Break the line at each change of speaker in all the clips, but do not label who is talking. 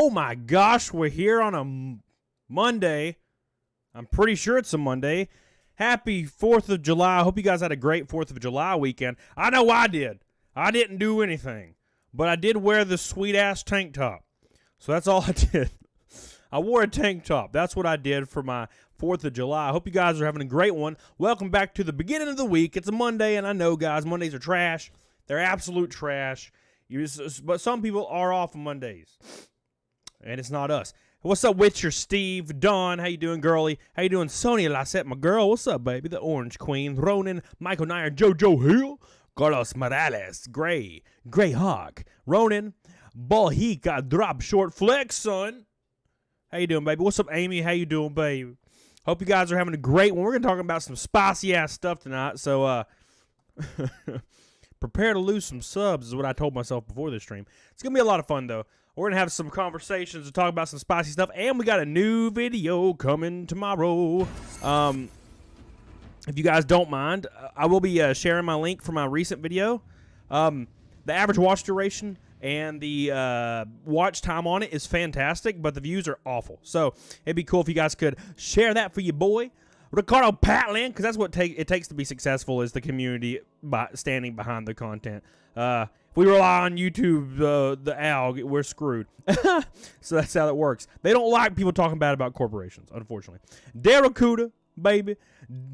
Oh my gosh, we're here on a Monday. I'm pretty sure it's a Monday. Happy 4th of July. I hope you guys had a great 4th of July weekend. I know I did. I didn't do anything, but I did wear the sweet-ass tank top. So that's all I did. I wore a tank top. That's what I did for my 4th of July. I hope you guys are having a great one. Welcome back to the beginning of the week. It's a Monday, and I know, guys, Mondays are trash. They're absolute trash. But some people are off on Mondays, and it's not us. What's up, Witcher, Steve, Dawn? How you doing, girlie? How you doing, Sonia Lassette, my girl? What's up, baby? The Orange Queen, Ronan, Michael Nair, JoJo Hill, Carlos Morales, Gray Hawk, Ronan, Balhika, Drop Short Flex, son. How you doing, baby? What's up, Amy? How you doing, baby? Hope you guys are having a great one. We're going to talk about some spicy-ass stuff tonight, so prepare to lose some subs is what I told myself before this stream. It's going to be a lot of fun, though. We're going to have some conversations to talk about some spicy stuff, and we got a new video coming tomorrow. If you guys don't mind, I will be sharing my link for my recent video. The average watch duration and the watch time on it is fantastic, but the views are awful. So it'd be cool if you guys could share that for your boy, Ricardo Patland, because that's what it takes to be successful is the community standing behind the content. If we rely on YouTube, the ALG, we're screwed. So that's how it works. They don't like people talking bad about corporations, unfortunately. Daracuda, baby.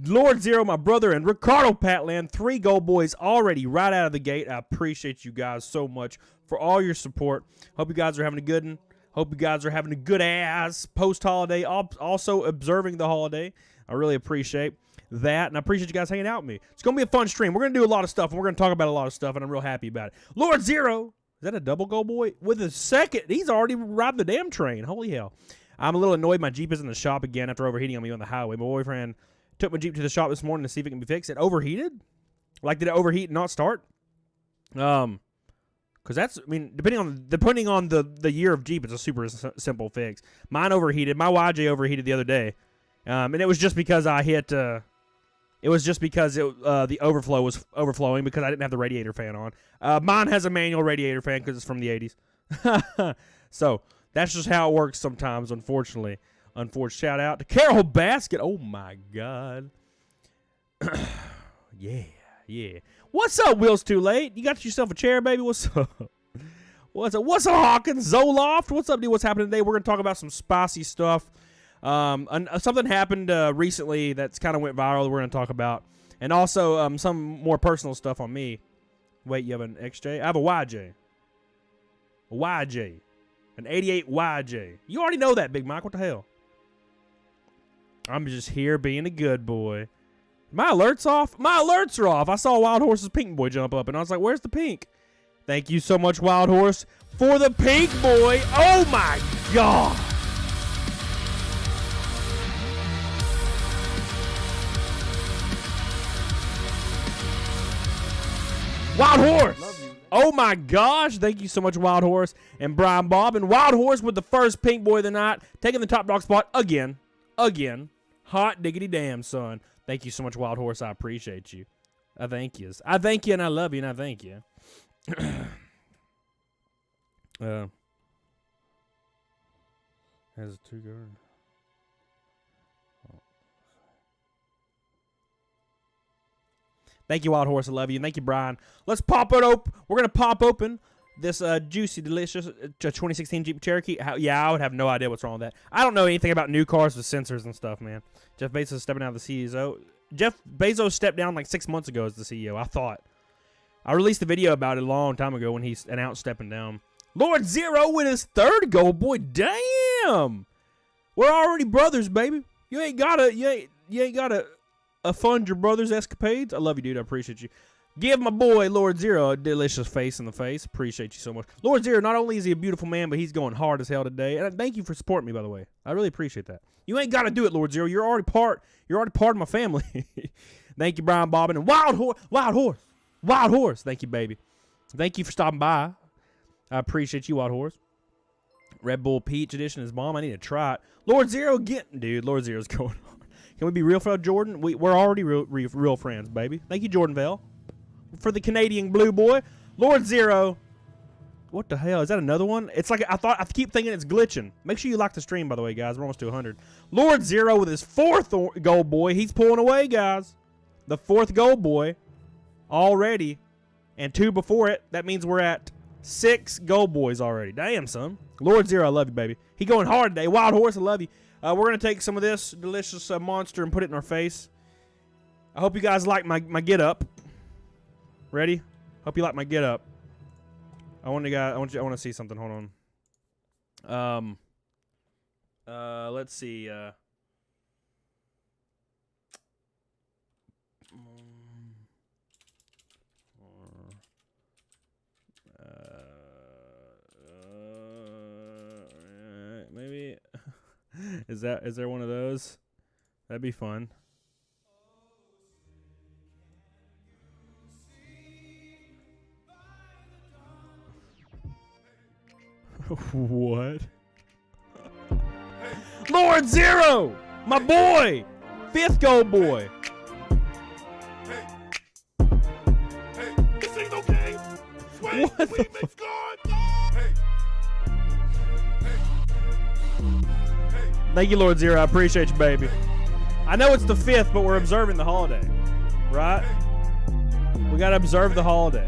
Lord Zero, my brother, and Ricardo Patland, 3 gold boys already right out of the gate. I appreciate you guys so much for all your support. Hope you guys are having a good one. Hope you guys are having a good ass post-holiday, also observing the holiday. I really appreciate that, and I appreciate you guys hanging out with me. It's going to be a fun stream. We're going to do a lot of stuff, and we're going to talk about a lot of stuff, and I'm real happy about it. Lord Zero, is that a double gold boy? With a second, he's already arrived the damn train. Holy hell. I'm a little annoyed my Jeep is in the shop again after overheating on me on the highway. My boyfriend took my Jeep to the shop this morning to see if it can be fixed. It overheated? Like, did it overheat and not start? Because that's, I mean, depending on the year of Jeep, it's a super simple fix. Mine overheated. My YJ overheated the other day. And it was just because I hit, the overflow was overflowing because I didn't have the radiator fan on. Mine has a manual radiator fan because it's from the 80s. So, that's just how it works sometimes, unfortunately. Shout out to Carol Basket. Oh, my God. Yeah. What's up, Will's Too Late? You got yourself a chair, baby? What's up? What's up, Hawkins? Zoloft? What's up, dude? What's happening today? We're going to talk about some spicy stuff. Something happened recently that's kind of went viral that we're going to talk about. And also some more personal stuff on me. Wait, you have an XJ? I have a YJ. A YJ. An 88 YJ. You already know that, Big Mike. What the hell? I'm just here being a good boy. My alerts off? My alerts are off. I saw Wild Horse's pink boy jump up, and I was like, where's the pink? Thank you so much, Wild Horse, for the pink boy. Oh, my God. Wild Horse. Oh, my gosh. Thank you so much, Wild Horse and Brian Bob. And Wild Horse with the first pink boy of the night, taking the top dog spot again. Hot diggity damn, son. Thank you so much, Wild Horse. I appreciate you. I thank you. I thank you, and I love you, and I thank you. Has a 2-guard. Thank you, Wild Horse. I love you. And thank you, Brian. Let's pop it open. We're going to pop open this juicy, delicious 2016 Jeep Cherokee. I would have no idea what's wrong with that. I don't know anything about new cars with sensors and stuff, man. Jeff Bezos stepping out of the CEO. Jeff Bezos stepped down like 6 months ago as the CEO, I thought. I released a video about it a long time ago when he announced stepping down. Lord Zero with his 3rd gold, boy. Damn. We're already brothers, baby. You ain't gotta fund your brother's escapades. I love you, dude. I appreciate you. Give my boy, Lord Zero, a delicious face in the face. Appreciate you so much. Lord Zero, not only is he a beautiful man, but he's going hard as hell today. And thank you for supporting me, by the way. I really appreciate that. You ain't got to do it, Lord Zero. You're already part of my family. Thank you, Brian Bobbin. And Wild Horse. Thank you, baby. Thank you for stopping by. I appreciate you, Wild Horse. Red Bull Peach Edition is bomb. I need to try it. Lord Zero, dude, Lord Zero's going on. Can we be real friends, Jordan? We're already real friends, baby. Thank you, Jordan Vail, for the Canadian blue boy. Lord Zero What the hell? Is that another one? It's like I keep thinking it's glitching. Make sure you like the stream, by the way, guys. We're almost to 100. Lord Zero with his 4th gold boy. He's pulling away, guys. The 4th gold boy already. And 2 before it. That means we're at 6 gold boys already. Damn, son. Lord Zero, I love you, baby. He going hard today. Wild Horse, I love you. We're going to take some of this delicious monster and put it in our face. I hope you guys like my get up. Ready? Hope you like my get up. I want to see something. Hold on. Let's see. Maybe is there one of those? That'd be fun. What? Lord Zero! My boy! 5th gold boy!
This ain't okay! Sweet,
What the
it's gone!
Thank you, Lord Zero. I appreciate you, baby. I know it's the 5th, but we're observing the holiday. Right? We gotta observe the holiday.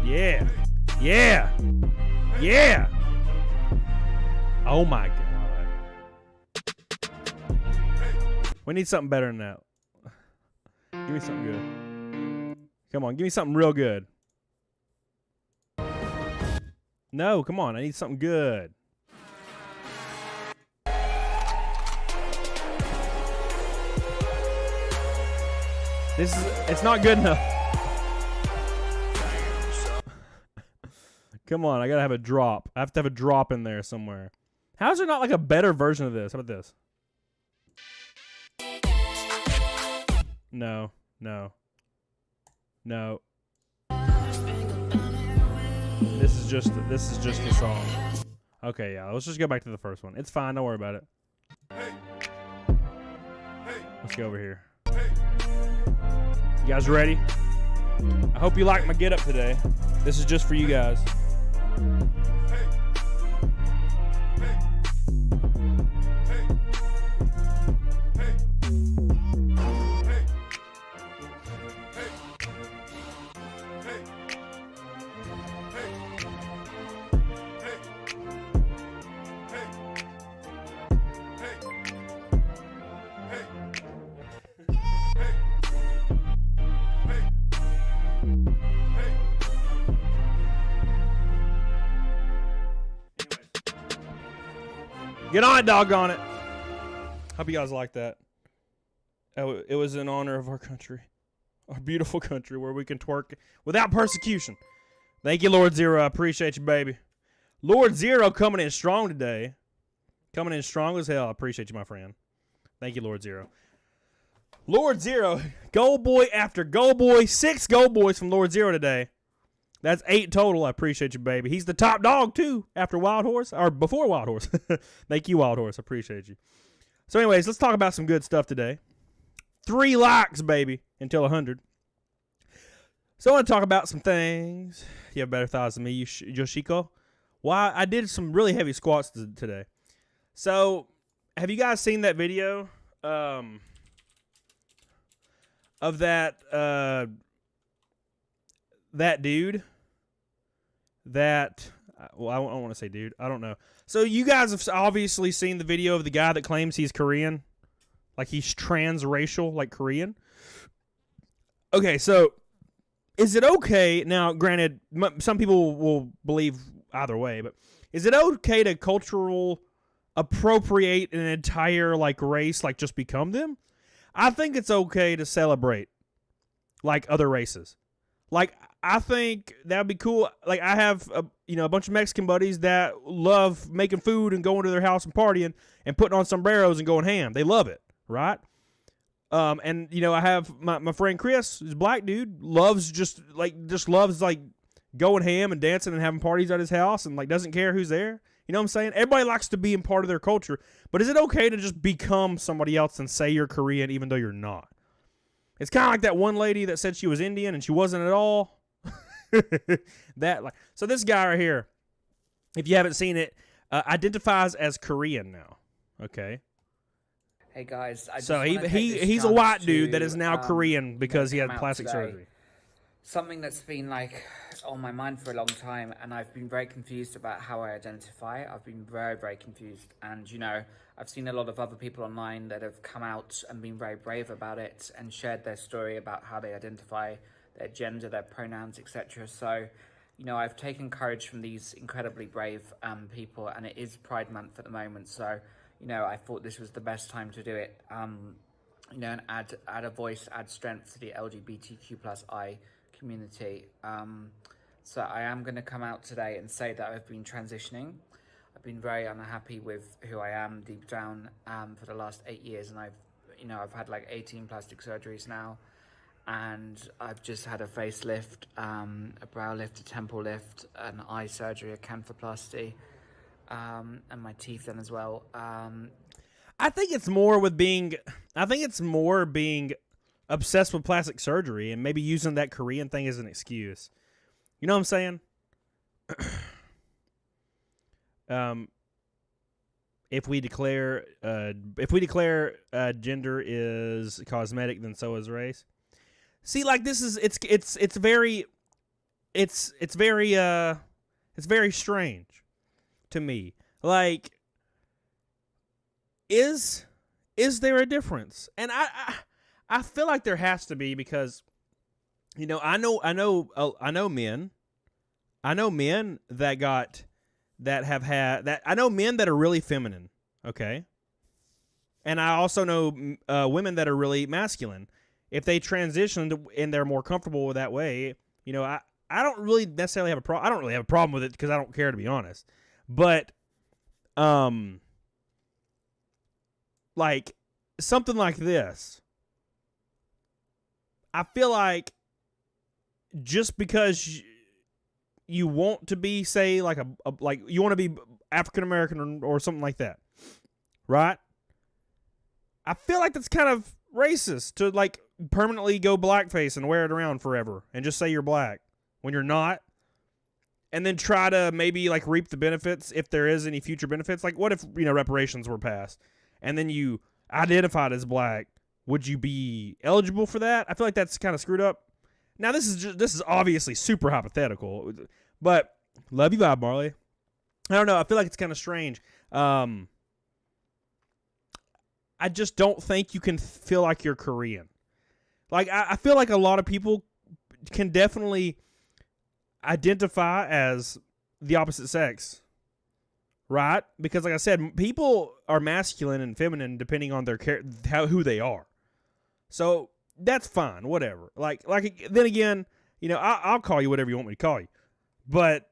Yeah. Yeah. Yeah. Oh my God. We need something better than that. Give me something good. Come on, give me something real good. No, come on, I need something good. It's not good enough. Come on, I gotta have a drop. I have to have a drop in there somewhere. How is there not like a better version of this? How about this? No. This is just the song. Okay, yeah, let's just go back to the first one. It's fine, don't worry about it. Let's go over here. You guys ready? I hope you like my get up today. This is just for you guys. Get on it, doggone it. Hope you guys like that. It was in honor of our country. Our beautiful country where we can twerk without persecution. Thank you, Lord Zero. I appreciate you, baby. Lord Zero coming in strong today. Coming in strong as hell. I appreciate you, my friend. Thank you, Lord Zero. Lord Zero, gold boy after gold boy. 6 gold boys from Lord Zero today. That's 8 total. I appreciate you, baby. He's the top dog, too, after Wild Horse, or before Wild Horse. Thank you, Wild Horse. I appreciate you. So anyways, let's talk about some good stuff today. 3 likes, baby, until 100. So I want to talk about some things. You have better thoughts than me, Yoshiko. Why I did some really heavy squats today. So, have you guys seen that video of that dude? Well, I don't want to say dude. I don't know. So you guys have obviously seen the video of the guy that claims he's Korean. Like he's transracial, like Korean. Okay, so is it okay? Now, granted, some people will believe either way, but is it okay to cultural appropriate an entire like race, like just become them? I think it's okay to celebrate like other races. Like, I think that'd be cool. Like, I have a bunch of Mexican buddies that love making food and going to their house and partying and putting on sombreros and going ham. They love it, right? And I have my friend Chris, who's a black dude, loves going ham and dancing and having parties at his house and like doesn't care who's there. You know what I'm saying? Everybody likes to be in part of their culture, but is it okay to just become somebody else and say you're Korean even though you're not? It's kind of like that one lady that said she was Indian and she wasn't at all. So this guy right here, if you haven't seen it, identifies as Korean now. Okay.
Hey guys,
he's a white dude that is now Korean because he had plastic surgery.
Something that's been like on my mind for a long time, and I've been very confused about how I identify. I've been very, very confused, and I've seen a lot of other people online that have come out and been very brave about it and shared their story about how they identify, their gender, their pronouns, etc. So, I've taken courage from these incredibly brave people, and it is Pride Month at the moment, so I thought this was the best time to do it. And add a voice, add strength to the LGBTQ+I community. So I am going to come out today and say that I've been transitioning. I've been very unhappy with who I am deep down for the last 8 years, and I've had like 18 plastic surgeries now, and I've just had a facelift, a brow lift, a temple lift, an eye surgery, a canthoplasty, and my teeth then as well.
I think it's more being obsessed with plastic surgery and maybe using that Korean thing as an excuse. You know what I'm saying? If we declare gender is cosmetic, then so is race. See, like this is it's very strange to me. Like, is there a difference? And I feel like there has to be, because I know men I know men that are really feminine, okay? And I also know women that are really masculine. If they transitioned and they're more comfortable with that way, I don't really necessarily have a problem. I don't really have a problem with it because I don't care, to be honest. But like something like this, I feel like just because you want to be, say, like like you want to be African American or something like that, right? I feel like that's kind of racist to like permanently go blackface and wear it around forever and just say you're black when you're not, and then try to maybe like reap the benefits if there is any future benefits. Like, what if reparations were passed and then you identified as black? Would you be eligible for that? I feel like that's kind of screwed up. Now, this is obviously super hypothetical, but love you, vibe, Marley. I don't know. I feel like it's kind of strange. I just don't think you can feel like you're Korean. Like, I feel like a lot of people can definitely identify as the opposite sex, right? Because, like I said, people are masculine and feminine depending on their who they are. So that's fine, whatever. Like then again, I'll call you whatever you want me to call you. But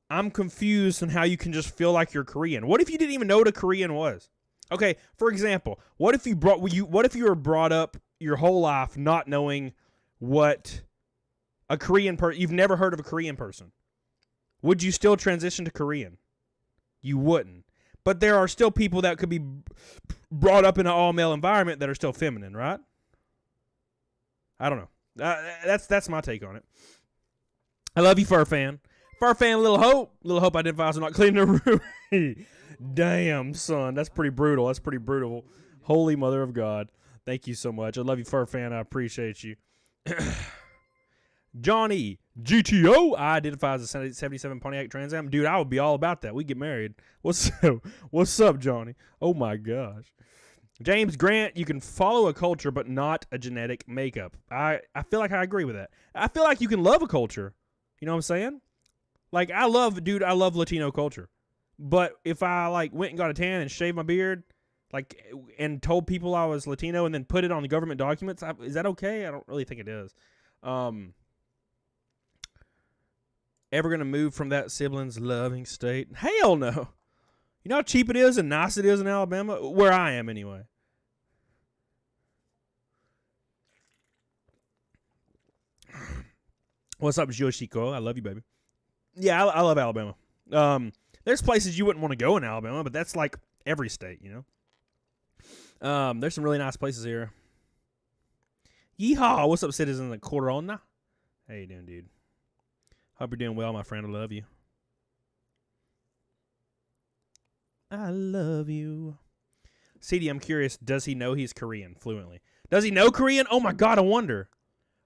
I'm confused on how you can just feel like you're Korean. What if you didn't even know what a Korean was? Okay, for example, what if you were brought up your whole life not knowing what a Korean person, you've never heard of a Korean person? Would you still transition to Korean? You wouldn't. But there are still people that could be brought up in an all-male environment that are still feminine, right? I don't know. That's my take on it. I love you, Fur Fan. Fur Fan, Little Hope. Little Hope identifies as not cleaning the room. Damn, son. That's pretty brutal. Holy mother of God. Thank you so much. I love you, Fur Fan. I appreciate you. Johnny GTO identifies as a 77 Pontiac Trans Am. Dude, I would be all about that. We get married. What's up, Johnny? Oh my gosh. James Grant, you can follow a culture but not a genetic makeup. I feel like I agree with that. I feel like you can love a culture. You know what I'm saying? Like, I love Latino culture. But if I like went and got a tan and shaved my beard, like, and told people I was Latino and then put it on the government documents, is that okay? I don't really think it is. Ever gonna move from that siblings loving state? Hell no. You know how cheap it is and nice it is in Alabama? Where I am, anyway. What's up, Yoshiko? I love you, baby. Yeah, I love Alabama. There's places you wouldn't want to go in Alabama, but that's like every state, There's some really nice places here. Yeehaw! What's up, citizen of Corona? How you doing, dude? Hope you're doing well, my friend. I love you. I love you. CD, I'm curious, does he know he's Korean fluently? Does he know Korean? Oh my God, I wonder.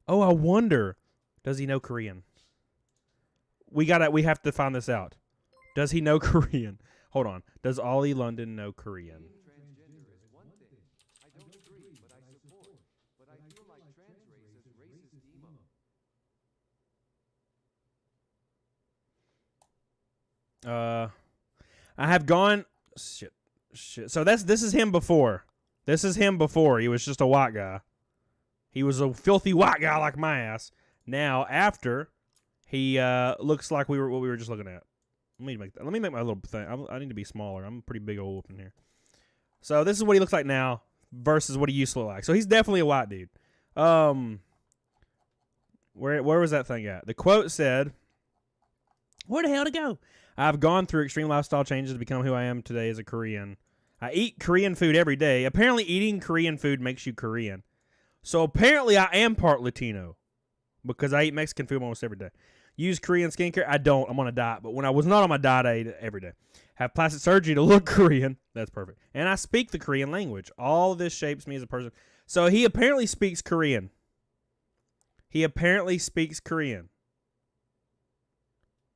Oh, I wonder. Does he know Korean? We have to find this out. Does he know Korean? Hold on. Does Ollie London know Korean? I have gone shit. So this is him before. This is him before. He was just a white guy. He was a filthy white guy like my ass. Now after he looks like what we were just looking at. Let me make my little thing. I need to be smaller. I'm pretty big old in here. So this is what he looks like now versus what he used to look like. So he's definitely a white dude. Where was that thing at? The quote said, "Where the hell to go? I've gone through extreme lifestyle changes to become who I am today as a Korean. I eat Korean food every day. Apparently eating Korean food makes you Korean. So apparently I am part Latino because I eat Mexican food almost every day. Use Korean skincare? I don't. I'm on a diet. But when I was not on my diet, I ate it every day. Have plastic surgery to look Korean. That's perfect. And I speak the Korean language. All of this shapes me as a person." So he apparently speaks Korean. He apparently speaks Korean.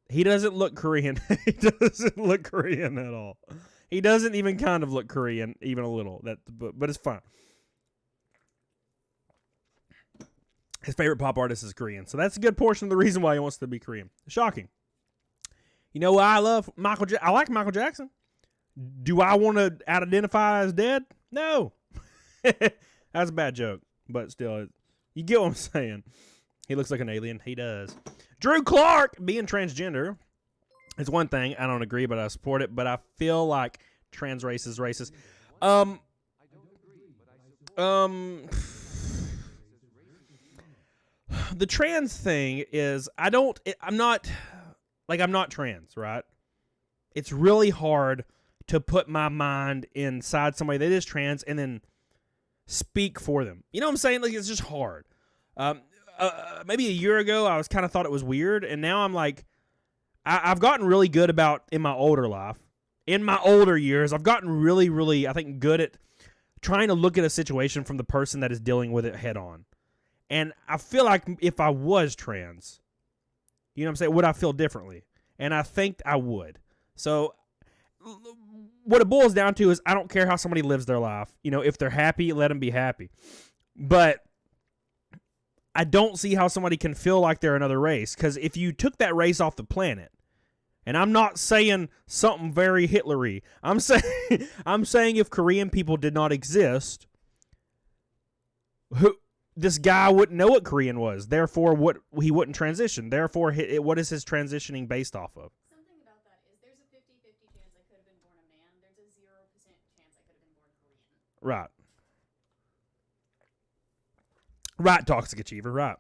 He doesn't look Korean. He doesn't look Korean at all. He doesn't even kind of look Korean, even a little. But it's fine. His favorite pop artist is Korean. So that's a good portion of the reason why he wants to be Korean. Shocking. You know why I love I like Michael Jackson. Do I want to identify as dead? No. That's a bad joke. But still, you get what I'm saying. He looks like an alien. He does. Drew Clark being transgender is one thing. I don't agree, but I support it. But I feel like trans race is racist. The trans thing is I'm not trans, right? It's really hard to put my mind inside somebody that is trans and then speak for them. You know what I'm saying? Like, it's just hard. Maybe a year ago, I was kind of thought it was weird, and now I'm like, I've gotten really good about in my older life, in my older years, I've gotten really, really, I think, good at trying to look at a situation from the person that is dealing with it head on. And I feel like if I was trans, you know what I'm saying, would I feel differently? And I think I would. So what it boils down to is I don't care how somebody lives their life. You know, if they're happy, let them be happy. But I don't see how somebody can feel like they're another race, because if you took that race off the planet, and I'm not saying something very Hitlery, I'm saying if Korean people did not exist, this guy wouldn't know what Korean was. Therefore, he wouldn't transition. Therefore, what is his transitioning based off of?
Something about that is there's a 50-50 chance I could have been born a man. There's a 0% chance I could have been born Korean.
Right. Right, Toxic Achiever, right.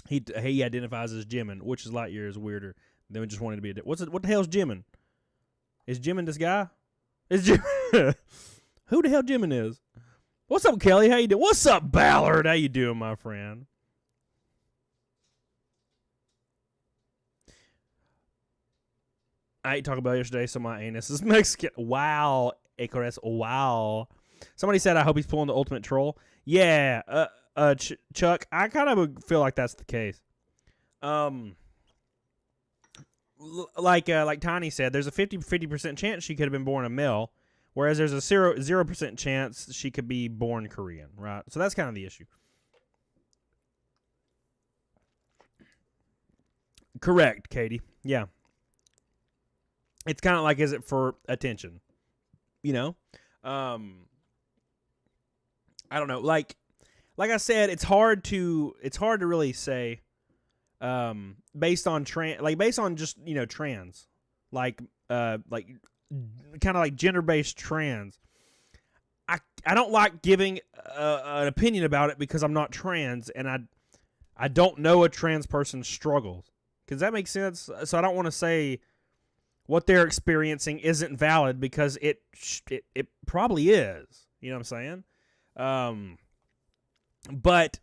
He identifies as Jimin, which is light years weirder than just wanting to be a... What the hell's Jimin? Is Jimin this guy? Is Jimin... Who the hell Jimin is? What's up, Kelly? How you doing? What's up, Ballard? How you doing, my friend? I ate Taco Bell yesterday, so my anus is Mexican. Wow, Icarus. Wow. Somebody said, I hope he's pulling the ultimate troll. Yeah, Chuck, I kind of feel like that's the case. Like Tiny said, there's a 50% chance she could have been born a male, whereas there's a 0% chance she could be born Korean, right? So that's kind of the issue. Correct, Katie. Yeah. It's kind of like, is it for attention? You know? I don't know. Like I said, it's hard to really say based on just, you know, trans. Like kind of like gender-based trans. I don't like giving an opinion about it because I'm not trans and I don't know a trans person's struggles. Does that make sense? So I don't want to say what they're experiencing isn't valid because it probably is. You know what I'm saying? But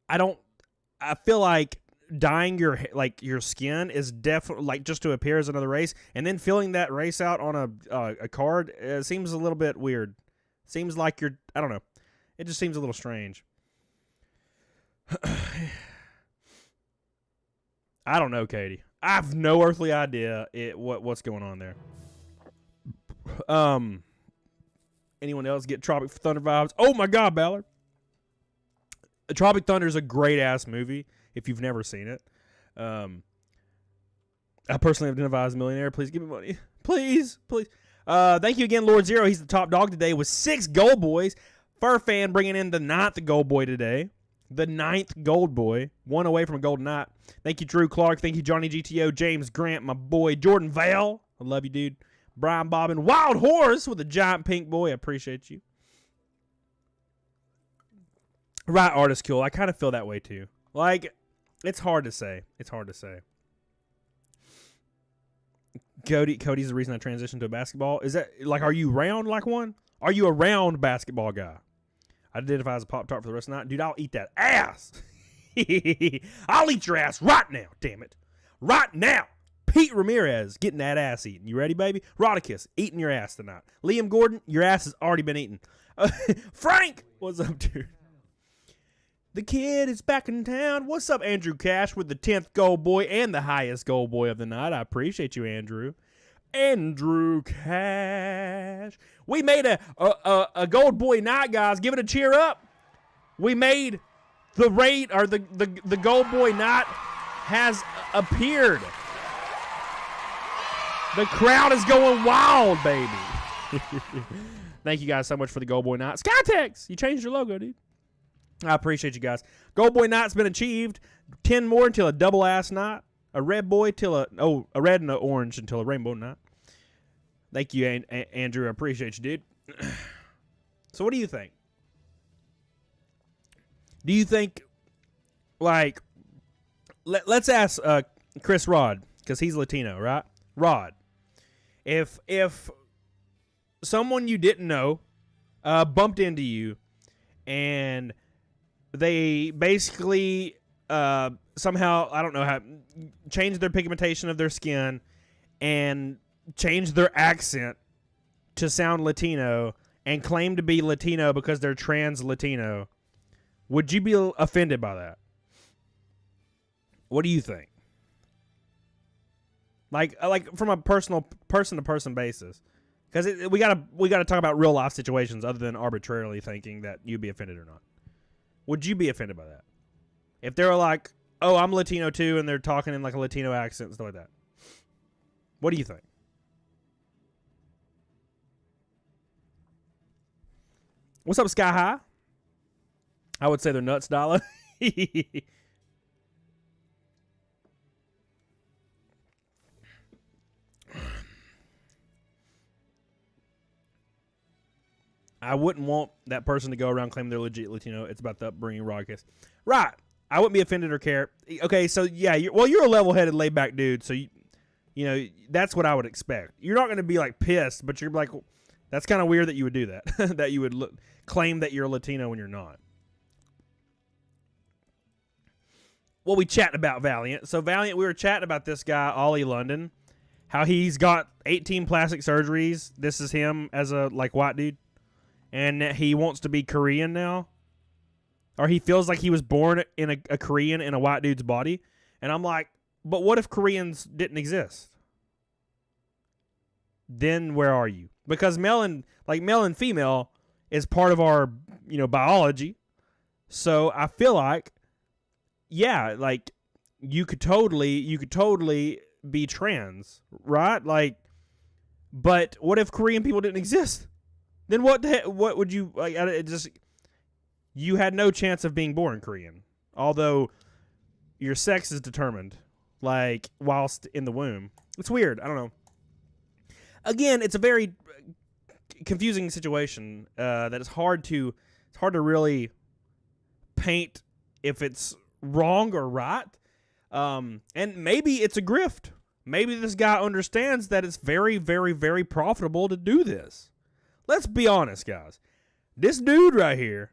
I feel like dyeing your skin is definitely like just to appear as another race, and then filling that race out on a card seems a little bit weird. Seems like I don't know. It just seems a little strange. I don't know, Katie. I have no earthly idea what's going on there. Anyone else get Tropic Thunder vibes? Oh my God, Ballard. Tropic Thunder is a great ass movie if you've never seen it. I personally identify as a millionaire. Please give me money. Please. Thank you again, Lord Zero. He's the top dog today with 6 gold boys. Fur fan bringing in the 9th gold boy today. The 9th gold boy. 1 away from a golden knight. Thank you, Drew Clark. Thank you, Johnny GTO, James Grant, my boy, Jordan Vail. I love you, dude. Brian Bobbin, Wild Horse with a giant pink boy. I appreciate you. Right, Artist Cool. I kind of feel that way too. Like, it's hard to say. Cody's the reason I transitioned to basketball. Is that, like, are you round like one? Are you a round basketball guy? I identify as a Pop-Tart for the rest of the night. Dude, I'll eat that ass. I'll eat your ass right now, damn it. Right now. Pete Ramirez getting that ass eaten. You ready, baby? Rodicus eating your ass tonight. Liam Gordon, your ass has already been eaten. Frank, what's up, dude? The kid is back in town. What's up, Andrew Cash with the 10th gold boy and the highest gold boy of the night. I appreciate you, Andrew. Andrew Cash. We made a gold boy night, guys. Give it a cheer up. We made the raid, or the gold boy night has appeared. The crowd is going wild, baby. Thank you guys so much for the gold boy night. Skytex, you changed your logo, dude. I appreciate you guys. Gold boy night's been achieved. 10 more until a double ass night. A red boy till a red and an orange until a rainbow night. Thank you, Andrew. I appreciate you, dude. So what do you think? Do you think, like, let's ask Chris Rod, because he's Latino, right? Rod, if someone you didn't know bumped into you and they basically somehow, I don't know how, changed their pigmentation of their skin and changed their accent to sound Latino and claim to be Latino because they're trans Latino, would you be offended by that? What do you think? Like from a personal person-to-person basis, because we gotta talk about real life situations other than arbitrarily thinking that you'd be offended or not. Would you be offended by that? If they were like, "Oh, I'm Latino too," and they're talking in like a Latino accent and stuff like that. What do you think? What's up, Sky High? I would say they're nuts, Dollar. I wouldn't want that person to go around claiming they're legit Latino. It's about the upbringing, Rodcast. Right. I wouldn't be offended or care. Okay, so yeah, you're a level-headed, laid-back dude, so you know that's what I would expect. You're not going to be like pissed, but you're like, that's kind of weird that you would do that. That you would claim that you're Latino when you're not. Well, we chatting about Valiant. So Valiant, we were chatting about this guy, Ollie London, how he's got 18 plastic surgeries. This is him as a white dude. And he wants to be Korean now. Or he feels like he was born in a Korean in a white dude's body. And I'm like, but what if Koreans didn't exist? Then where are you? Because male and female is part of our, biology. So I feel like, yeah, like you could totally be trans, right? Like, but what if Korean people didn't exist? Then what would you like? You had no chance of being born Korean, although your sex is determined, like whilst in the womb. It's weird. I don't know. Again, it's a very confusing situation that is hard to really paint if it's wrong or right. And maybe it's a grift. Maybe this guy understands that it's very, very, very profitable to do this. Let's be honest, guys. This dude right here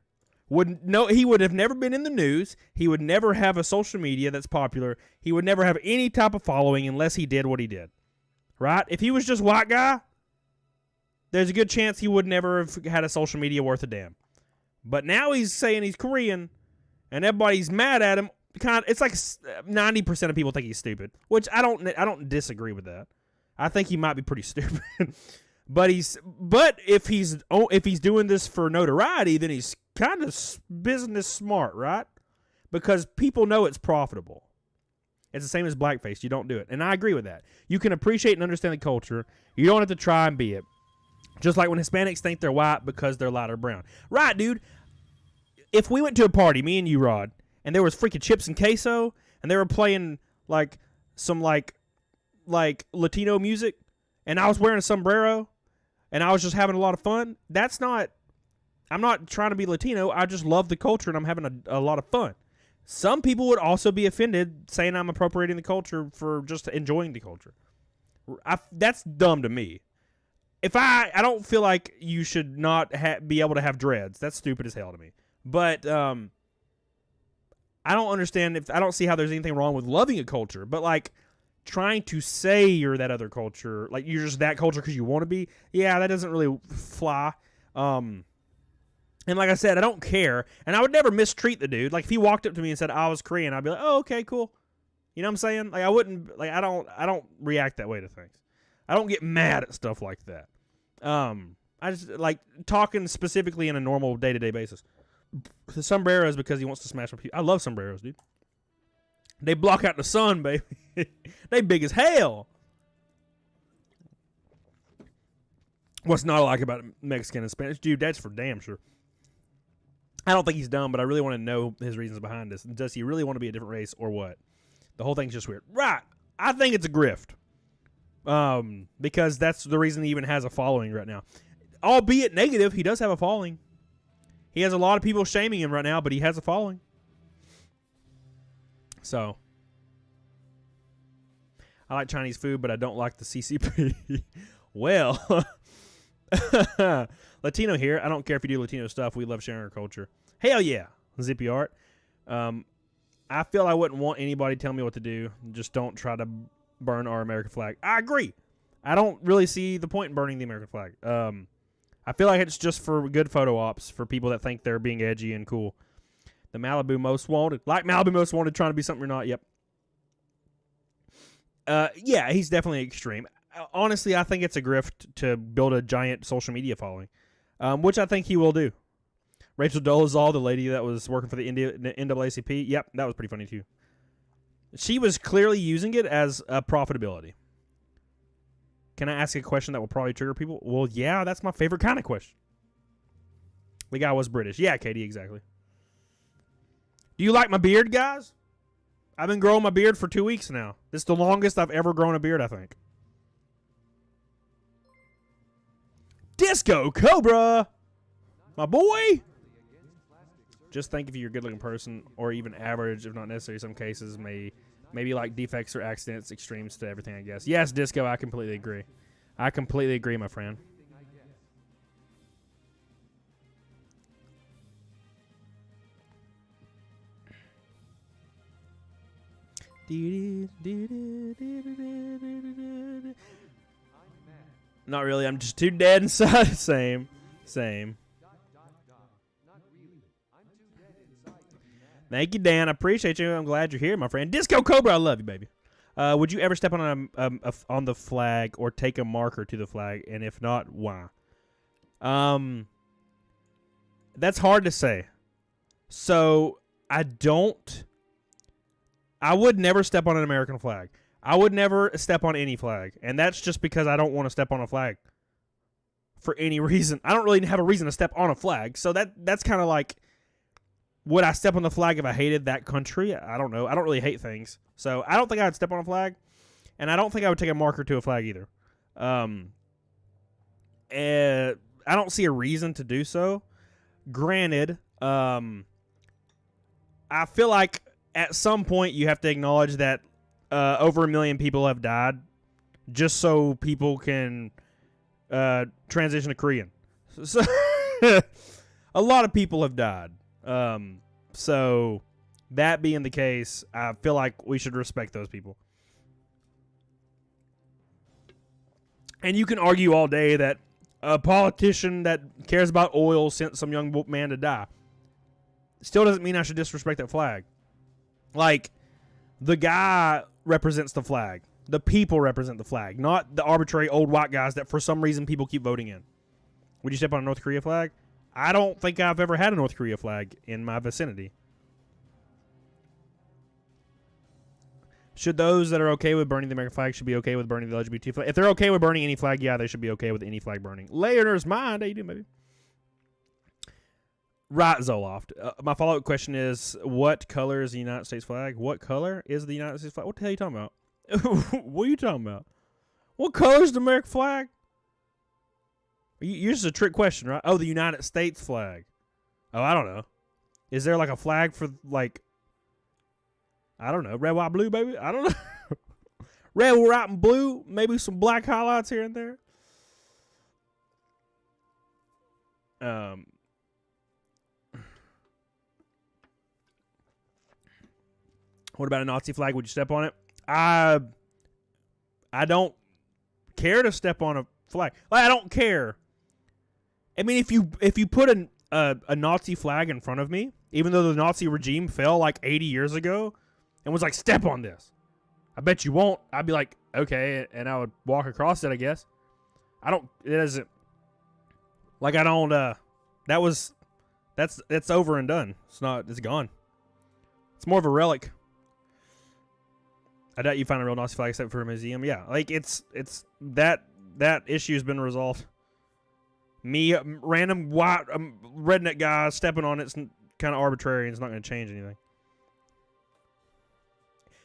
he would have never been in the news. He would never have a social media that's popular. He would never have any type of following unless he did what he did. Right? If he was just white guy, there's a good chance he would never have had a social media worth a damn. But now he's saying he's Korean, and everybody's mad at him. It's like 90% of people think he's stupid, which I don't disagree with that. I think he might be pretty stupid. But if he's doing this for notoriety, then he's kind of business smart, right? Because people know it's profitable. It's the same as blackface. You don't do it. And I agree with that. You can appreciate and understand the culture. You don't have to try and be it. Just like when Hispanics think they're white because they're light or brown. Right, dude. If we went to a party, me and you, Rod, and there was freaking chips and queso, and they were playing like some like Latino music, and I was wearing a sombrero, and I was just having a lot of fun, I'm not trying to be Latino. I just love the culture, and I'm having a lot of fun. Some people would also be offended saying I'm appropriating the culture for just enjoying the culture. That's dumb to me. I don't feel like you should not be able to have dreads. That's stupid as hell to me. But I don't understand I don't see how there's anything wrong with loving a culture, but like trying to say you're that other culture, like you're just that culture because you want to be, yeah, that doesn't really fly. And like I said, I don't care, and I would never mistreat the dude. Like if he walked up to me and said I was Korean, I'd be like, oh, okay, cool. You know what I'm saying? Like I wouldn't, like I don't react that way to things. I don't get mad at stuff like that. I just like talking specifically in a normal day-to-day basis. The sombrero is because he wants to smash my people. I love sombreros, dude. They block out the sun, baby. They big as hell. What's not like about Mexican and Spanish? Dude, that's for damn sure. I don't think he's dumb, but I really want to know his reasons behind this. Does he really want to be a different race or what? The whole thing's just weird. Right. I think it's a grift. Because that's the reason he even has a following right now. Albeit negative, he does have a following. He has a lot of people shaming him right now, but he has a following. So, I like Chinese food, but I don't like the CCP. Well, Latino here. I don't care if you do Latino stuff. We love sharing our culture. Hell yeah, Zippy Art. I feel I wouldn't want anybody telling me what to do. Just don't try to burn our American flag. I agree. I don't really see the point in burning the American flag. I feel like it's just for good photo ops for people that think they're being edgy and cool. The Malibu Most Wanted. Like Malibu Most Wanted trying to be something you're not. Yep. Yeah, he's definitely extreme. Honestly, I think it's a grift to build a giant social media following, which I think he will do. Rachel Dolezal, the lady that was working for the NAACP, yep, that was pretty funny too. She was clearly using it as a profitability. Can I ask a question that will probably trigger people? Well, yeah, that's my favorite kind of question. The guy was British. Yeah, Katie, exactly. Do you like my beard, guys? I've been growing my beard for 2 weeks now. This is the longest I've ever grown a beard, I think. Disco Cobra! My boy! Just think if you're a good-looking person, or even average, if not necessary in some cases, maybe like defects or accidents, extremes to everything, I guess. Yes, Disco, I completely agree. I completely agree, my friend. Not really, I'm just too dead inside. Same. Thank you, Dan. I appreciate you. I'm glad you're here, my friend. Disco Cobra, I love you, baby. Would you ever step on on the flag or take a marker to the flag? And if not, why? That's hard to say. So I would never step on an American flag. I would never step on any flag, and that's just because I don't want to step on a flag for any reason. I don't really have a reason to step on a flag, so that's kind of like, would I step on the flag if I hated that country? I don't know. I don't really hate things, so I don't think I would step on a flag, and I don't think I would take a marker to a flag either. I don't see a reason to do so. Granted, I feel like at some point you have to acknowledge that over 1 million people have died just so people can transition to Korean. So a lot of people have died. So that being the case, I feel like we should respect those people. And you can argue all day that a politician that cares about oil sent some young man to die. Still doesn't mean I should disrespect that flag. Like, the guy represents the flag. The people represent the flag, not the arbitrary old white guys that for some reason people keep voting in. Would you step on a North Korea flag? I don't think I've ever had a North Korea flag in my vicinity. Should those that are okay with burning the American flag should be okay with burning the LGBT flag? If they're okay with burning any flag, yeah, they should be okay with any flag burning. Layer's mind. How you doing, baby? Right, Zoloft. My follow-up question is, what color is the United States flag? What color is the United States flag? What the hell are you talking about? What are you talking about? What color is the American flag? Yours is a trick question, right? Oh, the United States flag. Oh, I don't know. Is there like a flag for like, I don't know, red, white, blue, baby? I don't know. Red, white, and blue. Maybe some black highlights here and there. What about a Nazi flag? Would you step on it? I don't care to step on a flag. Like, I don't care. I mean, if you put a Nazi flag in front of me, even though the Nazi regime fell like 80 years ago, and was like, step on this, I bet you won't. I'd be like, okay, and I would walk across it, I guess. It doesn't, like, I don't, that's over and done. It's gone. It's more of a relic. I doubt you find a real Nazi flag except for a museum. Yeah, like, it's that issue has been resolved. Me, random white redneck guy stepping on it's kind of arbitrary and it's not going to change anything.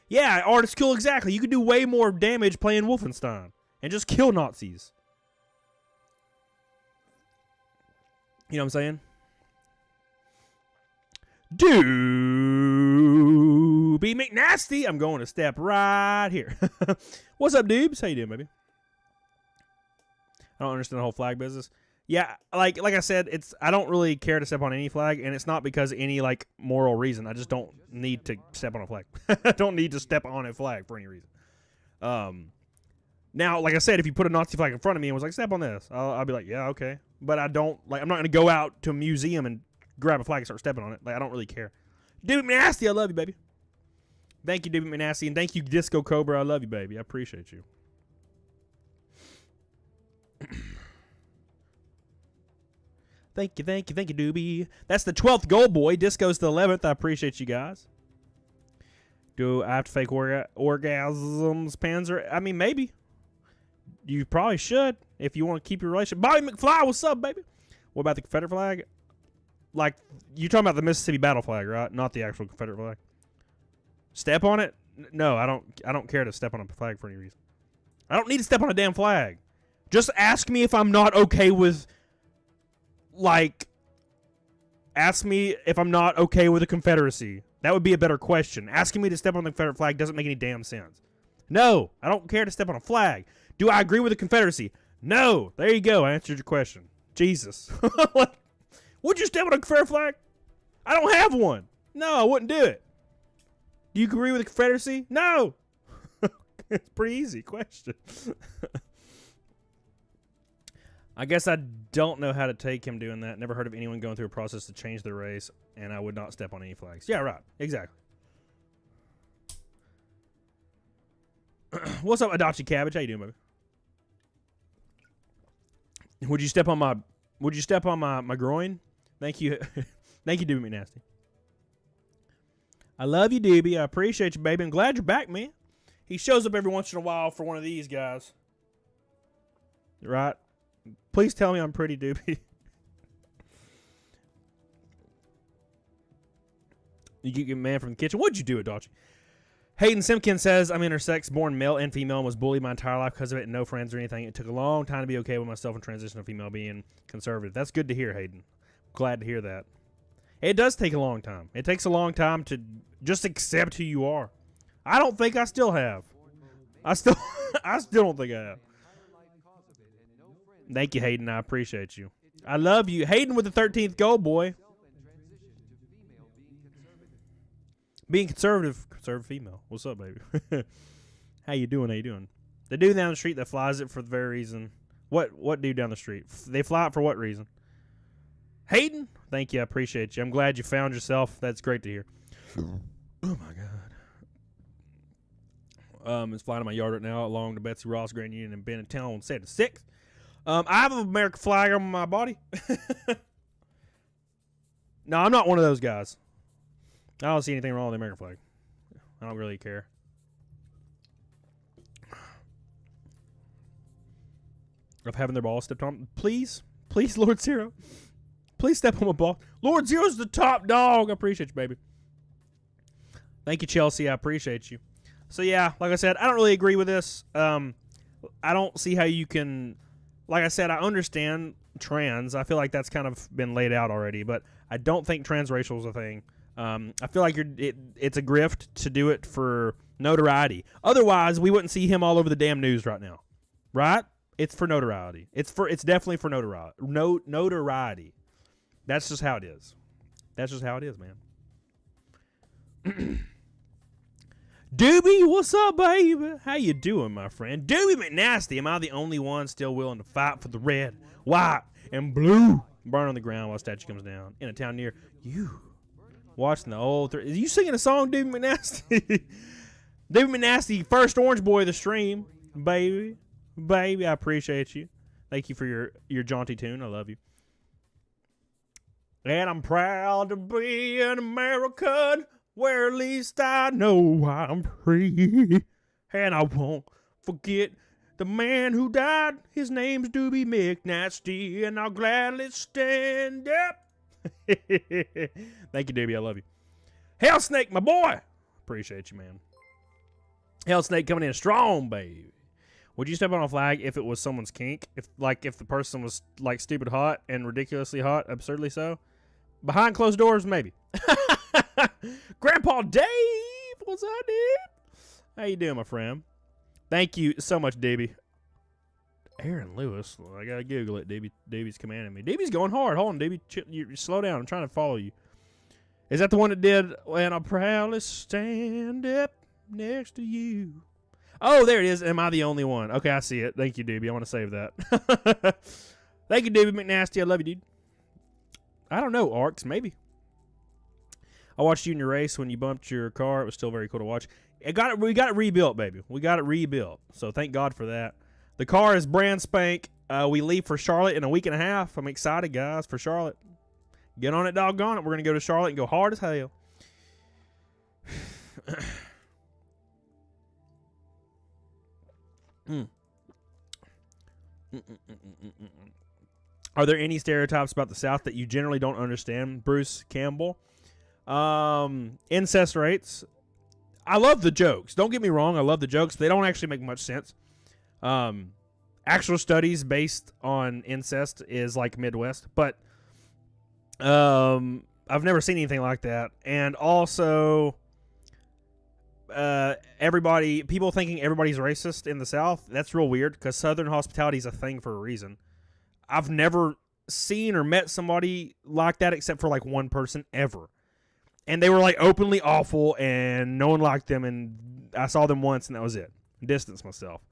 Yeah, art is cool, exactly. You could do way more damage playing Wolfenstein and just kill Nazis. You know what I'm saying? Doobie McNasty. I'm going to step right here. What's up, dudes? How you doing, baby? I don't understand the whole flag business. Yeah, like I said, I don't really care to step on any flag, and it's not because of any like moral reason. I just don't need to step on a flag. I don't need to step on a flag for any reason. Now, like I said, if you put a Nazi flag in front of me and was like, step on this, I'll be like, yeah, okay. But I don't, like, I'm not going to go out to a museum and grab a flag and start stepping on it. Like, I don't really care. Doobie McNasty, I love you, baby. Thank you, Doobie McNasty, and thank you, Disco Cobra. I love you, baby. I appreciate you. Thank you, Doobie. That's the 12th goal, boy. Disco's the 11th. I appreciate you guys. Do I have to fake orgasms, Panzer? I mean, maybe. You probably should if you want to keep your relationship. Bobby McFly, what's up, baby? What about the Confederate flag? Like, you're talking about the Mississippi battle flag, right? Not the actual Confederate flag. Step on it? No, I don't care to step on a flag for any reason. I don't need to step on a damn flag. Just ask me if I'm not okay with, like, ask me if I'm not okay with the Confederacy. That would be a better question. Asking me to step on the Confederate flag doesn't make any damn sense. No, I don't care to step on a flag. Do I agree with the Confederacy? No. There you go. I answered your question. Jesus. Would you step on a Confederate flag? I don't have one. No, I wouldn't do it. Do you agree with the Confederacy? No. It's a pretty easy question. I guess I don't know how to take him doing that. Never heard of anyone going through a process to change their race, and I would not step on any flags. Yeah, right. Exactly. What's up, Adopted Cabbage? How you doing, baby? Would you step on my groin? Thank you. Thank you, Doobie McNasty. I love you, Doobie. I appreciate you, baby. I'm glad you're back, man. He shows up every once in a while for one of these guys. Right? Please tell me I'm pretty, Doobie. You get a man from the kitchen. What'd you do, Adachi? Hayden Simpkins says, I'm intersex, born male and female, and was bullied my entire life because of it and no friends or anything. It took a long time to be okay with myself and transition to female being conservative. That's good to hear, Hayden. Glad to hear that. It does take a long time. It takes a long time to just accept who you are. I don't think I still have. I still don't think I have. Thank you, Hayden. I appreciate you. I love you. Hayden with the 13th goal, boy. Being conservative female. What's up, baby? How you doing? The dude down the street that flies it for the very reason. What dude down the street? They fly it for what reason? Hayden? Thank you. I appreciate you. I'm glad you found yourself. That's great to hear. Oh, my God. It's flying in my yard right now along the Betsy Ross Grand Union in Benetown on 76. I have an American flag on my body. No, I'm not one of those guys. I don't see anything wrong with the American flag. I don't really care. Of having their ball stepped on. Please, Lord Zero. Please step on my ball. Lord Zero's the top dog. I appreciate you, baby. Thank you, Chelsea. I appreciate you. So, yeah, like I said, I don't really agree with this. I don't see how you can... Like I said, I understand trans. I feel like that's kind of been laid out already, but I don't think transracial is a thing. I feel like it's a grift to do it for notoriety. Otherwise, we wouldn't see him all over the damn news right now. Right? It's for notoriety. It's definitely for notoriety. That's just how it is. That's just how it is, man. Doobie, what's up, baby? How you doing, my friend? Doobie McNasty, am I the only one still willing to fight for the red, white, and blue? Burn on the ground while statue comes down. In a town near you. Watching the old... Are you singing a song, Doobie McNasty? Doobie McNasty, first orange boy of the stream. Baby, I appreciate you. Thank you for your jaunty tune. I love you. And I'm proud to be an American, where at least I know I'm free. And I won't forget the man who died. His name's Doobie McNasty, and I'll gladly stand up. Thank you, Doobie. I love you. Hell Snake, my boy. Appreciate you, man. Hell Snake coming in strong, baby. Would you step on a flag if it was someone's kink? If the person was like stupid hot and ridiculously hot, absurdly so? Behind closed doors, maybe. Grandpa Dave, what's up, dude? How you doing, my friend? Thank you so much, Doobie. Aaron Lewis. Well, I gotta Google it. Doobie's commanding me. Doobie's going hard. Hold on, Doobie. You slow down. I'm trying to follow you. Is that the one that did "When I Proudly Stand Up Next to You"? Oh, there it is. Am I the only one? Okay, I see it. Thank you, Doobie. I want to save that. Thank you, Doobie McNasty. I love you, dude. I don't know, Arcs. Maybe. I watched you in your race when you bumped your car. It was still very cool to watch. We got it rebuilt, baby. We got it rebuilt. So thank God for that. The car is brand spank. We leave for Charlotte in a week and a half. I'm excited, guys, for Charlotte. Get on it, doggone it. We're going to go to Charlotte and go hard as hell. Are there any stereotypes about the South that you generally don't understand, Bruce Campbell? Incest rates. I love the jokes. Don't get me wrong. I love the jokes. They don't actually make much sense. Actual studies based on incest is like Midwest, but I've never seen anything like that. And also, people thinking everybody's racist in the South, that's real weird because Southern hospitality is a thing for a reason. I've never seen or met somebody like that except for like one person ever. And they were like openly awful and no one liked them, and I saw them once and that was it. Distance myself.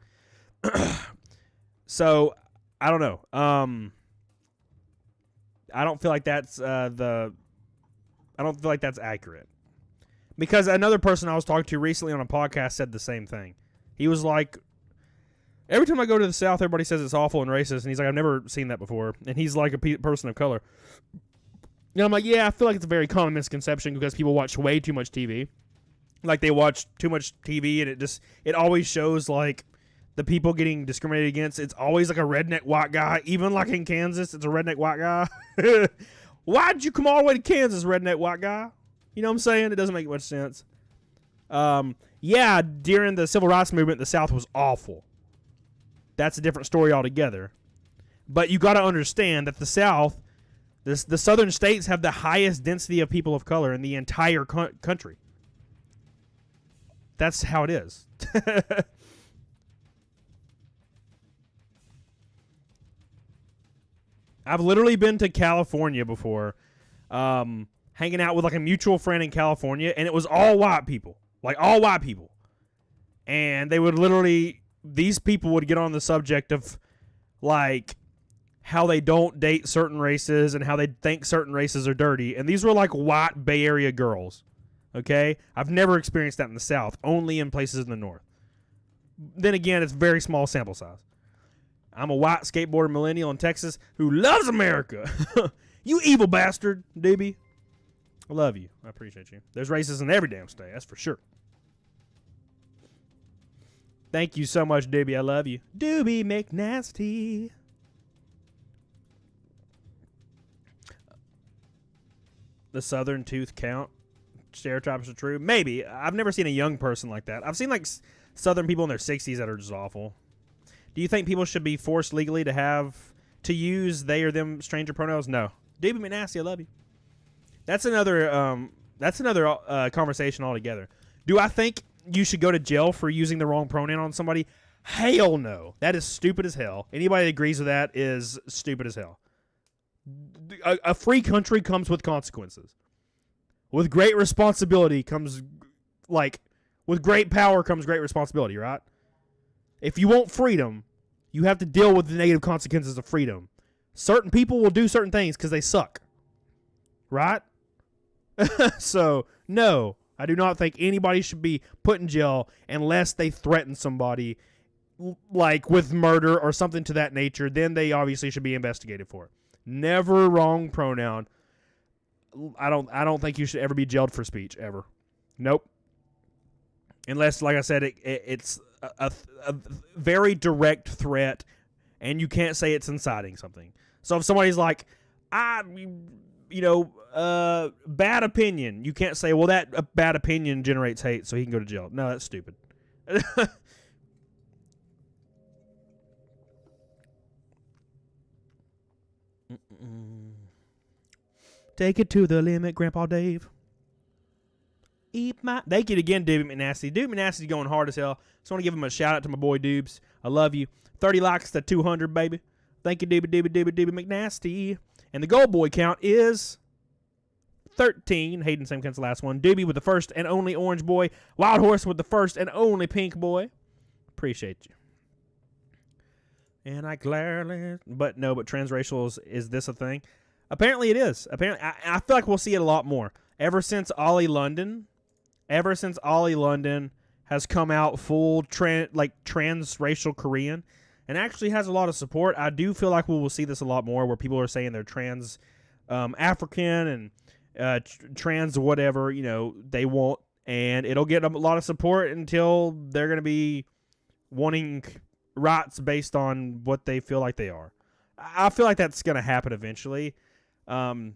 So, I don't know. I don't feel like that's I don't feel like that's accurate. Because another person I was talking to recently on a podcast said the same thing. He was like, every time I go to the South, everybody says it's awful and racist. And he's like, I've never seen that before. And he's like a person of color. And I'm like, yeah, I feel like it's a very common misconception because people watch way too much TV. Like they watch too much TV and it always shows like the people getting discriminated against. It's always like a redneck white guy. Even like in Kansas, it's a redneck white guy. Why'd you come all the way to Kansas, redneck white guy? You know what I'm saying? It doesn't make much sense. Yeah, during the civil rights movement, the South was awful. That's a different story altogether. But you got to understand that the South, the southern states have the highest density of people of color in the entire country. That's how it is. I've literally been to California before, hanging out with like a mutual friend in California, and it was all white people. Like, all white people. And they would literally, these people would get on the subject of, like, how they don't date certain races and how they think certain races are dirty. And these were, like, white Bay Area girls. Okay? I've never experienced that in the South, only in places in the North. Then again, it's very small sample size. I'm a white skateboarder millennial in Texas who loves America. You evil bastard, Doobie. I love you. I appreciate you. There's racism in every damn state, that's for sure. Thank you so much, Doobie. I love you. Doobie McNasty. The Southern tooth count. Stereotypes are true. Maybe. I've never seen a young person like that. I've seen like Southern people in their 60s that are just awful. Do you think people should be forced legally to use they or them stranger pronouns? No. Doobie McNasty, I love you. That's another conversation altogether. Do I think you should go to jail for using the wrong pronoun on somebody? Hell no. That is stupid as hell. Anybody that agrees with that is stupid as hell. A free country comes with consequences. With great responsibility comes, with great power comes great responsibility, right? If you want freedom, you have to deal with the negative consequences of freedom. Certain people will do certain things because they suck. Right? So, no. I do not think anybody should be put in jail unless they threaten somebody, like with murder or something to that nature. Then they obviously should be investigated for it. Never wrong pronoun. I don't think you should ever be jailed for speech, ever. Nope. Unless, like I said, it's a very direct threat, and you can't say it's inciting something. So if somebody's like, bad opinion, you can't say, well, that bad opinion generates hate, so he can go to jail. No, that's stupid. Take it to the limit, Grandpa Dave. Thank you again, Doobie McNasty. Doobie McNasty's going hard as hell. Just want to give him a shout out to my boy Doobs. I love you. 30 likes to 200, baby. Thank you, Doobie McNasty. And the gold boy count is 13. Hayden, same count's the last one. Doobie with the first and only orange boy. Wild Horse with the first and only pink boy. Appreciate you. And I gladly... But transracial is this a thing? Apparently it is. Apparently, I feel like we'll see it a lot more. Ever since Ollie London has come out full transracial Korean and actually has a lot of support, I do feel like we will see this a lot more where people are saying they're trans African and trans whatever, they want, and it'll get a lot of support until they're going to be wanting rights based on what they feel like they are. I feel like that's going to happen eventually. And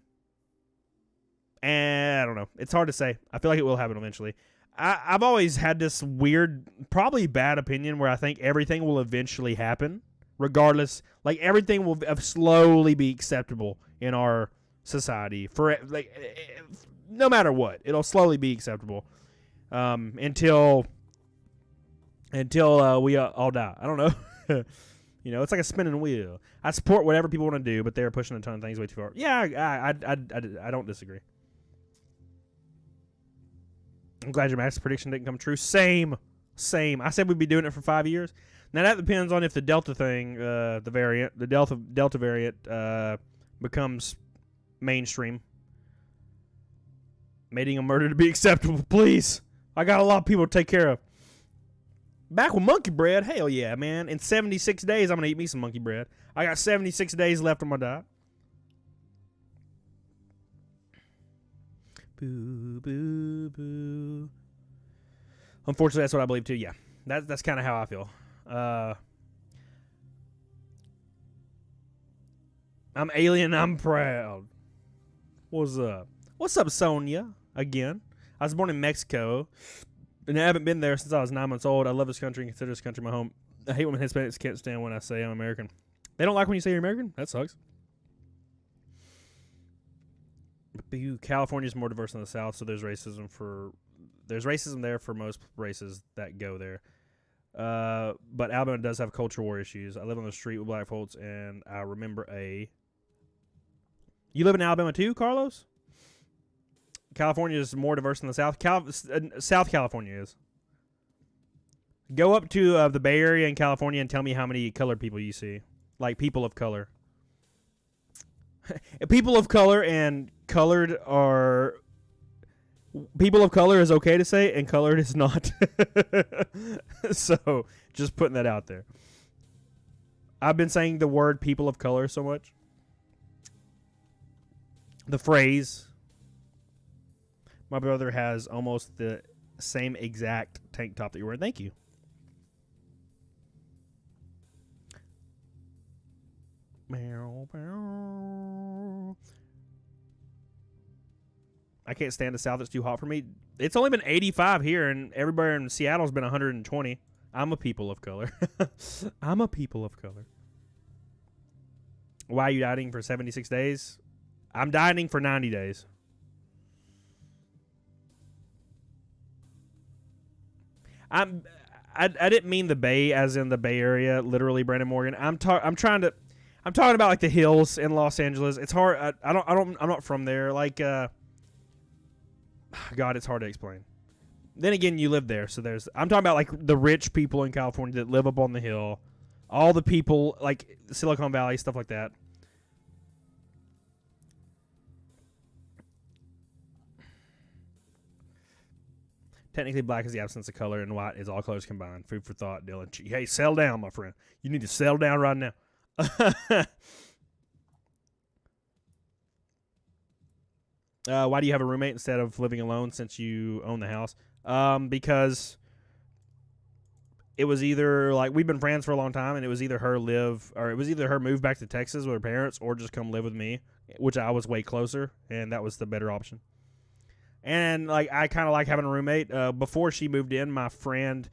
I don't know. It's hard to say. I feel like it will happen eventually. I've always had this weird, probably bad opinion where I think everything will eventually happen, regardless. Like, everything will slowly be acceptable in our society for no matter what. It'll slowly be acceptable until we all die. I don't know. It's like a spinning wheel. I support whatever people want to do, but they're pushing a ton of things way too far. Yeah, I don't disagree. I'm glad your max prediction didn't come true. Same. I said we'd be doing it for 5 years. Now that depends on if the Delta thing, the Delta variant becomes mainstream. Making a murder to be acceptable, please. I got a lot of people to take care of. Back with monkey bread, hell yeah, man. In 76 days, I'm gonna eat me some monkey bread. I got 76 days left on my diet. Boo, boo, boo. Unfortunately, that's what I believe too. Yeah, that's kind of how I feel. I'm alien. I'm proud. What's up? What's up, Sonia? Again, I was born in Mexico, and I haven't been there since I was 9 months old. I love this country and consider this country my home. I hate when Hispanics can't stand when I say I'm American. They don't like when you say you're American? That sucks. California's more diverse than the South, so there's racism for there's racism there for most races that go there. But Alabama does have culture war issues. I live on the street with black folks, and I remember You live in Alabama too, Carlos? California is more diverse than the South. South California is. Go up to the Bay Area in California and tell me how many colored people you see. Like people of color. People of color and colored are... People of color is okay to say, and colored is not. So, just putting that out there. I've been saying the word people of color so much. The phrase. My brother has almost the same exact tank top that you're wearing. Thank you. I can't stand the South. It's too hot for me. It's only been 85 here, and everybody in Seattle's been 120. I'm a people of color. I'm a people of color. Why are you dieting for 76 days? I'm dieting for 90 days. I didn't mean the Bay as in the Bay Area, literally, Brandon Morgan. I'm talking about like the hills in Los Angeles. It's hard. I'm not from there. Like, God, it's hard to explain. Then again, you live there, so I'm talking about like the rich people in California that live up on the hill. All the people like Silicon Valley, stuff like that. Technically, black is the absence of color, and white is all colors combined. Food for thought, Dylan. Hey, settle down, my friend. You need to settle down right now. Why do you have a roommate instead of living alone since you own the house? Because it was either like we've been friends for a long time, and it was either her move back to Texas with her parents or just come live with me, which I was way closer, and that was the better option. And like I kind of like having a roommate. Before she moved in, my friend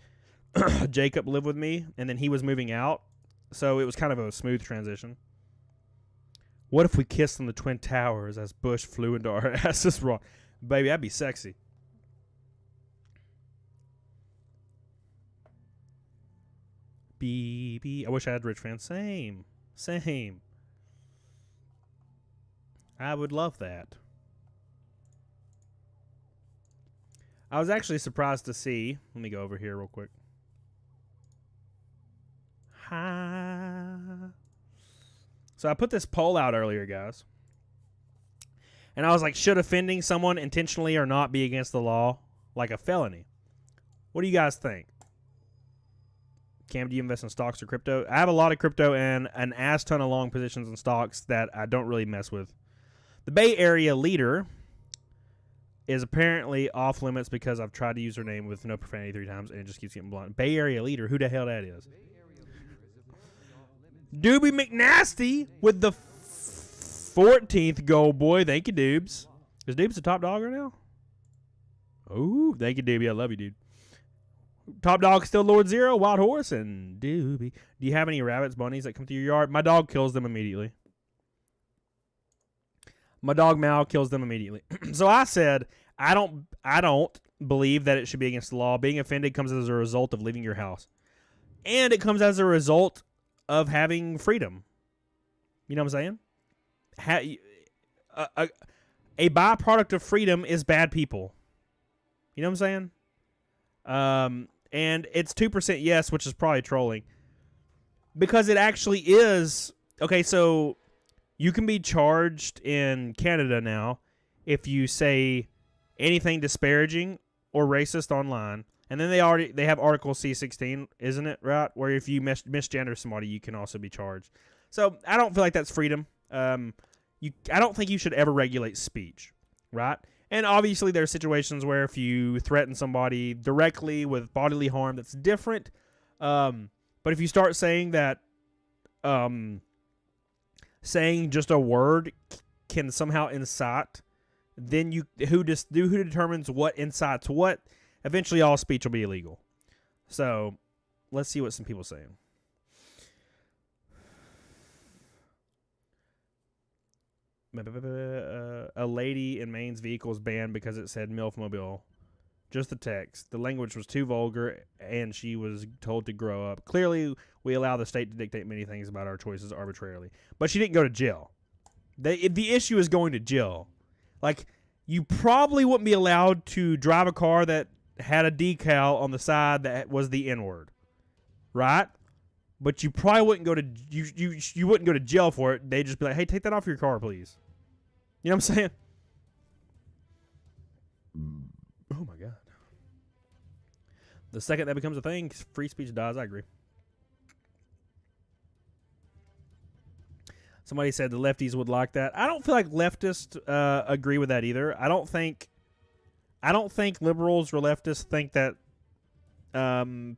Jacob lived with me, and then he was moving out, so it was kind of a smooth transition. What if we kissed on the Twin Towers as Bush flew into our asses? Wrong, baby, that'd be sexy. I wish I had rich fans. Same. I would love that. I was actually surprised to see. Let me go over here real quick. So I put this poll out earlier, guys. And I was like, should offending someone intentionally or not be against the law? Like a felony? What do you guys think? Cam, do you invest in stocks or crypto? I have a lot of crypto and an ass ton of long positions in stocks that I don't really mess with. The Bay Area leader is apparently off limits because I've tried to use her name with no profanity 3 times and it just keeps getting blunt. Bay Area leader, who the hell that is? Doobie McNasty with the 14th goal, boy. Thank you, Doobs. Is Doobs the top dog right now? Oh, thank you, Doobie. I love you, dude. Top dog still Lord Zero, Wild Horse, and Doobie. Do you have any rabbits, bunnies that come to your yard? My dog kills them immediately. My dog Mal kills them immediately. So I said, I don't believe that it should be against the law. Being offended comes as a result of leaving your house. And it comes as a result of having freedom. You know what I'm saying? A byproduct of freedom is bad people. You know what I'm saying? And it's 2% yes, which is probably trolling. Because it actually is. Okay, so you can be charged in Canada now if you say anything disparaging or racist online. And then they have Article C-16, isn't it, right? Where if you misgender somebody, you can also be charged. So I don't feel like that's freedom. I don't think you should ever regulate speech, right? And obviously there are situations where if you threaten somebody directly with bodily harm, that's different. But if you start saying that saying just a word can somehow incite, then who determines what incites what? Eventually all speech will be illegal. So let's see what some people are saying. A lady in Maine's vehicle is banned because it said MILF Mobile. Just the text. The language was too vulgar, and she was told to grow up. Clearly, we allow the state to dictate many things about our choices arbitrarily. But she didn't go to jail. The issue is going to jail. Like, you probably wouldn't be allowed to drive a car that had a decal on the side that was the N-word. Right? But you probably wouldn't go to you wouldn't go to jail for it. They'd just be like, hey, take that off your car, please. You know what I'm saying? Oh, my God. The second that becomes a thing, free speech dies. I agree. Somebody said the lefties would like that. I don't feel like leftists agree with that either. I don't think liberals or leftists think that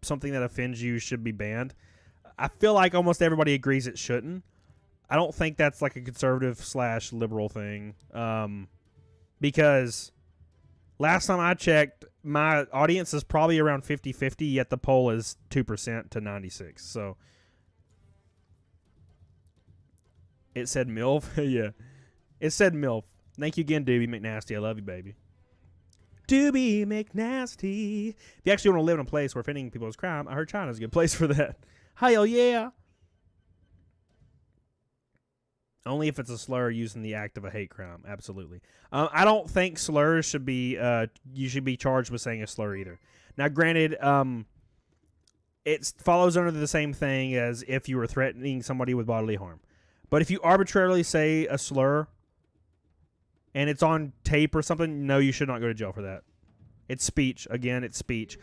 something that offends you should be banned. I feel like almost everybody agrees it shouldn't. I don't think that's like a conservative/liberal thing. Because last time I checked, my audience is probably around 50-50, yet the poll is 2% to 96%. So it said MILF. Yeah. It said MILF. Thank you again, Doobie McNasty. I love you, baby. Doobie McNasty. If you actually want to live in a place where offending people is crime, I heard China's a good place for that. Hell yeah. Only if it's a slur used in the act of a hate crime. Absolutely. I don't think slurs should be, you should be charged with saying a slur either. Now, granted, it follows under the same thing as if you were threatening somebody with bodily harm. But if you arbitrarily say a slur and it's on tape or something, no, you should not go to jail for that. It's speech. Again, it's speech.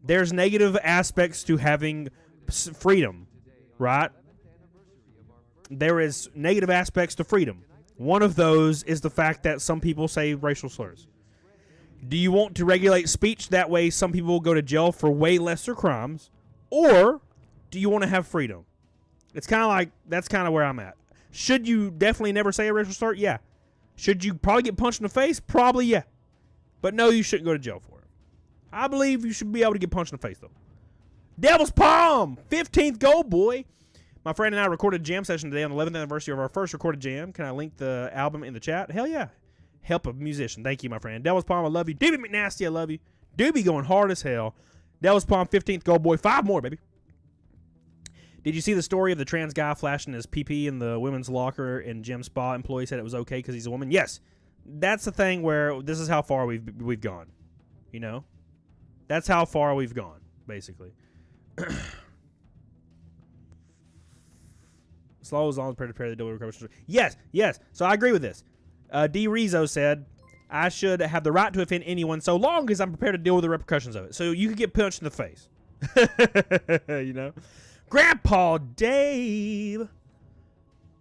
There's negative aspects to having freedom, right? There is negative aspects to freedom. One of those is the fact that some people say racial slurs. Do you want to regulate speech that way some people will go to jail for way lesser crimes? Or do you want to have freedom? It's kind of like, that's kind of where I'm at. Should you definitely never say a racial slur? Yeah. Should you probably get punched in the face? Probably, yeah. But no, you shouldn't go to jail for it. I believe you should be able to get punched in the face, though. Devil's Palm! 15th goal, boy! My friend and I recorded a jam session today on the 11th anniversary of our first recorded jam. Can I link the album in the chat? Hell yeah. Help a musician. Thank you, my friend. Devil's Palm, I love you. Doobie McNasty, I love you. Doobie going hard as hell. Devil's Palm, 15th goal, boy. 5 more, baby. Did you see the story of the trans guy flashing his PP in the women's locker and gym spa employee said it was okay because he's a woman? Yes. That's the thing where this is how far we've gone. You know? That's how far we've gone, basically. Slow as long as prepare the double recovery. Yes, yes. So I agree with this. D. Rizzo said, I should have the right to offend anyone so long as I'm prepared to deal with the repercussions of it. So you could get punched in the face. You know? Grandpa Dave.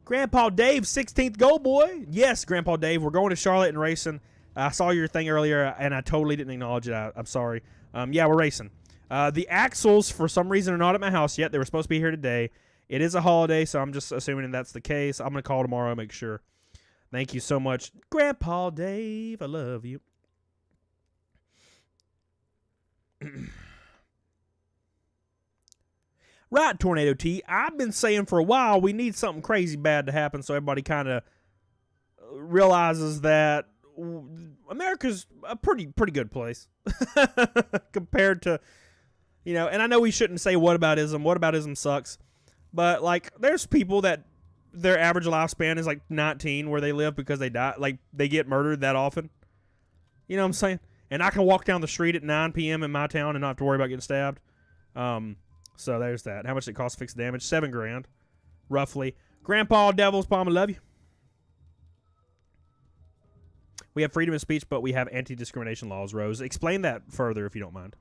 Grandpa Dave, 16th goal, boy. Yes, Grandpa Dave. We're going to Charlotte and racing. I saw your thing earlier, and I totally didn't acknowledge it. I'm sorry. Yeah, we're racing. The axles, for some reason, are not at my house yet. They were supposed to be here today. It is a holiday, so I'm just assuming that's the case. I'm going to call tomorrow and make sure. Thank you so much. Grandpa Dave, I love you. Right, Tornado T. I've been saying for a while we need something crazy bad to happen so everybody kind of realizes that America's a pretty good place compared to, you know, and I know we shouldn't say whataboutism. Whataboutism sucks. But, like, there's people that their average lifespan is, like, 19 where they live because they die. Like, they get murdered that often. You know what I'm saying? And I can walk down the street at 9 p.m. in my town and not have to worry about getting stabbed. So there's that. How much did it cost to fix the damage? $7,000, roughly. Grandpa Devil's Palm, I love you. We have freedom of speech, but we have anti-discrimination laws, Rose. Explain that further if you don't mind.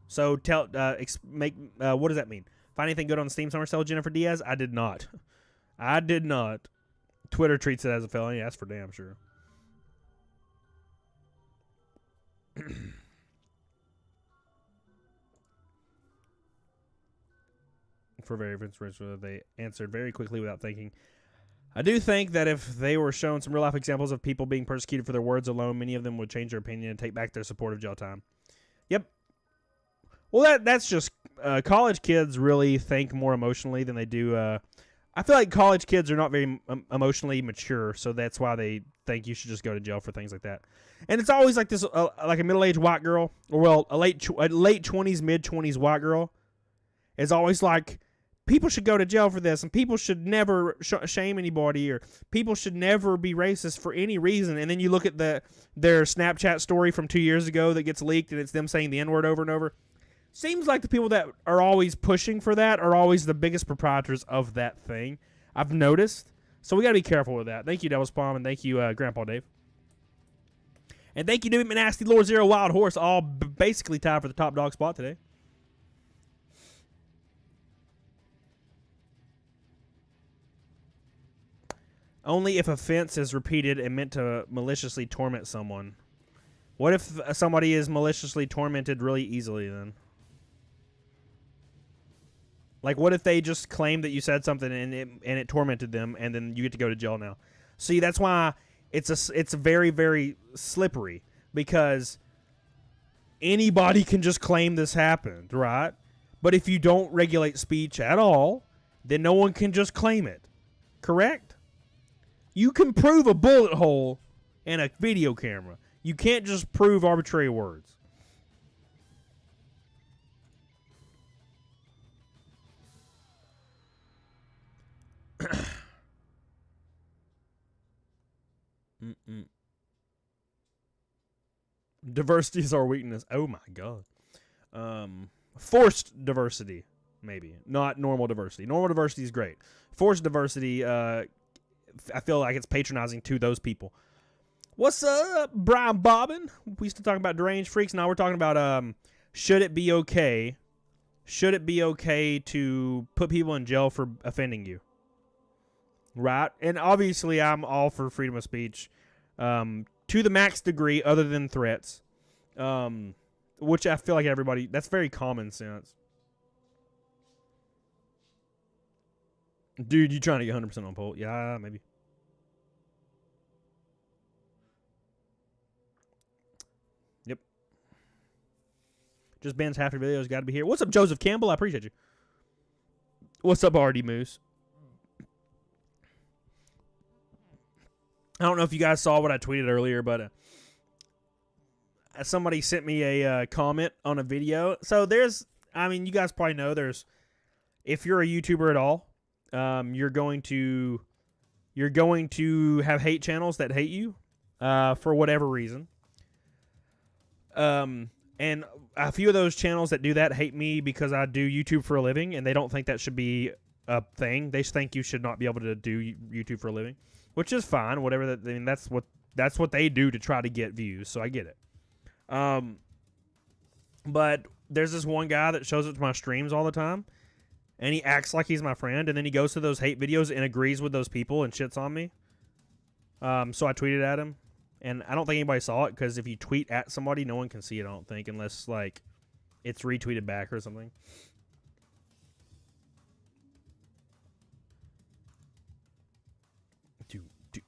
So what does that mean? Find anything good on Steam Summer Sale, Jennifer Diaz? I did not. I did not. Twitter treats it as a felony. That's for damn sure. For very influential, they answered very quickly without thinking. I do think that if they were shown some real-life examples of people being persecuted for their words alone, many of them would change their opinion and take back their support of jail time. Yep. Well, that's just college kids really think more emotionally than they do I feel like college kids are not very emotionally mature, so that's why they think you should just go to jail for things like that. And it's always like this, like a middle-aged white girl, or well, a late 20s, mid-20s white girl is always like, people should go to jail for this, and people should never shame anybody, or people should never be racist for any reason. And then you look at their Snapchat story from 2 years ago that gets leaked, and it's them saying the N-word over and over. Seems like the people that are always pushing for that are always the biggest proprietors of that thing. I've noticed. So we got to be careful with that. Thank you, Devil's Palm, and thank you, Grandpa Dave. And thank you, Doobie McNasty, Lord Zero, Wild Horse, all basically tied for the top dog spot today. Only if offense is repeated and meant to maliciously torment someone. What if somebody is maliciously tormented really easily then? Like, what if they just claim that you said something and it tormented them, and then you get to go to jail now? See, that's why it's very, very slippery, because anybody can just claim this happened, right? But if you don't regulate speech at all, then no one can just claim it. Correct? You can prove a bullet hole in a video camera. You can't just prove arbitrary words. Diversity is our weakness. Oh my god. Forced diversity, maybe. Not normal diversity. Normal diversity is great. Forced diversity, I feel like it's patronizing to those people. What's up, Brian Bobbin? We used to talk about deranged freaks. Now we're talking about should it be okay? Should it be okay to put people in jail for offending you? Right? And obviously I'm all for freedom of speech to the max degree other than threats, which I feel like everybody, that's very common sense. Dude, you trying to get 100% on poll? Yeah, maybe. Yep. Just bans half your videos. Got to be here. What's up, Joseph Campbell? I appreciate you. What's up, RD Moose? I don't know if you guys saw what I tweeted earlier, but somebody sent me a comment on a video. So there's, I mean, you guys probably know there's, if you're a YouTuber at all, you're going to have hate channels that hate you for whatever reason. And a few of those channels that do that hate me because I do YouTube for a living, and they don't think that should be a thing. They just think you should not be able to do YouTube for a living, which is fine. Whatever that, I mean, that's what they do to try to get views. So I get it. But there's this one guy that shows up to my streams all the time, and he acts like he's my friend, and then he goes to those hate videos and agrees with those people and shits on me. So I tweeted at him, and I don't think anybody saw it, because if you tweet at somebody, no one can see it, I don't think, unless, like, it's retweeted back or something.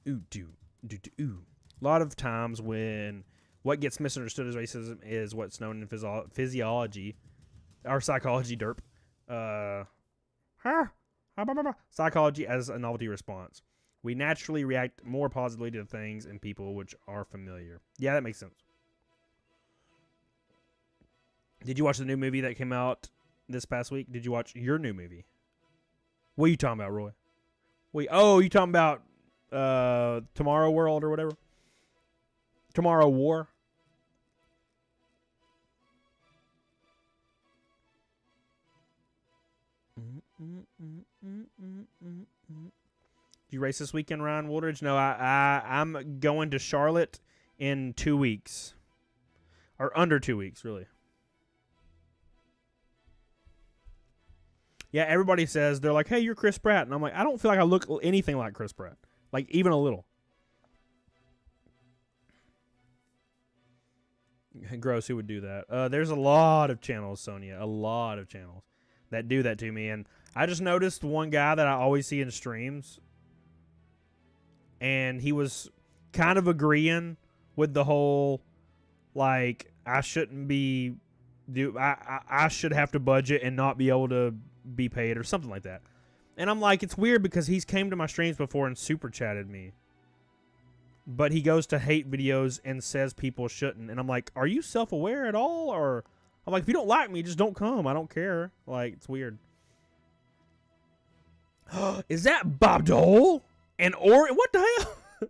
A lot of times when what gets misunderstood as racism is what's known in physiology or psychology, derp. Psychology as a novelty response. We naturally react more positively to things and people which are familiar. Yeah, that makes sense. Did you watch the new movie that came out this past week? Did you watch your new movie? What are you talking about, Roy? Wait, oh, you talking about Tomorrow World or whatever? Tomorrow War? You race this weekend, Ryan Woolridge? No, I'm going to Charlotte in 2 weeks. Or under 2 weeks, really. Yeah, everybody says, they're like, hey, you're Chris Pratt. And I'm like, I don't feel like I look anything like Chris Pratt. Like, even a little. Gross, who would do that? There's a lot of channels, Sonia. A lot of channels that do that to me. And I just noticed one guy that I always see in streams. And he was kind of agreeing with the whole, like, I shouldn't be... I should have to budget and not be able to be paid or something like that. And I'm like, it's weird because he's came to my streams before and super chatted me. But he goes to hate videos and says people shouldn't. And I'm like, are you self-aware at all? Or I'm like, if you don't like me, just don't come. I don't care. Like, it's weird. Is that Bob Dole? And Orin? What the hell?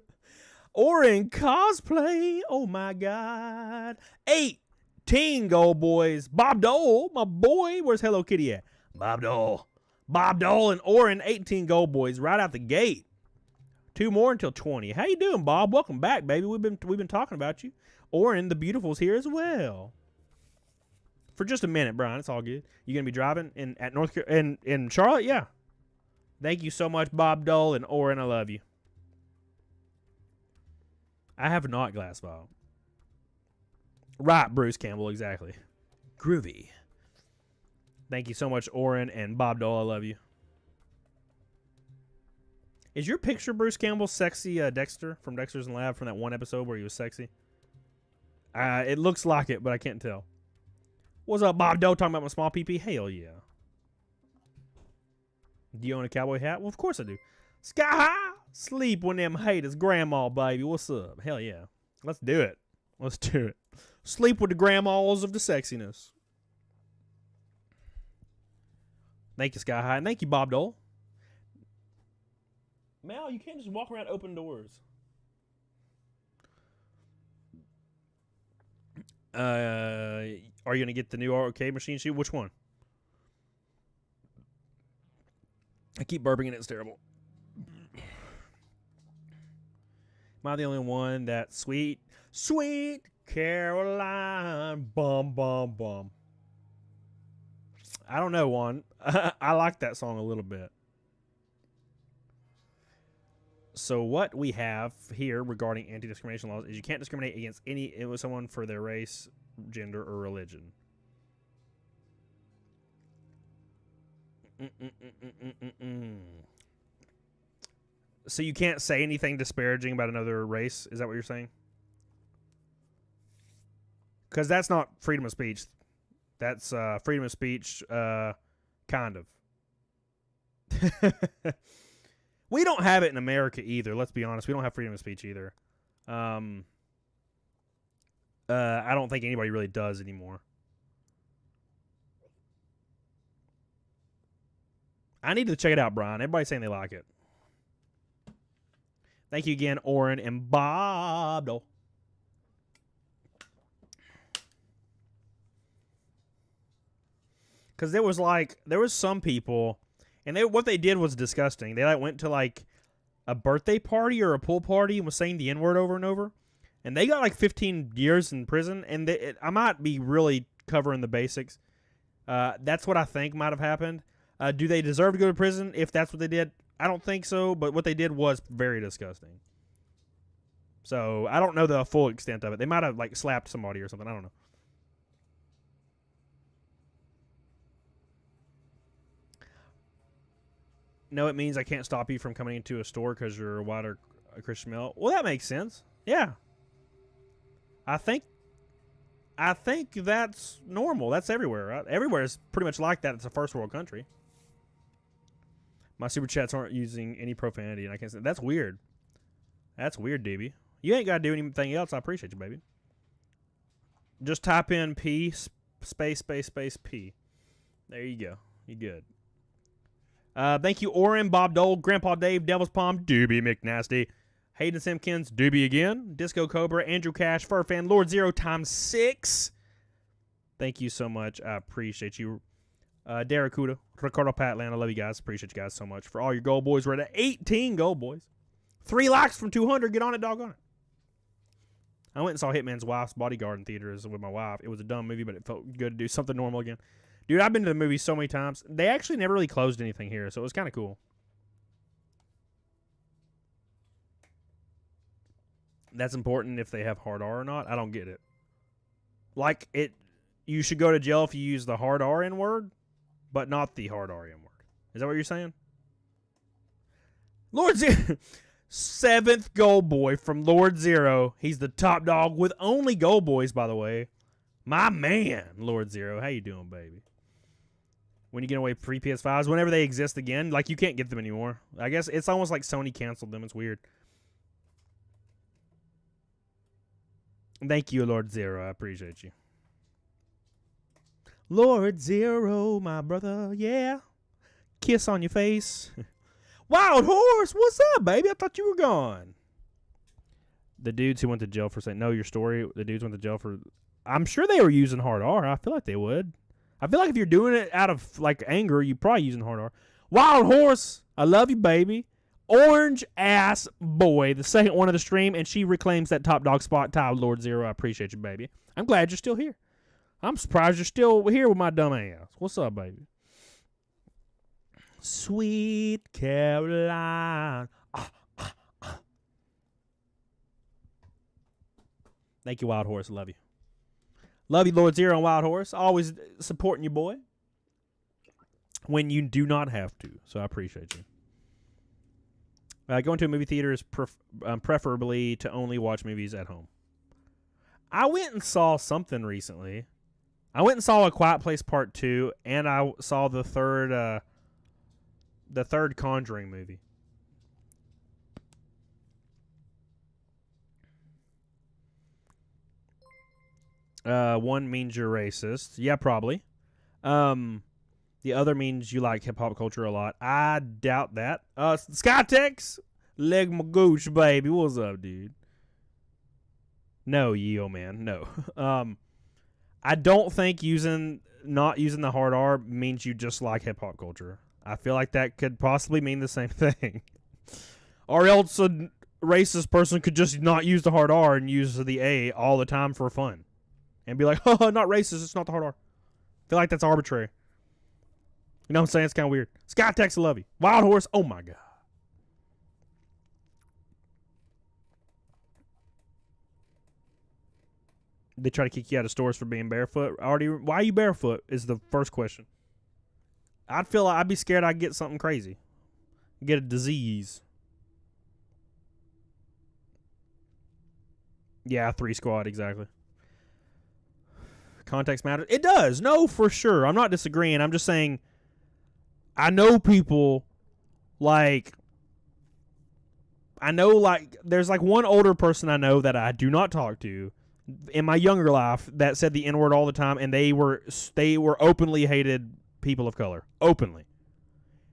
Orin cosplay. Oh, my God. 18 gold boys. Bob Dole, my boy. Where's Hello Kitty at? Bob Dole. Bob Dole and Orin, 18 gold boys right out the gate. 2 more until 20. How you doing, Bob? Welcome back, baby. We've been talking about you. Orin, the beautiful's here as well. For just a minute, Brian. It's all good. You gonna be driving in Charlotte? Yeah. Thank you so much, Bob Dole and Orin. I love you. I have not glass bottle. Right, Bruce Campbell. Exactly. Groovy. Thank you so much, Orin and Bob Dole. I love you. Is your picture Bruce Campbell sexy Dexter from Dexter's Lab from that one episode where he was sexy? It looks like it, but I can't tell. What's up, Bob Dole? Talking about my small PP? Hell yeah. Do you own a cowboy hat? Well, of course I do. Sky high, sleep when them haters, grandma, baby. What's up? Hell yeah. Let's do it. Let's do it. Sleep with the grandmas of the sexiness. Thank you, Sky High. And thank you, Bob Dole. Mal, you can't just walk around open doors. Are you going to get the new arcade machine shoe? Which one? I keep burping and it's terrible. Am I the only one that sweet Caroline, bum, bum, bum? I don't know, Juan. I like that song a little bit. So what we have here regarding anti-discrimination laws is you can't discriminate against someone for their race, gender, or religion. So you can't say anything disparaging about another race? Is that what you're saying? Because that's not freedom of speech. That's freedom of speech, kind of. We don't have it in America either. Let's be honest. We don't have freedom of speech either. I don't think anybody really does anymore. I need to check it out, Brian. Everybody's saying they like it. Thank you again, Orin and Bob. Because there was some people, and what they did was disgusting. They went to a birthday party or a pool party and was saying the N-word over and over. And they got 15 years in prison. And I might be really covering the basics. That's what I think might have happened. Do they deserve to go to prison if that's what they did? I don't think so, but what they did was very disgusting. So I don't know the full extent of it. They might have slapped somebody or something. I don't know. No, it means I can't stop you from coming into a store because you're a white or a Christian male. Well, that makes sense. Yeah. I think that's normal. That's everywhere, right? Everywhere is pretty much like that. It's a first world country. My super chats aren't using any profanity, and I can't say that's weird. That's weird, DB. You ain't got to do anything else. I appreciate you, baby. Just type in P space P. There you go. You good. Thank you, Orin, Bob Dole, Grandpa Dave, Devil's Palm, Doobie McNasty, Hayden Simpkins, Doobie again, Disco Cobra, Andrew Cash, Furfan, Lord Zero ×6. Thank you so much. I appreciate you. Derek Kuda, Ricardo Patland, I love you guys. Appreciate you guys so much for all your gold boys. We're at 18 gold boys. 3 likes from 200. Get on it, doggone it. I went and saw Hitman's Wife's Bodyguard in theaters with my wife. It was a dumb movie, but it felt good to do something normal again. Dude, I've been to the movie so many times. They actually never really closed anything here, so it was kind of cool. That's important if they have hard R or not. I don't get it. You should go to jail if you use the hard R N word, but not the hard R N word. Is that what you're saying? Lord Zero. 7th gold boy from Lord Zero. He's the top dog with only gold boys, by the way. My man, Lord Zero. How you doing, baby? when you get away free PS5s, whenever they exist again, like you can't get them anymore. I guess it's almost like Sony canceled them. It's weird. Thank you, Lord Zero. I appreciate you. Lord Zero, my brother, yeah. Kiss on your face. Wild Horse, what's up, baby? I thought you were gone. The dudes who went to jail for saying, know your story. The dudes went to jail for, I'm sure they were using hard R. I feel like they would. I feel like if you're doing it out of like anger, you're probably using hard R. Wild Horse, I love you, baby. Orange ass boy, the second one of the stream, and she reclaims that top dog spot. Tied Lord Zero, I appreciate you, baby. I'm glad you're still here. I'm surprised you're still here with my dumb ass. What's up, baby? Sweet Caroline. Thank you, Wild Horse. Love you. Love you, Lord Zero and Wild Horse. Always supporting you, boy. When you do not have to. So I appreciate you. Going to a movie theater is preferably to only watch movies at home. I went and saw something recently. I went and saw A Quiet Place Part 2, and I saw the third Conjuring movie. One means you're racist. Yeah, probably. The other means you like hip-hop culture a lot. I doubt that. Skytex, leg my gooch, baby. What's up, dude? No, yo, man. No. I don't think not using the hard R means you just like hip-hop culture. I feel like that could possibly mean the same thing. Or else a racist person could just not use the hard R and use the A all the time for fun. And be like, oh, not racist, it's not the hard R. I feel like that's arbitrary. You know what I'm saying? It's kind of weird. Skytex, I love you. Wild Horse, oh my God. They try to kick you out of stores for being barefoot. Why are you barefoot is the first question. I'd feel like I'd be scared I'd get something crazy. Get a disease. Yeah, 3 squad, exactly. Context matters. It does. No, for sure. I'm not disagreeing. I'm just saying I know people like there's like one older person I know that I do not talk to in my younger life that said the N-word all the time, and they were openly hated people of color. Openly.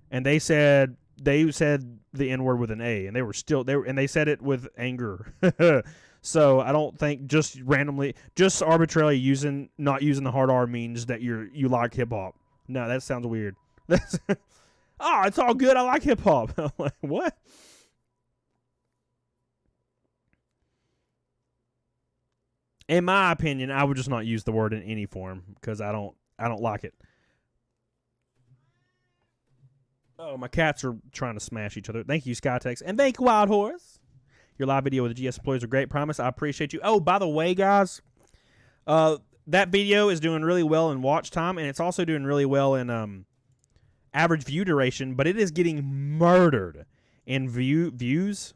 And they said the N-word with an A, and they said it with anger. So I don't think just arbitrarily not using the hard R means that you like hip hop. No, that sounds weird. It's all good. I like hip hop. I'm like, what? In my opinion, I would just not use the word in any form because I don't like it. Oh, my cats are trying to smash each other. Thank you, Skytex, and thank you, Wild Horse. Your live video with the GS employees are great. Promise. I appreciate you. Oh, by the way, guys, that video is doing really well in watch time, and it's also doing really well in average view duration, but it is getting murdered in views.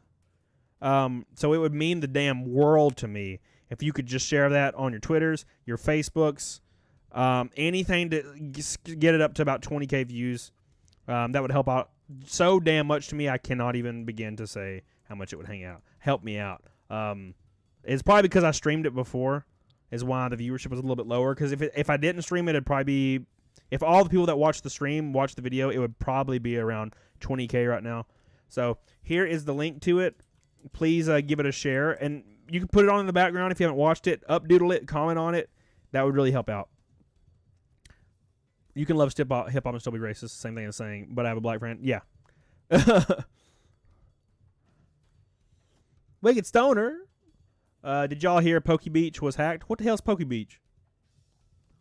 So it would mean the damn world to me if you could just share that on your Twitters, your Facebooks, anything to get it up to about 20K views. That would help out so damn much to me. I cannot even begin to say how much it would help me out. It's probably because I streamed it before is why the viewership was a little bit lower. Because if I didn't stream it, it'd probably be, if all the people that watched the stream watched the video, it would probably be around 20K right now. So here is the link to it. Please give it a share. And you can put it on in the background if you haven't watched it. Updoodle it, comment on it. That would really help out. You can love hip-hop and still be racist. Same thing as saying, but I have a black friend. Yeah. Wicked Stoner. Did y'all hear Pokey Beach was hacked? What the hell's Pokey Beach?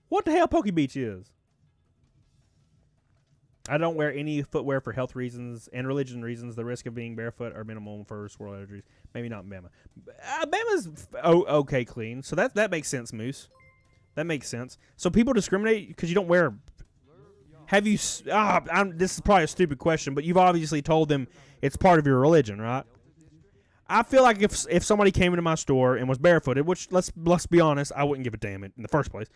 What the hell Pokey Beach is? I don't wear any footwear for health reasons and religion reasons. The risk of being barefoot are minimal for swirl allergies. Maybe not in Bama. Bama's okay clean. So that makes sense, Moose. That makes sense. So people discriminate because you don't wear... Have you... this is probably a stupid question, but you've obviously told them it's part of your religion, right? I feel like if somebody came into my store and was barefooted, which let's be honest, I wouldn't give a damn in the first place.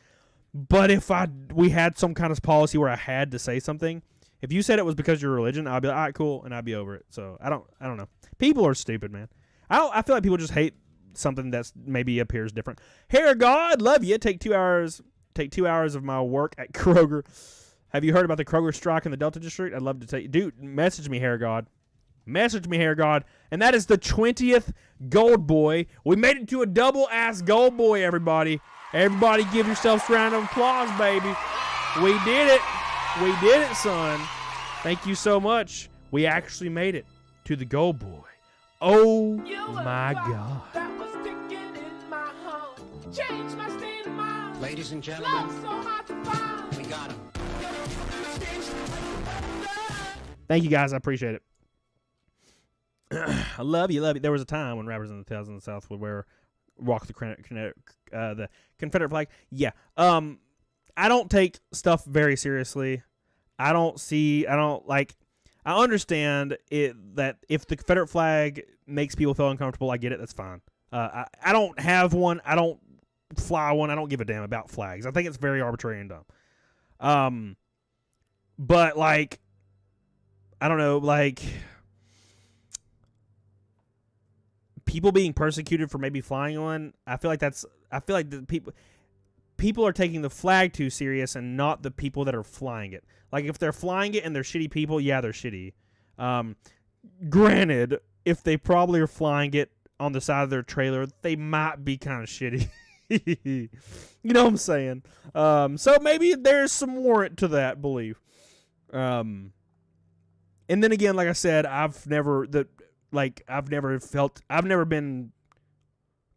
But if we had some kind of policy where I had to say something, if you said it was because of your religion, I'd be like, all right, cool, and I'd be over it. So I don't know. People are stupid, man. I feel like people just hate something that's maybe appears different. Hair God, love you. Take 2 hours of my work at Kroger. Have you heard about the Kroger strike in the Delta District? I'd love to take. Dude, message me, Hair God. Message me, Hair God. And that is the 20th Gold Boy. We made it to a double-ass Gold Boy, everybody. Everybody give yourselves a round of applause, baby. We did it. We did it, son. Thank you so much. We actually made it to the Gold Boy. Oh, my God.
Ladies and gentlemen, we got him.
Thank you, guys. I appreciate it. I love you, love you. There was a time when rappers in the towns in the South would walk the Confederate flag. Yeah. I don't take stuff very seriously. I understand it that if the Confederate flag makes people feel uncomfortable, I get it. That's fine. I don't have one. I don't fly one. I don't give a damn about flags. I think it's very arbitrary and dumb. But like, I don't know, like people being persecuted for maybe flying one. I feel like the people are taking the flag too serious and not the people that are flying it. Like if they're flying it and they're shitty people, yeah, they're shitty. Granted, if they probably are flying it on the side of their trailer, they might be kind of shitty. You know what I'm saying? So maybe there's some warrant to that belief. And then again, like I said, I've never been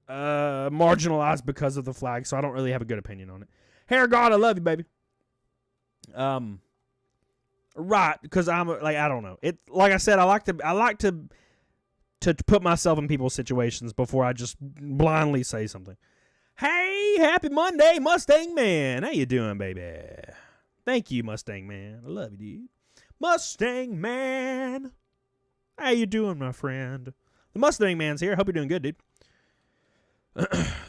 marginalized because of the flag, so I don't really have a good opinion on it. Hair God, I love you, baby. Right, because I don't know. It like I said, I like to put myself in people's situations before I just blindly say something. Hey, happy Monday, Mustang Man. How you doing, baby? Thank you, Mustang Man. I love you, dude. Mustang Man. How you doing, my friend? The Mustang Man's here. Hope you're doing good, dude.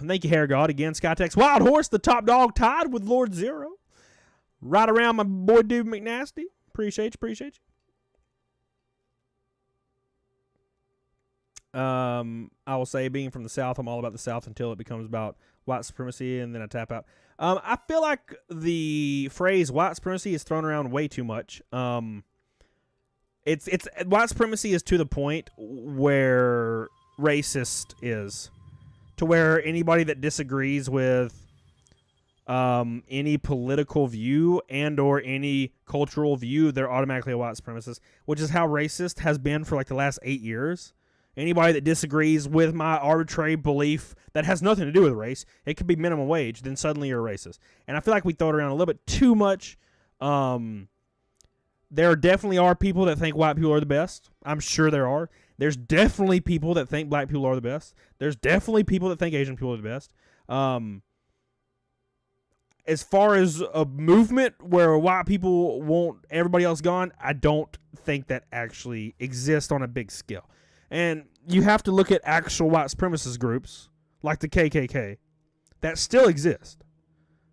Thank you, Hair God. Again, Skytex. Wild Horse, the top dog, tied with Lord Zero. Right around my boy, Doobie McNasty. Appreciate you. I will say, being from the South, I'm all about the South until it becomes about white supremacy, and then I tap out. I feel like the phrase white supremacy is thrown around way too much. It's white supremacy is to the point where racist is, to where anybody that disagrees with any political view and or any cultural view, they're automatically a white supremacist, which is how racist has been for like the last 8 years. Anybody that disagrees with my arbitrary belief that has nothing to do with race, it could be minimum wage, then suddenly you're a racist. And I feel like we throw it around a little bit too much. There definitely are people that think white people are the best. I'm sure there are. There's definitely people that think black people are the best. There's definitely people that think Asian people are the best. As far as a movement where white people want everybody else gone, I don't think that actually exists on a big scale. And you have to look at actual white supremacist groups like the KKK that still exist.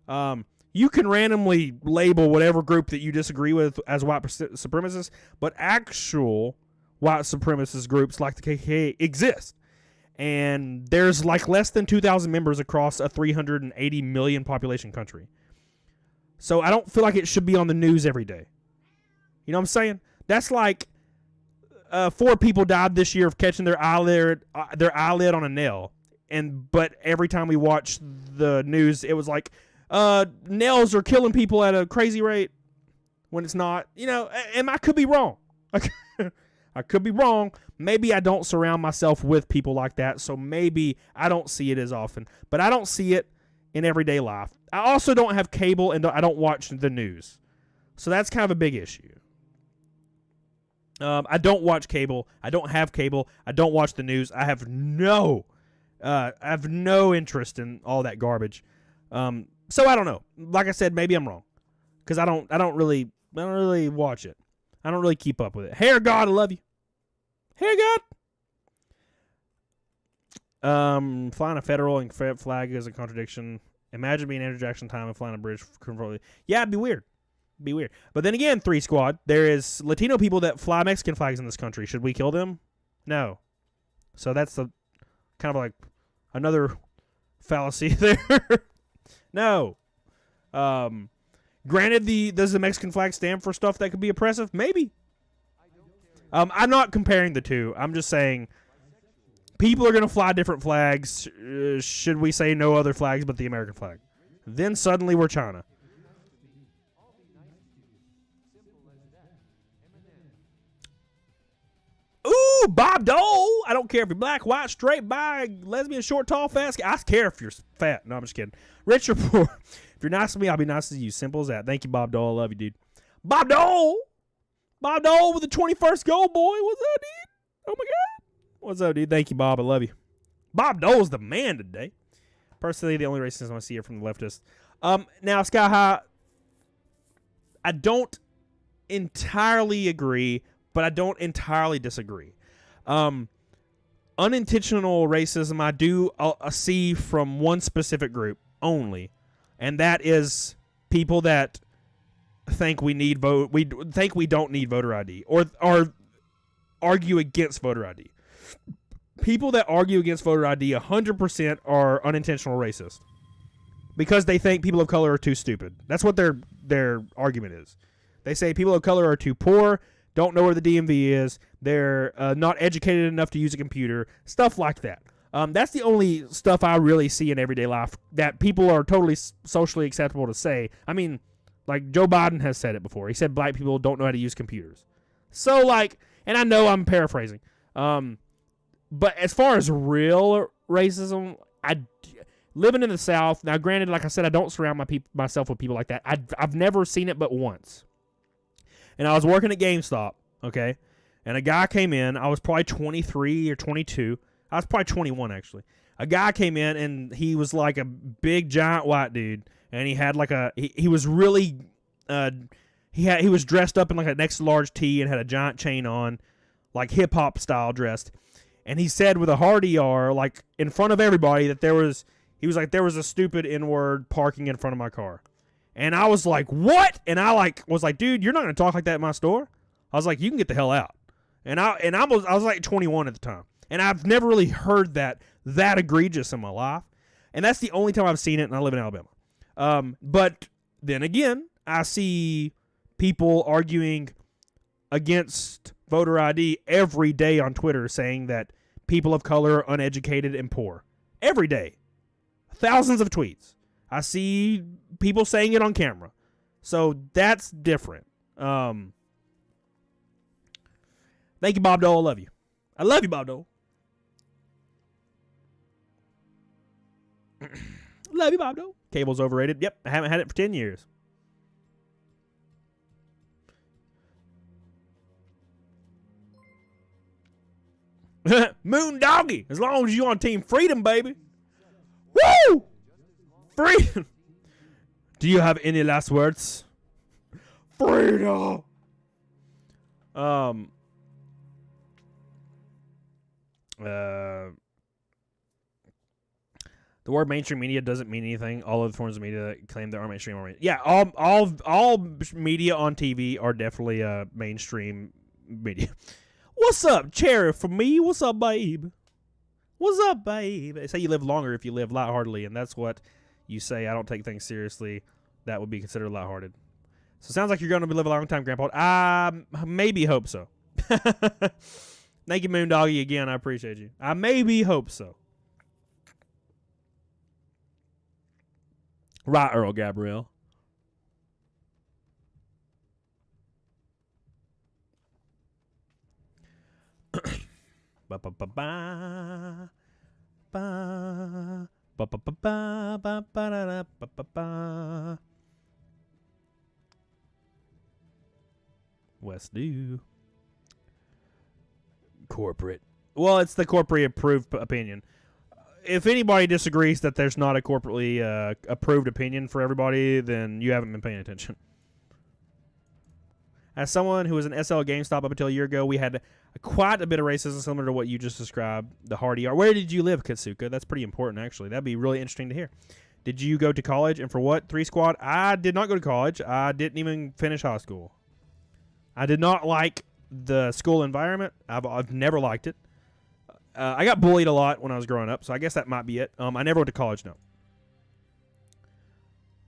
You can randomly label whatever group that you disagree with as white supremacists, but actual white supremacist groups like the KKK exist. And there's like less than 2,000 members across a 380 million population country. So I don't feel like it should be on the news every day. You know what I'm saying? That's like 4 people died this year of catching their eyelid on a nail. But every time we watch the news, it was like nails are killing people at a crazy rate when it's not. You know, and I could be wrong. I could be wrong. Maybe I don't surround myself with people like that, so maybe I don't see it as often. But I don't see it in everyday life. I also don't have cable, and I don't watch the news. So that's kind of a big issue. I don't watch cable. I don't have cable. I don't watch the news. I have no interest in all that garbage. So I don't know. Like I said, maybe I'm wrong, because I don't really watch it. I don't really keep up with it. Hair God, I love you. Hair God. Flying a federal and Confederate flag is a contradiction. Imagine being Andrew Jackson time and flying a bridge. Yeah, it'd be weird. Be weird. But then again, 3 Squad, there is Latino people that fly Mexican flags in this country. Should we kill them? No. So that's the kind of like another fallacy there. No. Granted, does the Mexican flag stand for stuff that could be oppressive? Maybe. I'm not comparing the two. I'm just saying people are going to fly different flags. Should we say no other flags but the American flag? Then suddenly we're China. Ooh, Bob Dole. I don't care if you're black, white, straight, bi, lesbian, short, tall, fast. I care if you're fat. No, I'm just kidding. Rich or poor. If you're nice to me, I'll be nice to you. Simple as that. Thank you, Bob Dole. I love you, dude. Bob Dole. Bob Dole with the 21st goal, boy. What's up, dude? Oh, my God. What's up, dude? Thank you, Bob. I love you. Bob Dole's the man today. Personally, the only racism I see here from the leftists. Now, Sky High, I don't entirely agree, but I don't entirely disagree. Unintentional racism I do see from one specific group only, and that is people that think we don't need voter ID or argue against voter ID. People that argue against voter ID 100% are unintentional racist because they think people of color are too stupid. That's what their argument is. They say people of color are too poor, don't know where the DMV is, they're not educated enough to use a computer, stuff like that. That's the only stuff I really see in everyday life that people are totally socially acceptable to say. I mean, like Joe Biden has said it before. He said black people don't know how to use computers. So, like, and I know I'm paraphrasing. But as far as real racism, living in the South, now granted, like I said, I don't surround myself with people like that. I've never seen it but once. And I was working at GameStop, okay? And a guy came in. I was probably 23 or 22. I was probably 21, actually. A guy came in, and he was like a big, giant white dude. And he had like he was really, he was dressed up in like an extra large tee and had a giant chain on, like hip-hop style dressed. And he said with a hard ER, like in front of everybody, that there was a stupid N-word parking in front of my car. And I was like, what? And I was like, dude, you're not going to talk like that in my store. I was like, you can get the hell out. And I was like 21 at the time. And I've never really heard that egregious in my life. And that's the only time I've seen it, and I live in Alabama. But then again, I see people arguing against voter ID every day on Twitter saying that people of color are uneducated and poor. Every day. Thousands of tweets. I see people saying it on camera. So that's different. Thank you, Bob Dole. I love you. I love you, Bob Dole. Love you, Bob Dole. Cable's overrated. Yep, I haven't had it for 10 years. Moon Doggy, as long as you on Team Freedom, baby. Woo! Freedom. Do you have any last words? Freedom. The word mainstream media doesn't mean anything. All other forms of media that claim they are mainstream are mainstream. Yeah, all media on TV are definitely mainstream media. What's up, Cherry, for me? What's up, babe? What's up, babe? They say you live longer if you live lightheartedly, and that's what you say. I don't take things seriously. That would be considered lighthearted. So it sounds like you're going to live a long time, Grandpa. I maybe hope so. Thank you, Moondoggy, again. I appreciate you. I maybe hope so. Right, Earl Gabrielle. Ba ba ba ba ba ba ba ba ba ba ba ba ba ba. West do corporate. Well, it's the corporate approved opinion. If anybody disagrees that there's not a corporately approved opinion for everybody, then you haven't been paying attention. As someone who was an SL GameStop up until a year ago, we had quite a bit of racism similar to what you just described, the hard ER. Where did you live, Katsuka? That's pretty important, actually. That'd be really interesting to hear. Did you go to college, and for what? 3 Squad? I did not go to college. I didn't even finish high school. I did not like the school environment. I've never liked it. I got bullied a lot when I was growing up, so I guess that might be it. I never went to college, no.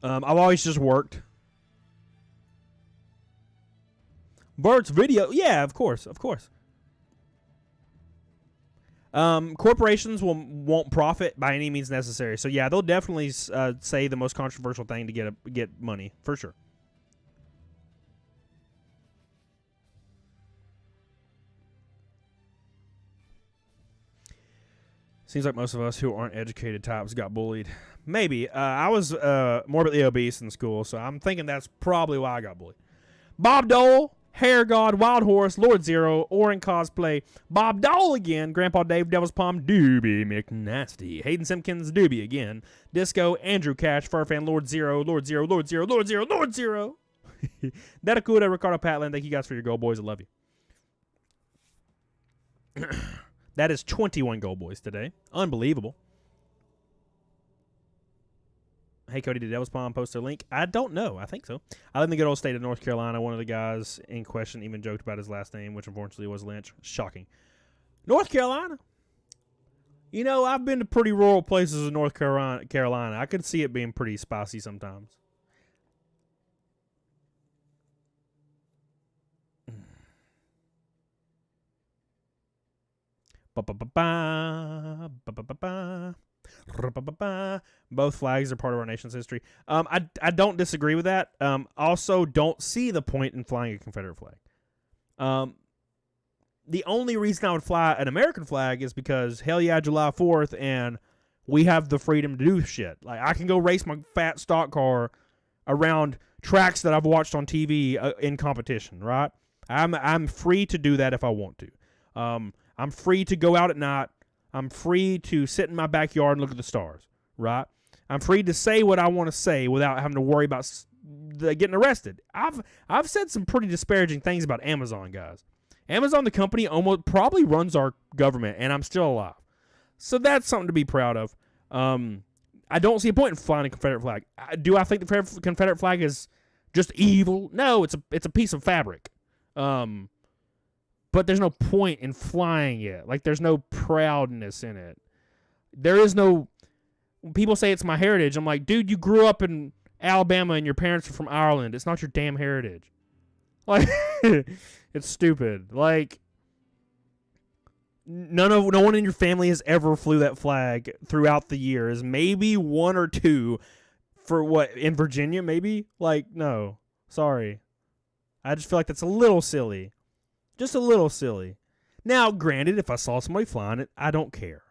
I've always just worked. Bert's video, yeah, of course. Corporations won't profit by any means necessary. So yeah, they'll definitely say the most controversial thing to get money for sure. Seems like most of us who aren't educated types got bullied. Maybe. I was morbidly obese in school, so I'm thinking that's probably why I got bullied. Bob Dole, Hair God, Wild Horse, Lord Zero, Orin Cosplay, Bob Dole again, Grandpa Dave, Devil's Palm, Doobie McNasty, Hayden Simpkins, Doobie again, Disco, Andrew Cash, Furfan, Lord Zero, Lord Zero, Lord Zero, Lord Zero, Lord Zero. Detacuda, Ricardo Patland, thank you guys for your goal, boys. I love you. That is 21 goal, boys, today. Unbelievable. Hey, Cody, did Devil's Palm post their link? I don't know. I think so. I live in the good old state of North Carolina. One of the guys in question even joked about his last name, which unfortunately was Lynch. Shocking. North Carolina? You know, I've been to pretty rural places in North Carolina. I could see it being pretty spicy sometimes. Both flags are part of our nation's history. I don't disagree with that. Also, don't see the point in flying a Confederate flag. The only reason I would fly an American flag is because, hell yeah, July 4th, and we have the freedom to do shit. Like, I can go race my fat stock car around tracks that I've watched on TV in competition, right? I'm free to do that if I want to. I'm free to go out at night. I'm free to sit in my backyard and look at the stars, right? I'm free to say what I want to say without having to worry about getting arrested. I've said some pretty disparaging things about Amazon, guys. Amazon, the company, almost probably runs our government, and I'm still alive. So that's something to be proud of. I don't see a point in flying a Confederate flag. Do I think the Confederate flag is just evil? No, it's a piece of fabric. But there's no point in flying it. Like, there's no proudness in it. There is no... People say it's my heritage. I'm like, dude, you grew up in Alabama and your parents are from Ireland. It's not your damn heritage. Like, it's stupid. Like, no one in your family has ever flew that flag throughout the years. Maybe one or two for what, in Virginia, maybe? Like, no. Sorry. I just feel like that's a little silly. Just a little silly. Now, granted, if I saw somebody flying it, I don't care.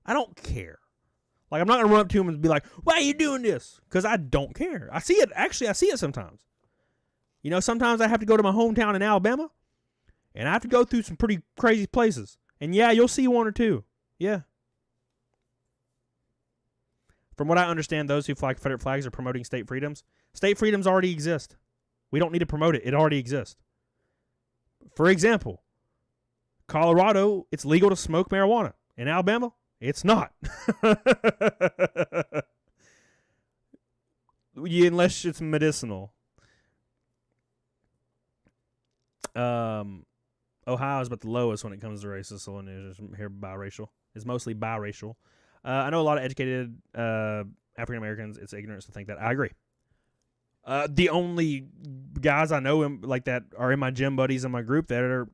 I don't care. Like, I'm not going to run up to them and be like, why are you doing this? Because I don't care. I see it. Actually, I see it sometimes. You know, sometimes I have to go to my hometown in Alabama, and I have to go through some pretty crazy places. And yeah, you'll see one or two. Yeah. From what I understand, those who fly Confederate flags are promoting state freedoms. State freedoms already exist. We don't need to promote it. It already exists. For example, Colorado, it's legal to smoke marijuana. In Alabama, it's not. Unless it's medicinal. Ohio is about the lowest when it comes to races. So here, biracial. It's mostly biracial. I know a lot of educated African Americans. It's ignorance to think that. I agree. The only guys I know like that are in my gym buddies in my group that are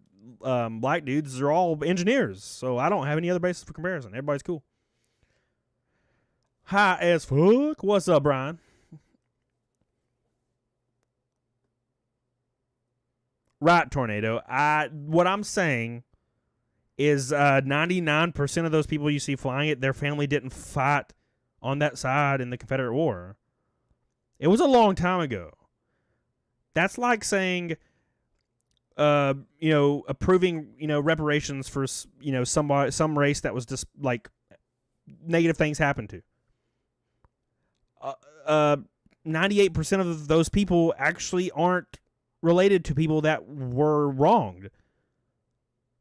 black dudes are all engineers. So I don't have any other basis for comparison. Everybody's cool. High as fuck. What's up, Brian? Right, Tornado. What I'm saying is 99% of those people you see flying it, their family didn't fight on that side in the Confederate War. It was a long time ago. That's like saying, approving, reparations for, some race that was just like negative things happened to. 98% of those people actually aren't related to people that were wronged.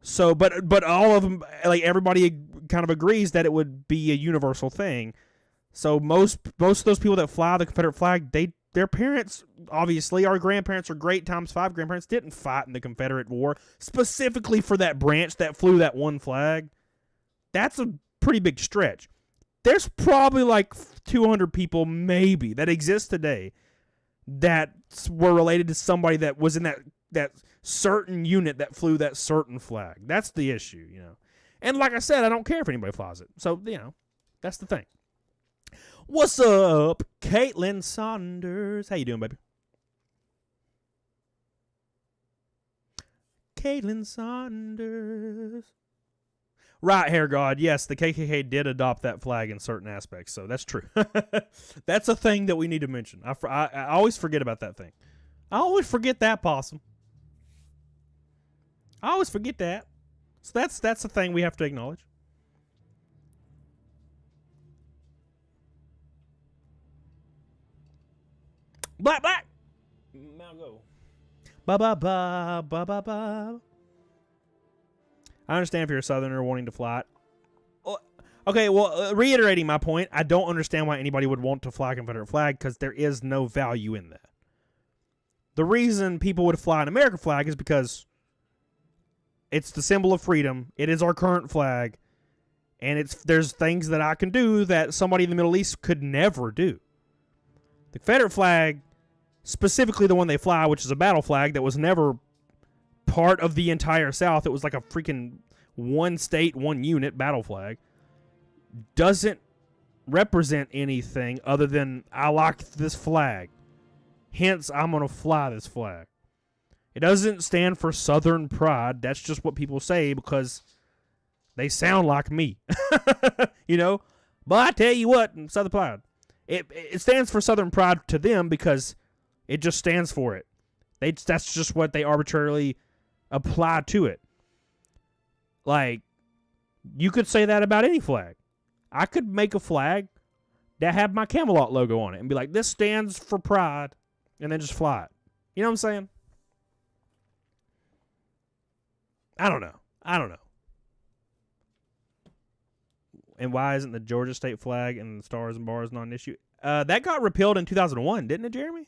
So, but all of them, like everybody kind of agrees that it would be a universal thing. So most of those people that fly the Confederate flag, their parents, obviously, our grandparents are great times 5 grandparents, didn't fight in the Confederate War specifically for that branch that flew that one flag. That's a pretty big stretch. There's probably like 200 people maybe that exist today that were related to somebody that was in that certain unit that flew that certain flag. That's the issue, you know. And like I said, I don't care if anybody flies it. So, you know, that's the thing. What's up, Caitlin Saunders? How you doing, baby? Caitlin Saunders. Right, Hair God. Yes, the KKK did adopt that flag in certain aspects, so that's true. That's a thing that we need to mention. I always forget about that thing. I always forget that, Possum. I always forget that. So that's a thing we have to acknowledge. Black. Now go. Ba ba ba ba ba ba. I understand if you're a Southerner wanting to fly it. Okay, well, reiterating my point, I don't understand why anybody would want to fly a Confederate flag because there is no value in that. The reason people would fly an American flag is because it's the symbol of freedom. It is our current flag, and there's things that I can do that somebody in the Middle East could never do. The Confederate flag, specifically the one they fly, which is a battle flag that was never part of the entire South, it was like a freaking one state, one unit battle flag, doesn't represent anything other than I like this flag. Hence, I'm going to fly this flag. It doesn't stand for Southern pride. That's just what people say because they sound like me. You know? But I tell you what, Southern pride. It stands for Southern pride to them because it just stands for it. That's just what they arbitrarily apply to it. Like, you could say that about any flag. I could make a flag that had my Camelot logo on it and be like, this stands for pride, and then just fly it. You know what I'm saying? I don't know. And why isn't the Georgia state flag and the stars and bars not an issue? That got repealed in 2001, didn't it, Jeremy?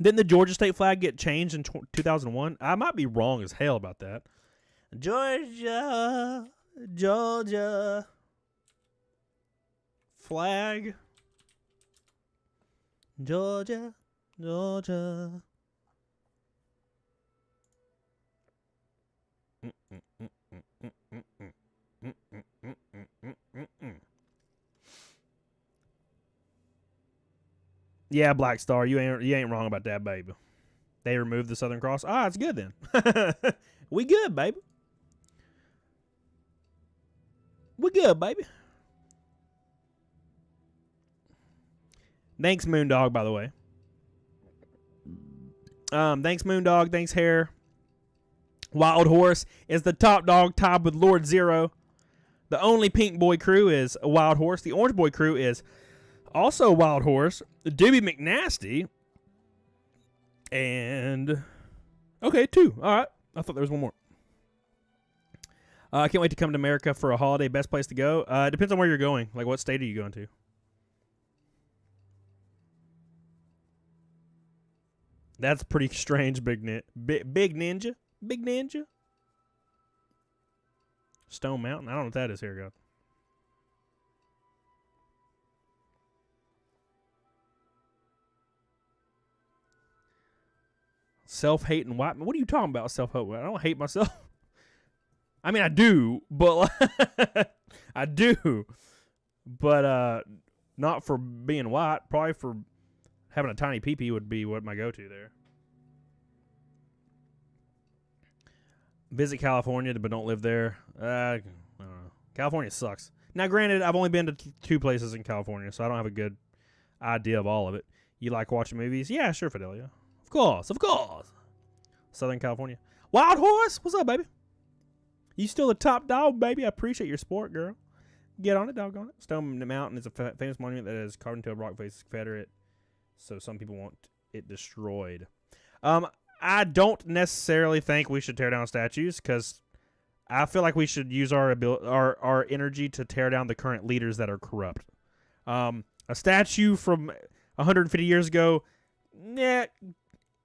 Didn't the Georgia state flag get changed in 2001? I might be wrong as hell about that. Georgia flag. Georgia. Yeah, Black Star, you ain't wrong about that, baby. They removed the Southern Cross. Ah, it's good then. We good, baby. We good, baby. Thanks, Moondog, by the way. Thanks, Moondog. Thanks, Hair. Wild Horse is the top dog, tied with Lord Zero. The only Pink Boy crew is a Wild Horse. The Orange Boy crew is also a Wild Horse. Doobie McNasty. And... okay, 2. All right. I thought there was one more. I can't wait to come to America for a holiday. Best place to go? Depends on where you're going. Like, what state are you going to? That's pretty strange, Big Ninja. Big Ninja? Stone Mountain? I don't know what that is here, God. Self-hating white man. What are you talking about, self-hating? I don't hate myself. I mean, I do, but I do. But not for being white. Probably for having a tiny pee-pee would be what my go-to there. Visit California, but don't live there. I don't know. California sucks. Now, granted, I've only been to 2 places in California, so I don't have a good idea of all of it. You like watching movies? Yeah, sure, Fidelia. Of course. Southern California. Wild Horse, what's up, baby? You still the top dog, baby? I appreciate your support, girl. Get on it, doggone it. Stone Mountain is a famous monument that is carved into a rock face Confederate, so some people want it destroyed. I don't necessarily think we should tear down statues, because I feel like we should use our energy to tear down the current leaders that are corrupt. A statue from 150 years ago, nah,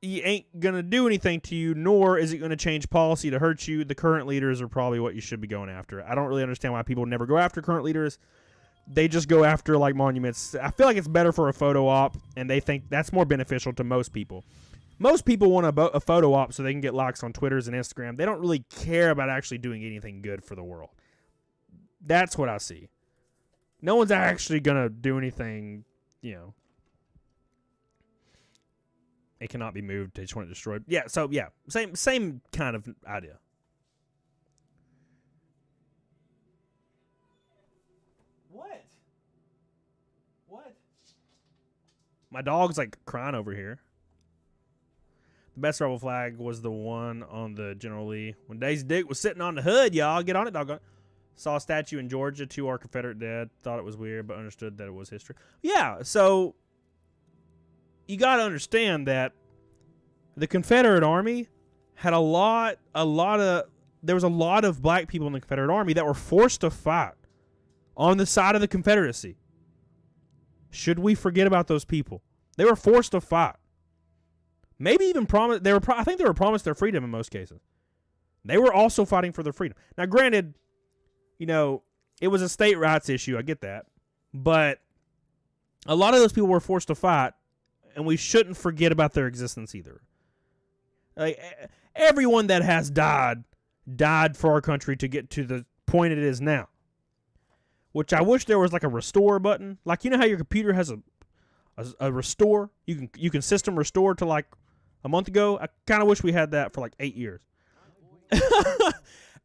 he ain't going to do anything to you, nor is it going to change policy to hurt you. The current leaders are probably what you should be going after. I don't really understand why people never go after current leaders. They just go after, like, monuments. I feel like it's better for a photo op, and they think that's more beneficial to most people. Most people want a photo op so they can get likes on Twitters and Instagram. They don't really care about actually doing anything good for the world. That's what I see. No one's actually going to do anything, you know. It cannot be moved. They just want it destroyed. Yeah, so, yeah. Same kind of idea. What? My dog's, like, crying over here. The best rebel flag was the one on the General Lee. When Daisy Duke was sitting on the hood, y'all. Get on it, doggone. Saw a statue in Georgia to our Confederate dead. Thought it was weird, but understood that it was history. Yeah, so you got to understand that the Confederate Army had there was a lot of black people in the Confederate Army that were forced to fight on the side of the Confederacy. Should we forget about those people? They were forced to fight. Maybe even promised. I think they were promised their freedom in most cases. They were also fighting for their freedom. Now, granted, you know, it was a state rights issue. I get that, but a lot of those people were forced to fight, and we shouldn't forget about their existence either. Like, everyone that has died for our country to get to the point it is now. Which I wish there was like a restore button. Like, you know how your computer has a restore? You can system restore to like a month ago. I kind of wish we had that for like 8 years.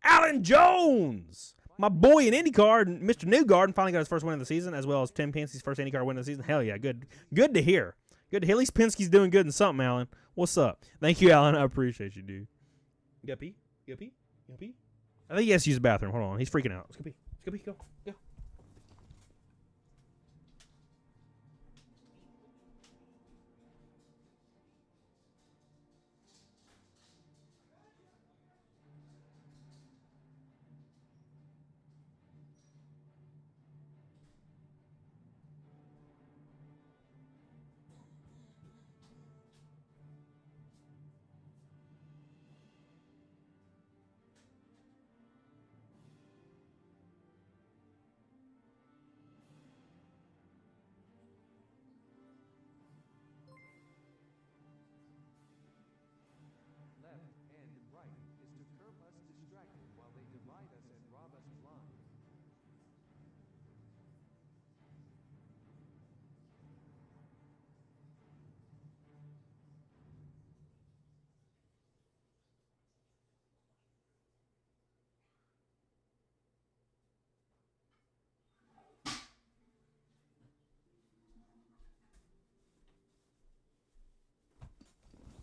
Alan Jones, my boy in IndyCar, and Mr. Newgarden finally got his first win of the season, as well as Tim Penske's first IndyCar win of the season. Hell yeah, good to hear. Good to hear. At least Penske's doing good in something, Alan. What's up? Thank you, Alan. I appreciate you, dude. You got pee? You got pee? You got pee? I think he has to use the bathroom. Hold on. He's freaking out. Let's go pee. Let's go pee. Go. Go.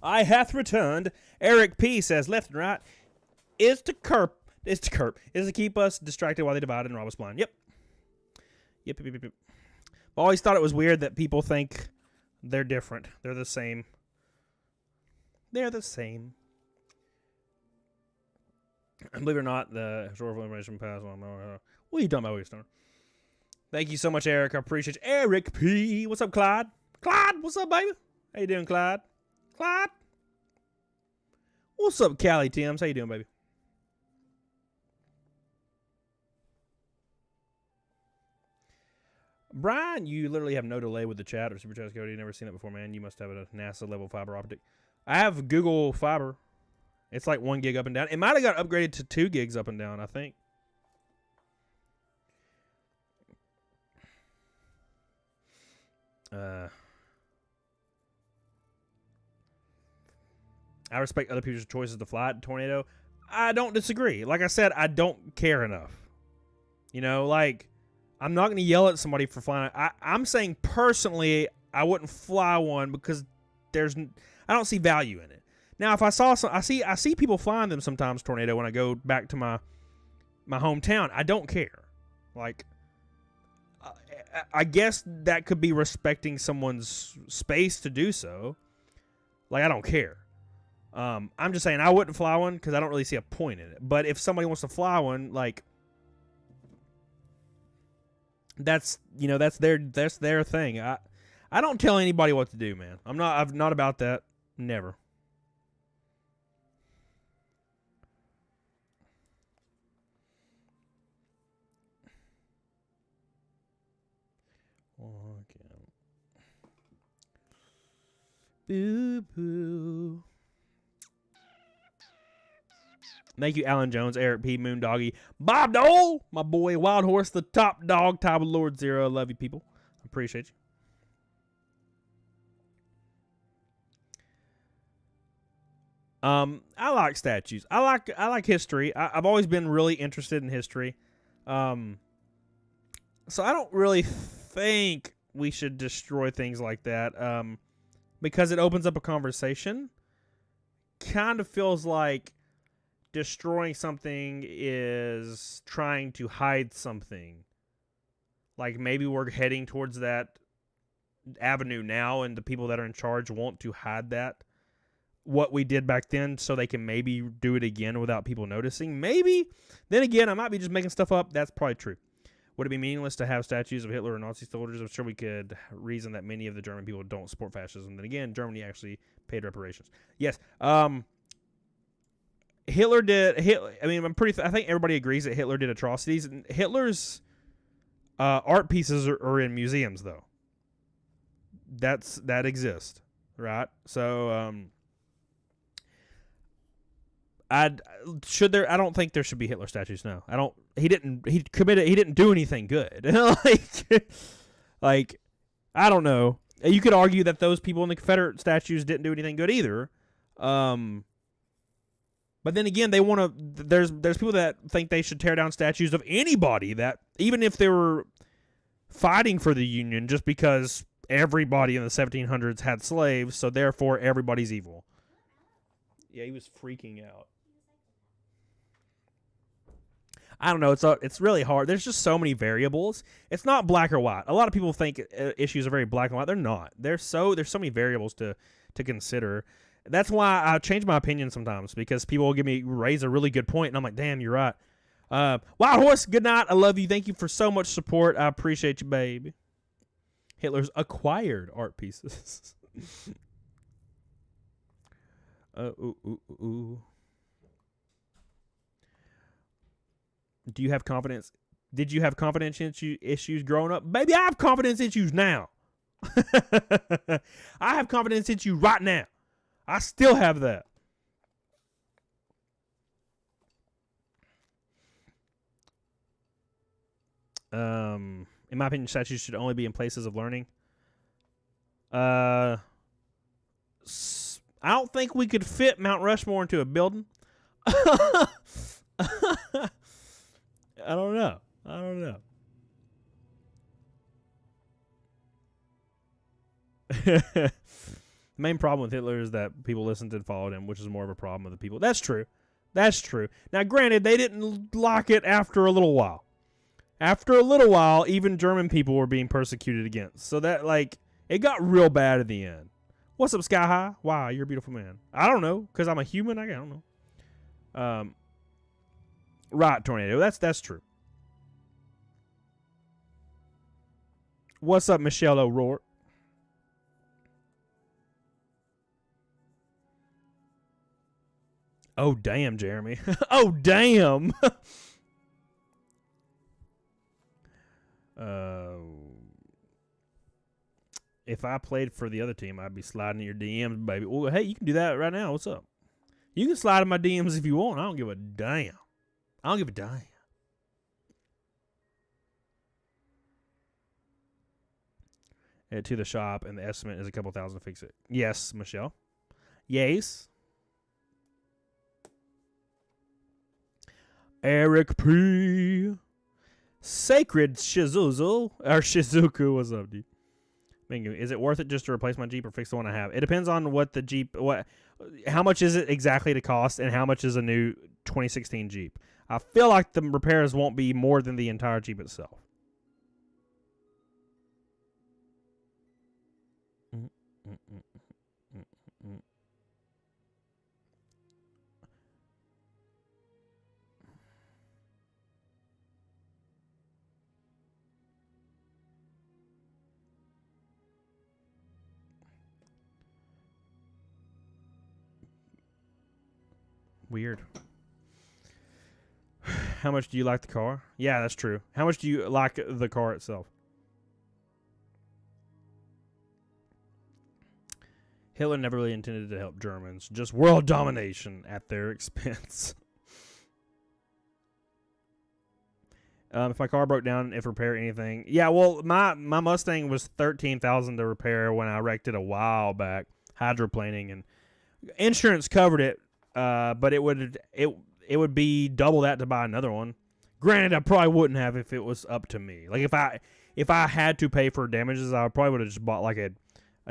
I hath returned. Eric P says left and right is to keep us distracted while they divide and rob us blind. Yep. Yep. I've always thought it was weird that people think they're different. They're the same. They're the same. Believe it or not, the historical information passed on. What are you talking about, Stoner? Thank you so much, Eric. I appreciate you. Eric P. What's up, Clyde? Clyde, what's up, baby? How you doing, Clyde? Clyde? What's up, Callie Timms? How you doing, baby? Brian, you literally have no delay with the chat or super chat code. You've never seen it before, man. You must have a NASA level fiber optic. I have Google Fiber. It's like 1 gig up and down. It might have got upgraded to 2 gigs up and down, I think. I respect other people's choices to fly at Tornado. I don't disagree. Like I said, I don't care enough. You know, like, I'm not going to yell at somebody for flying. I'm saying personally, I wouldn't fly one because I don't see value in it. Now, if I saw some, I see people flying them sometimes, Tornado, when I go back to my hometown. I don't care. Like, I guess that could be respecting someone's space to do so. Like, I don't care. I'm just saying I wouldn't fly one because I don't really see a point in it. But if somebody wants to fly one, like that's their thing. I don't tell anybody what to do, man. I'm not about that. Never. Boo boo. Thank you, Alan Jones, Eric P, Moon Doggy, Bob Dole, my boy, Wild Horse, the top dog, Tyler Lord Zero. I love you, people. Appreciate you. I like statues. I like history. I've always been really interested in history. So I don't really think we should destroy things like that. Because it opens up a conversation. Kind of feels like destroying something is trying to hide something. Like maybe we're heading towards that avenue now, and the people that are in charge want to hide that. What we did back then, so they can maybe do it again without people noticing. Maybe. Then again, I might be just making stuff up. That's probably true. Would it be meaningless to have statues of Hitler or Nazi soldiers? I'm sure we could reason that many of the German people don't support fascism. Then again, Germany actually paid reparations. Yes. Hitler did. I mean, I think everybody agrees that Hitler did atrocities. And Hitler's art pieces are in museums, though. That exists, right? So, I don't think there should be Hitler statues. No, I don't. He didn't do anything good. like, I don't know. You could argue that those people in the Confederate statues didn't do anything good either. But then again, they want to. There's people that think they should tear down statues of anybody that, even if they were fighting for the Union, just because everybody in the 1700s had slaves, so therefore everybody's evil. Yeah, he was freaking out. I don't know. It's really hard. There's just so many variables. It's not black or white. A lot of people think issues are very black and white. They're not. There's so many variables to consider. That's why I change my opinion sometimes, because people will raise a really good point, and I'm like, damn, you're right. Wild Horse, good night. I love you. Thank you for so much support. I appreciate you, baby. Hitler's acquired art pieces. Do you have confidence? Did you have confidence issues growing up? Baby, I have confidence issues now. I have confidence issues right now. I still have that. In my opinion, statues should only be in places of learning. I don't think we could fit Mount Rushmore into a building. I don't know. The main problem with Hitler is that people listened and followed him, which is more of a problem of the people. That's true. Now, granted, they didn't like it after a little while. After a little while, even German people were being persecuted against. So that, it got real bad at the end. What's up, Sky High? Wow, you're a beautiful man. I don't know, because I'm a human. I don't know. Right, Tornado. That's true. What's up, Michelle O'Rourke? Oh, damn, Jeremy. Oh, damn. If I played for the other team, I'd be sliding in your DMs, baby. Well, hey, you can do that right now. What's up? You can slide in my DMs if you want. I don't give a damn. Head to the shop, and the estimate is a couple thousand to fix it. Yes, Michelle. Yes. Eric P. Sacred Shizuzu. Or Shizuku. What's up, dude? Bingo. Is it worth it just to replace my Jeep or fix the one I have? It depends on what the Jeep... How much is it exactly to cost, and how much is a new 2016 Jeep? I feel like the repairs won't be more than the entire Jeep itself. Weird. How much do you like the car? Yeah, that's true. How much do you like the car itself? Hitler never really intended to help Germans, just world domination at their expense. If my car broke down, if repair anything, yeah. Well, my Mustang was $13,000 to repair when I wrecked it a while back, hydroplaning, and insurance covered it. But it would be double that to buy another one. Granted, I probably wouldn't have if it was up to me. Like if I had to pay for damages, I probably would have just bought like a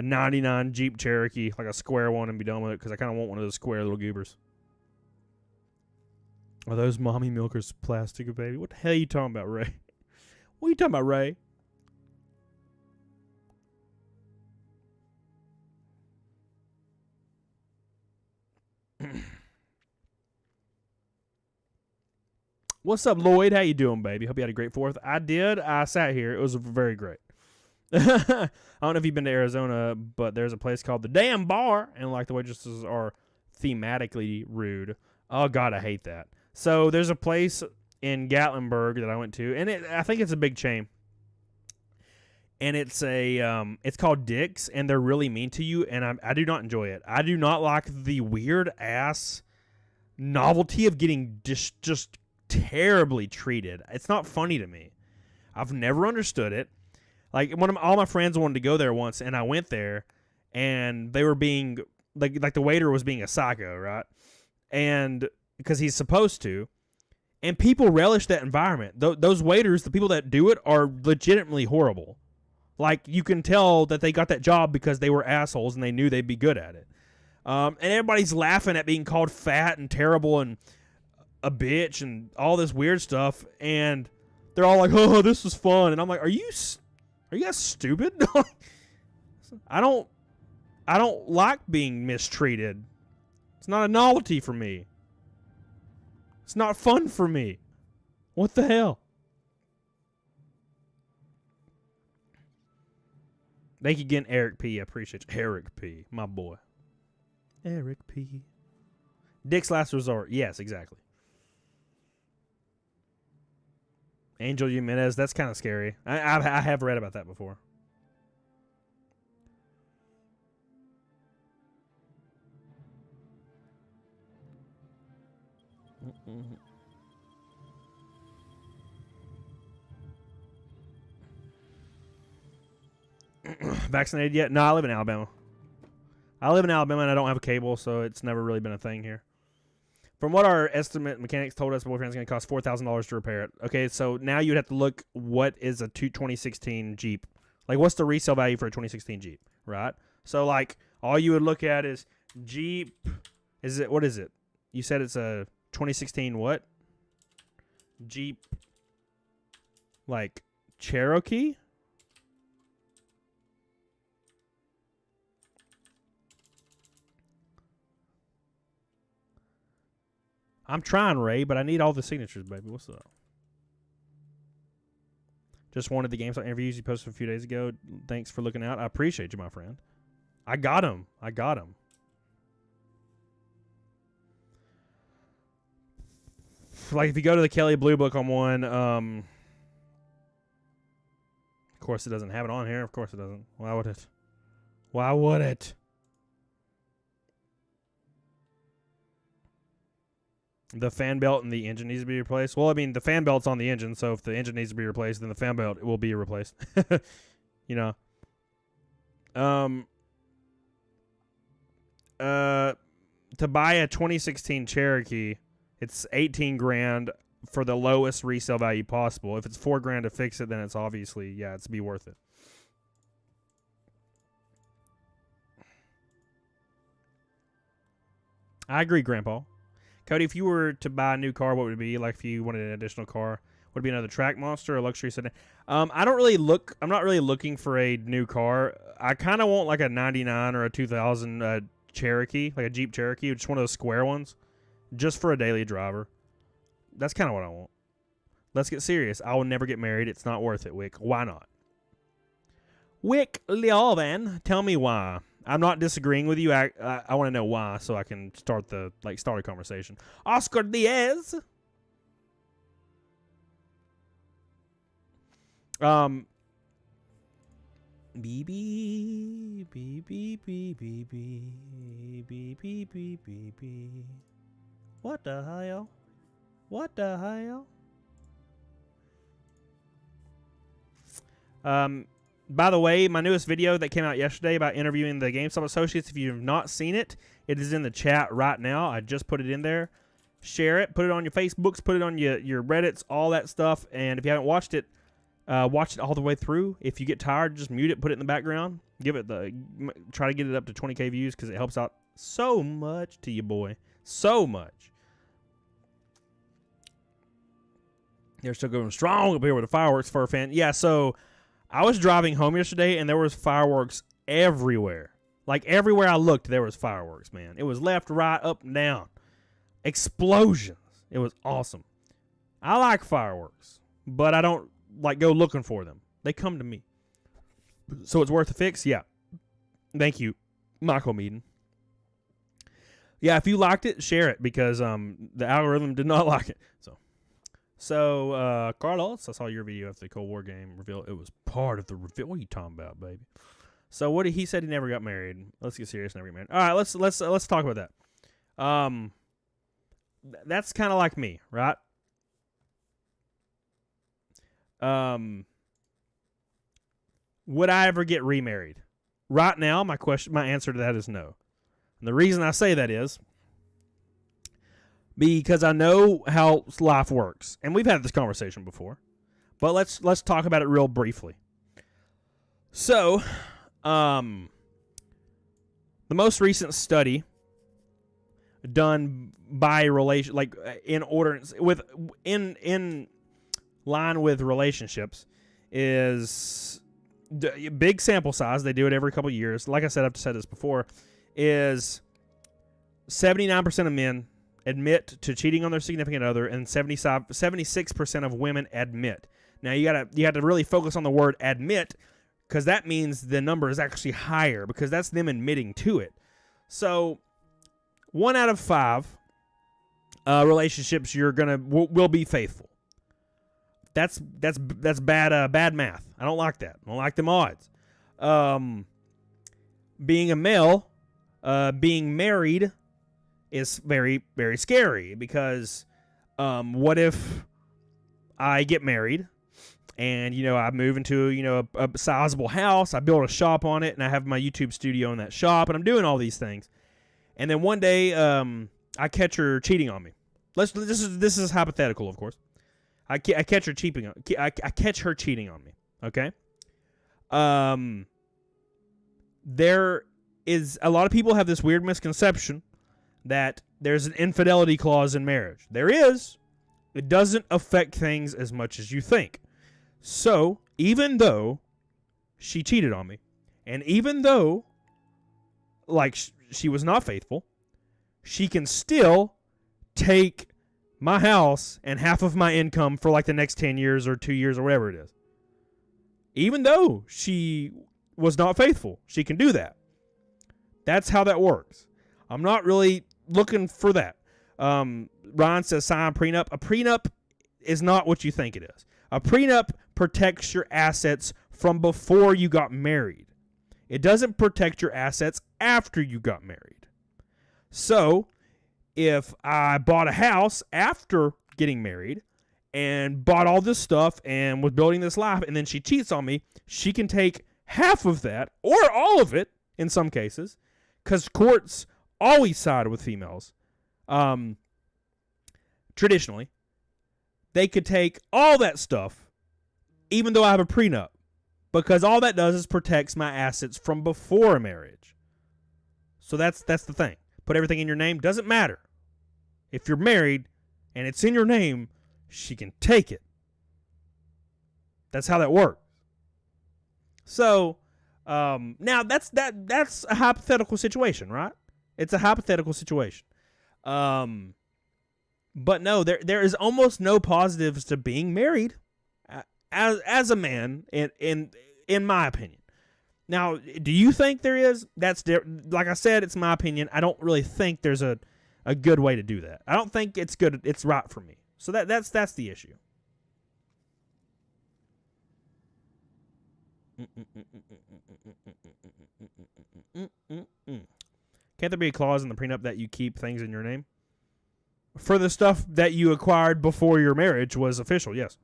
99 Jeep Cherokee, like a square one, and be done with it, because I kind of want one of those square little goobers. Are those mommy milkers plastic, baby? What the hell are you talking about, Ray? What are you talking about, Ray? What's up, Lloyd? How you doing, baby? Hope you had a great 4th. I did. I sat here. It was very great. I don't know if you've been to Arizona, but there's a place called the Damn Bar, and like the waitresses are thematically rude. Oh God, I hate that. So there's a place in Gatlinburg that I went to, and I think it's a big chain, and it's called Dick's, and they're really mean to you, and I do not enjoy it. I do not like the weird ass novelty of getting just terribly treated. It's not funny to me. I've never understood it. Like all my friends wanted to go there once, and I went there, and they were being like the waiter was being a psycho, right? And because he's supposed to, and people relish that environment. Those waiters, the people that do it, are legitimately horrible. Like you can tell that they got that job because they were assholes and they knew they'd be good at it. And everybody's laughing at being called fat and terrible and a bitch and all this weird stuff, and they're all like, "Oh, this was fun," and I'm like, "Are you guys stupid?" I don't like being mistreated. It's not a novelty for me. It's not fun for me. What the hell? Thank you again, Eric P. I appreciate you. Eric P. My boy. Eric P. Dick's Last Resort. Yes, exactly. Angel Jimenez. That's kind of scary. I have read about that before. Vaccinated yet? No, I live in Alabama. And I don't have a cable, so it's never really been a thing here. From what our estimate mechanics told us, my boyfriend's going to cost $4,000 to repair it. Okay, so now you'd have to look what is a 2016 Jeep. Like, what's the resale value for a 2016 Jeep, right? So, like, all you would look at is Jeep. What is it? You said it's a 2016 what? Jeep, like, Cherokee? I'm trying, Ray, but I need all the signatures, baby. What's up? Just wanted the GameStop interviews you posted a few days ago. Thanks for looking out. I appreciate you, my friend. I got him. Like, if you go to the Kelly Blue Book on one, of course it doesn't have it on here. Of course it doesn't. Why would it? The fan belt and the engine needs to be replaced. Well, I mean, the fan belt's on the engine, so if the engine needs to be replaced, then the fan belt will be replaced. You know. To buy a 2016 Cherokee, it's $18,000 for the lowest resale value possible. If it's $4,000 to fix it, then it's obviously, it's be worth it. I agree, Grandpa. Cody, if you were to buy a new car, what would it be? Like, if you wanted an additional car, would it be another track monster or a luxury sedan? I'm not really looking for a new car. I kind of want like a 99 or a 2000 Cherokee, like a Jeep Cherokee, just one of those square ones, just for a daily driver. That's kind of what I want. Let's get serious. I will never get married. It's not worth it, Wick. Why not? Wick Leovan, tell me why. I'm not disagreeing with you. I want to know why, so I can start a conversation. Oscar Diaz. BB. What the hell? What the hell? By the way, my newest video that came out yesterday about interviewing the GameStop associates, if you have not seen it, it is in the chat right now. I just put it in there. Share it. Put it on your Facebooks. Put it on your Reddits, all that stuff. And if you haven't watched it, watch it all the way through. If you get tired, just mute it, put it in the background. Try to get it up to 20K views because it helps out so much to you, boy. So much. They're still going strong up here with the fireworks for a fan. Yeah, so I was driving home yesterday, and there was fireworks everywhere. Like, everywhere I looked, there was fireworks, man. It was left, right, up, and down. Explosions. It was awesome. I like fireworks, but I don't, go looking for them. They come to me. So it's worth a fix? Yeah. Thank you, Michael Meaden. Yeah, if you liked it, share it, because the algorithm did not like it. So, Carlos, I saw your video after the Cold War game reveal. It was part of the reveal. What are you talking about, baby? So, he said he never got married. Let's get serious. Never got married. All right, let's talk about that. That's kind of like me, right? Would I ever get remarried? Right now, my answer to that is no. And the reason I say that is because I know how life works. And we've had this conversation before. But let's talk about it real briefly. So, the most recent study done by in line with relationships is big sample size. They do it every couple of years. Like I said, I've said this before, is 79% of men admit to cheating on their significant other, and 76% of women admit. Now you have to really focus on the word admit, because that means the number is actually higher, because that's them admitting to it. So 1 out of 5 relationships will be faithful. That's bad math. I don't like that. I don't like them odds. Being a male, being married is very, very scary, because what if I get married and, I move into, a sizable house, I build a shop on it, and I have my YouTube studio in that shop, and I'm doing all these things. And then one day, I catch her cheating on me. This is hypothetical, of course. I catch her cheating. I catch her cheating on me. Okay. There is a lot of people have this weird misconception that there's an infidelity clause in marriage. There is. It doesn't affect things as much as you think. So even though she cheated on me, and even though she was not faithful, she can still take my house and half of my income for the next 10 years or 2 years or whatever it is. Even though she was not faithful, she can do that. That's how that works. I'm not really looking for that. Ryan says sign a prenup. A prenup is not what you think it is. A prenup protects your assets from before you got married. It doesn't protect your assets after you got married. So, if I bought a house after getting married and bought all this stuff and was building this life, and then she cheats on me, she can take half of that, or all of it in some cases, because courts always side with females. Traditionally, they could take all that stuff, even though I have a prenup, because all that does is protects my assets from before a marriage. So that's the thing. Put everything in your name, doesn't matter. If you're married and it's in your name, she can take it. That's how that works. So, now that's a hypothetical situation, right? It's a hypothetical situation. But no, there is almost no positives to being married as a man, in my opinion. Now, do you think there is? That's like I said, it's my opinion. I don't really think there's a good way to do that. I don't think it's good. It's right for me. So that's the issue. Can't there be a clause in the prenup that you keep things in your name? For the stuff that you acquired before your marriage was official, yes.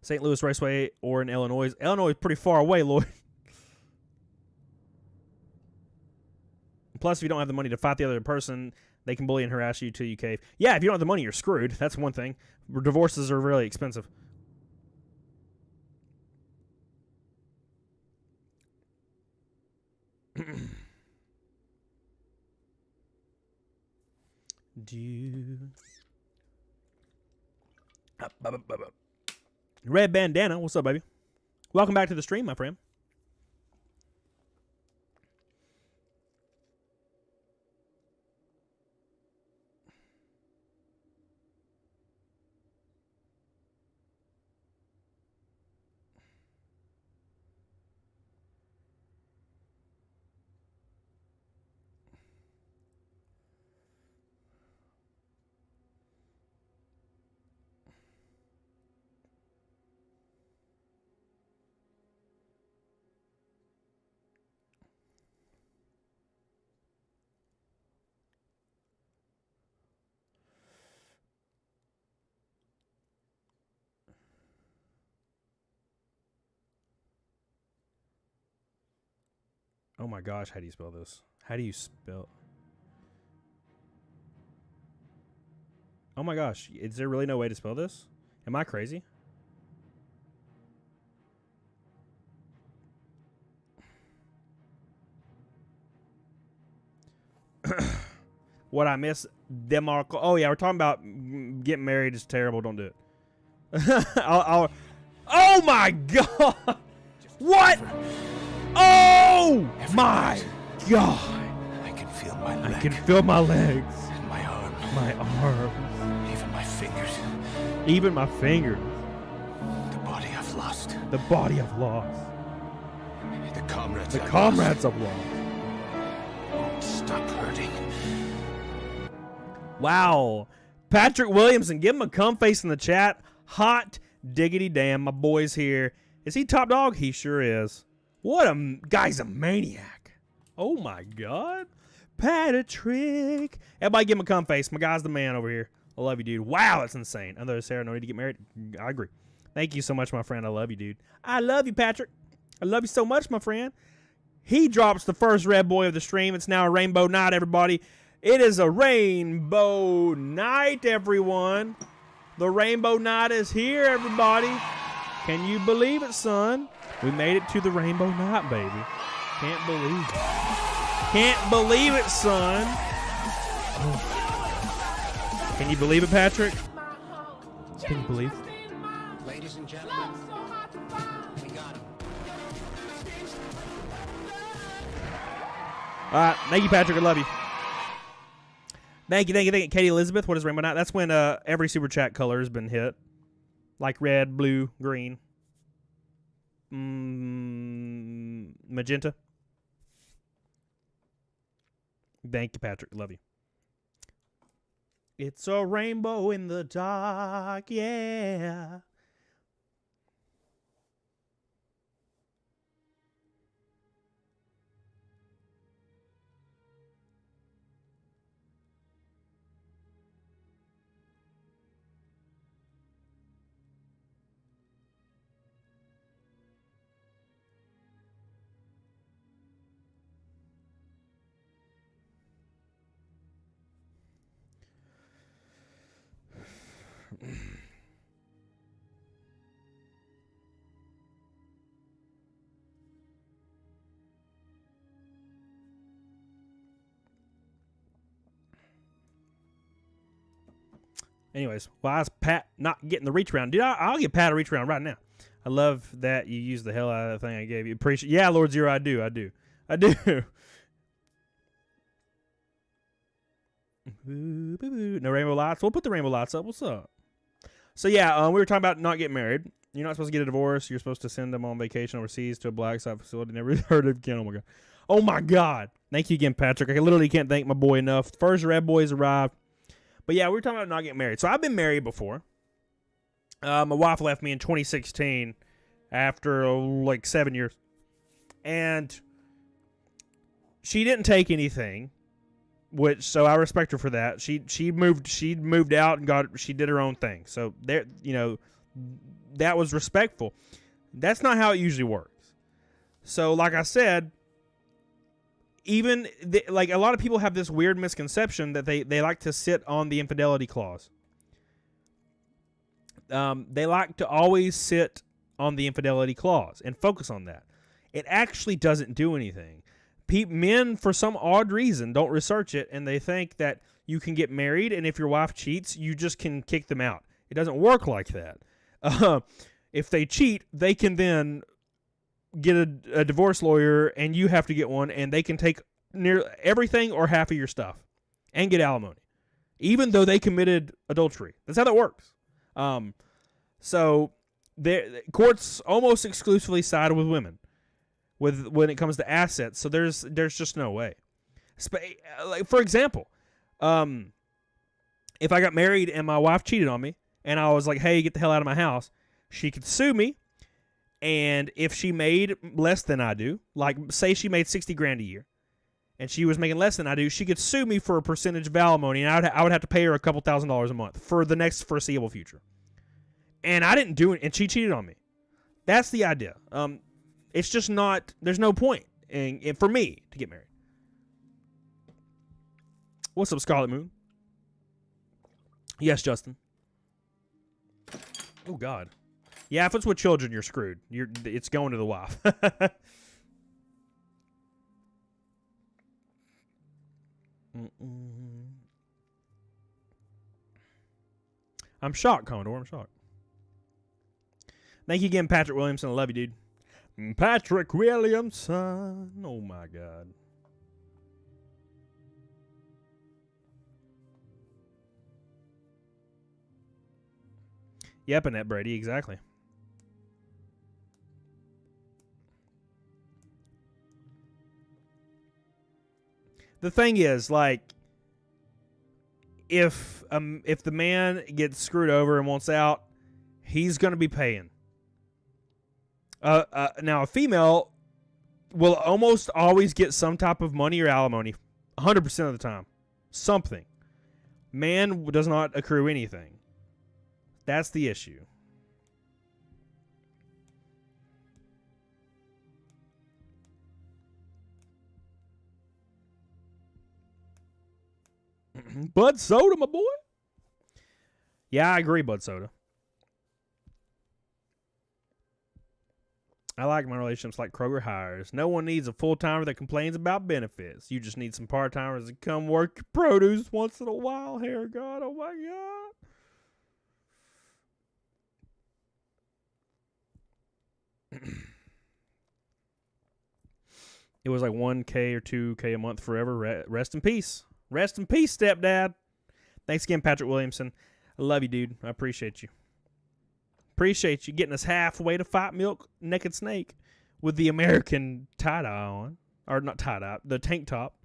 St. Louis Raceway or in Illinois. Illinois is pretty far away, Lloyd. Plus, if you don't have the money to fight the other person, they can bully and harass you till you cave. Yeah, if you don't have the money, you're screwed. That's one thing. Divorces are really expensive. Red Bandana, what's up, baby? Welcome back to the stream, my friend. Oh my gosh, how do you spell this? How do you spell? Oh my gosh, is there really no way to spell this? Am I crazy? What I miss? Demarco. Oh yeah, we're talking about getting married is terrible. Don't do it. Oh my god! What? Oh my god!
I can feel my leg.
I can feel my legs.
And my arm.
My arms.
Even my fingers.
Even my fingers.
The body I've lost.
The body I've lost.
The comrades.
The comrades I've lost.
Won't stop hurting.
Wow. Patrick Williamson, give him a cum face in the chat. Hot diggity damn, my boy's here. Is he top dog? He sure is. What a guy's a maniac. Oh my god. Patrick. Everybody give him a cum face. My guy's the man over here. I love you, dude. Wow, that's insane. Another Sarah, no need to get married. I agree. Thank you so much, my friend. I love you, dude. I love you, Patrick. I love you so much, my friend. He drops the first red boy of the stream. It's now a rainbow night, everybody. It is a rainbow night, everyone. The rainbow night is here, everybody. Can you believe it, son? We made it to the rainbow night, baby. Can't believe it. Can't believe it, son. Oh. Can you believe it, Patrick? Can you believe it?
Ladies and gentlemen, we got him.
All right. Thank you, Patrick. I love you. Thank you. Katie Elizabeth, what is rainbow night? That's when every super chat color has been hit. Like red, blue, green. Magenta. Thank you, Patrick. Love you. It's a rainbow in the dark, yeah. Anyways, why is Pat not getting the reach around? Dude, I'll get Pat a reach around right now. I love that you used the hell out of that thing I gave you. Appreciate. Yeah, Lord Zero, I do. No rainbow lights. We'll put the rainbow lights up. What's up? So yeah, we were talking about not getting married. You're not supposed to get a divorce. You're supposed to send them on vacation overseas to a black site facility. Never heard of it again. Oh my god. Oh my god. Thank you again, Patrick. I literally can't thank my boy enough. First red boys arrived. But yeah, we were talking about not getting married. So I've been married before. My wife left me in 2016 after like 7 years. And she didn't take anything, so I respect her for that. She moved out and she did her own thing. So there, that was respectful. That's not how it usually works. So like I said, like a lot of people have this weird misconception that they like to sit on the infidelity clause. They like to always sit on the infidelity clause and focus on that. It actually doesn't do anything. Men, for some odd reason, don't research it, and they think that you can get married, and if your wife cheats, you just can kick them out. It doesn't work like that. If they cheat, they can then get a divorce lawyer, and you have to get one, and they can take near everything or half of your stuff and get alimony, even though they committed adultery. That's how that works. So the courts almost exclusively side with women when it comes to assets. So there's just no way. Like, for example, if I got married and my wife cheated on me and I was like, hey, get the hell out of my house, she could sue me. And if she made less than I do, like say she made $60,000 a year and she was making less than I do, she could sue me for a percentage of alimony, and I would have to pay her a couple $1,000s a month for the next foreseeable future. And I didn't do it, and she cheated on me. That's the idea. It's just not, there's no point for me to get married. What's up, Scarlet Moon? Yes, Justin. Oh, God. Yeah, if it's with children, you're screwed. It's going to the wife. I'm shocked, Commodore. I'm shocked. Thank you again, Patrick Williamson. I love you, dude. Patrick Williamson. Oh, my God. Yep, Annette Brady. Exactly. The thing is, like, if the man gets screwed over and wants out, he's going to be paying. Now, a female will almost always get some type of money or alimony, 100% of the time. Something. Man does not accrue anything. That's the issue. Bud Soda, my boy. Yeah, I agree, Bud Soda. I like my relationships like Kroger hires. No one needs a full-timer that complains about benefits. You just need some part-timers that come work produce once in a while. Hair God, oh my God. It was like 1K or 2K a month forever. Rest in peace. Rest in peace, stepdad. Thanks again, Patrick Williamson. I love you, dude. I appreciate you. Appreciate you getting us halfway to Fight Milk Naked Snake with the American tie-dye on. Or not tie-dye, the tank top.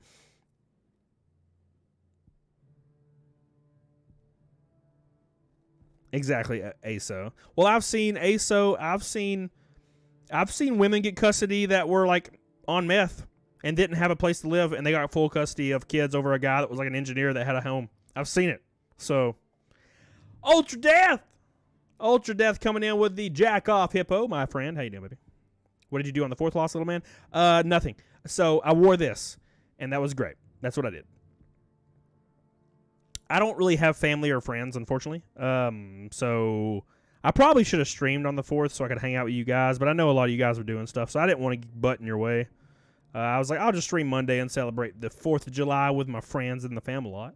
Exactly, ASO. Well, I've seen ASO. I've seen women get custody that were like on meth and didn't have a place to live, and they got full custody of kids over a guy that was like an engineer that had a home. I've seen it. So, Ultra Death coming in with the jack off hippo, my friend. How you doing, baby? What did you do on the fourth loss, little man? Nothing. So I wore this, and that was great. That's what I did. I don't really have family or friends, unfortunately. So I probably should have streamed on the 4th so I could hang out with you guys, but I know a lot of you guys were doing stuff, so I didn't want to butt in your way. I was like, I'll just stream Monday and celebrate the 4th of July with my friends in the family lot.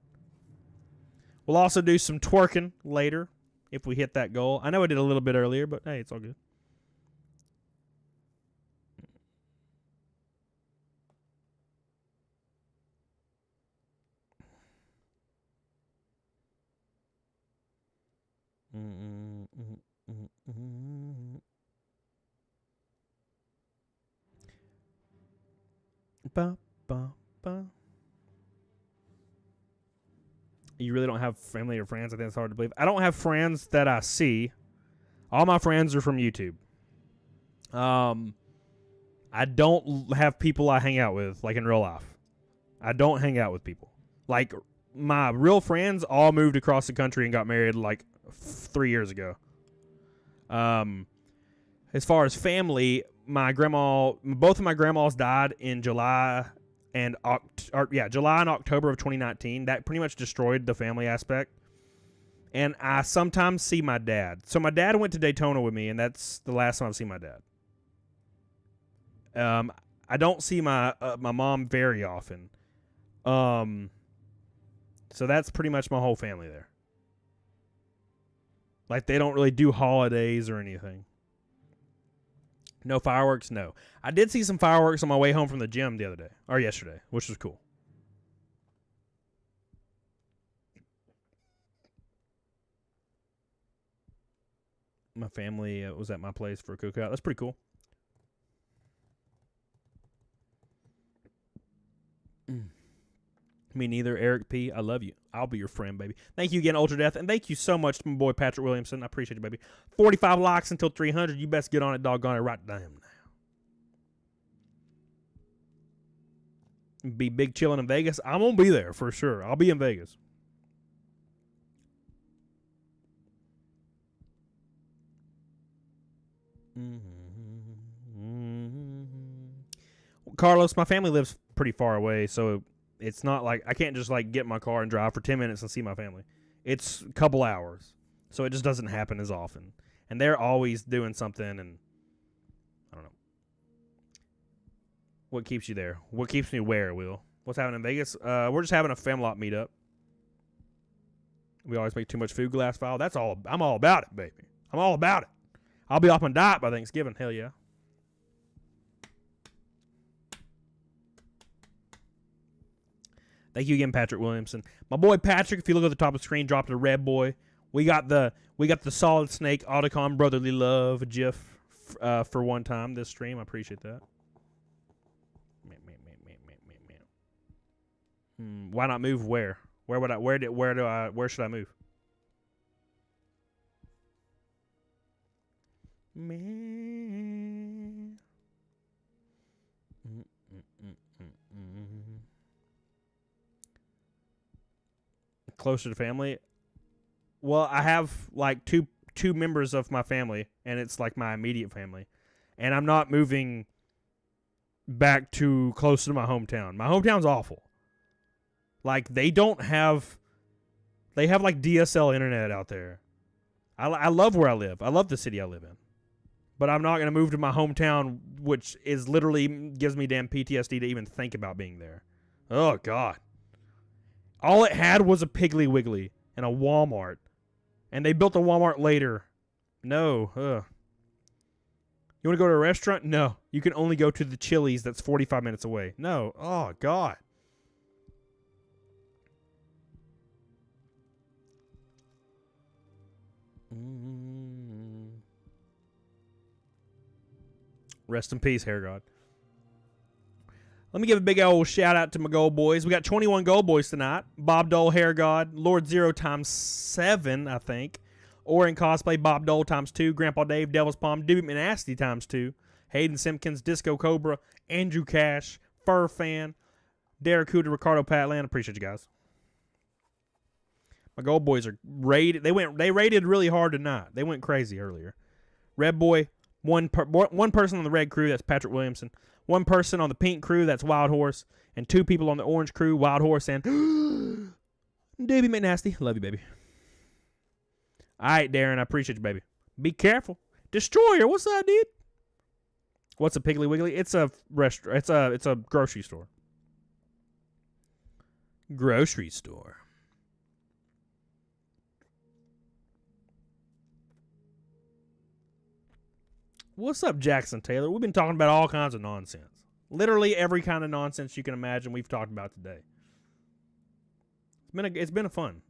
We'll also do some twerking later if we hit that goal. I know I did a little bit earlier, but hey, it's all good. Ba, ba, ba. You really don't have family or friends? I think it's hard to believe. I don't have friends that I see. All my friends are from YouTube. I don't have people I hang out with, like in real life. I don't hang out with people. Like, my real friends all moved across the country and got married like 3 years ago. As far as family, both of my grandmas died in July and October of 2019. That pretty much destroyed the family aspect. And I sometimes see my dad. So my dad went to Daytona with me, and that's the last time I've seen my dad. I don't see my mom very often. So that's pretty much my whole family there. Like, they don't really do holidays or anything. No fireworks? No. I did see some fireworks on my way home from the gym the other day, or yesterday, which was cool. My family was at my place for a cookout. That's pretty cool. Me neither, Eric P. I love you. I'll be your friend, baby. Thank you again, Ultra Death, and thank you so much to my boy Patrick Williamson. I appreciate you, baby. 45 likes until 300. You best get on it, doggone it, right damn now. Be big chilling in Vegas. I'm gonna be there for sure. I'll be in Vegas. Carlos, my family lives pretty far away, so it's not like I can't just like get in my car and drive for 10 minutes and see my family. It's a couple hours, so it just doesn't happen as often. And they're always doing something, and I don't know. What keeps you there? What keeps me where, Will? What's happening in Vegas? We're just having a Famlot meetup. We always make too much food glass file. That's all. I'm all about it, baby. I'm all about it. I'll be off my diet by Thanksgiving. Hell yeah. Thank you again, Patrick Williamson. My boy Patrick, if you look at the top of the screen, dropped a red boy. We got the Solid Snake Otacon Brotherly Love GIF for one time this stream. I appreciate that. Why not move where? Where should I move? Man. Closer to family. Well, I have like two members of my family, and it's like my immediate family. And I'm not moving back too close to my hometown. My hometown's awful. Like, they have like DSL internet out there. I love where I live. I love the city I live in. But I'm not going to move to my hometown, which is literally gives me damn PTSD to even think about being there. Oh, God. All it had was a Piggly Wiggly and a Walmart. And they built a Walmart later. No. You want to go to a restaurant? No. You can only go to the Chili's that's 45 minutes away. No. Oh, God. Rest in peace, Hair God. Let me give a big old shout out to my gold boys. We got 21 gold boys tonight. Bob Dole, Hair God, Lord Zero ×7, I think. Orin Cosplay, Bob Dole ×2, Grandpa Dave, Devil's Palm, Doobie McNasty ×2, Hayden Simpkins, Disco Cobra, Andrew Cash, Fur Fan, Derek Cooter, Ricardo Patland. Appreciate you guys. My gold boys are rated. They rated really hard tonight. They went crazy earlier. Red Boy, one person on the red crew, that's Patrick Williamson. One person on the pink crew, that's Wild Horse. And 2 people on the orange crew, Wild Horse and Doobie McNasty. Love you, baby. All right, Darren, I appreciate you, baby. Be careful. Destroyer, what's that, dude? What's a Piggly Wiggly? It's a restaurant. It's a grocery store. Grocery store. What's up, Jackson Taylor? We've been talking about all kinds of nonsense. Literally every kind of nonsense you can imagine we've talked about today. It's been a fun.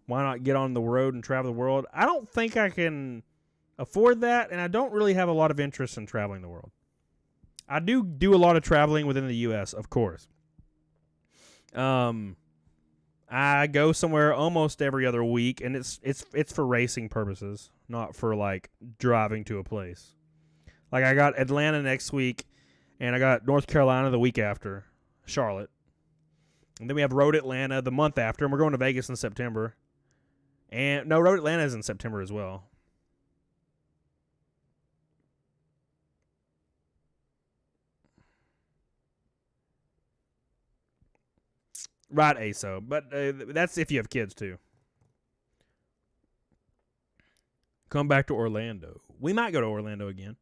Why not get on the road and travel the world? I don't think I can afford that, and I don't really have a lot of interest in traveling the world. I do a lot of traveling within the U.S., of course. I go somewhere almost every other week, and it's for racing purposes, not for like driving to a place. Like I got Atlanta next week, and I got North Carolina the week after, Charlotte, and then we have Road Atlanta the month after, and we're going to Vegas in September. And no, Road Atlanta is in September as well. Right, ASO. But that's if you have kids, too. Come back to Orlando. We might go to Orlando again.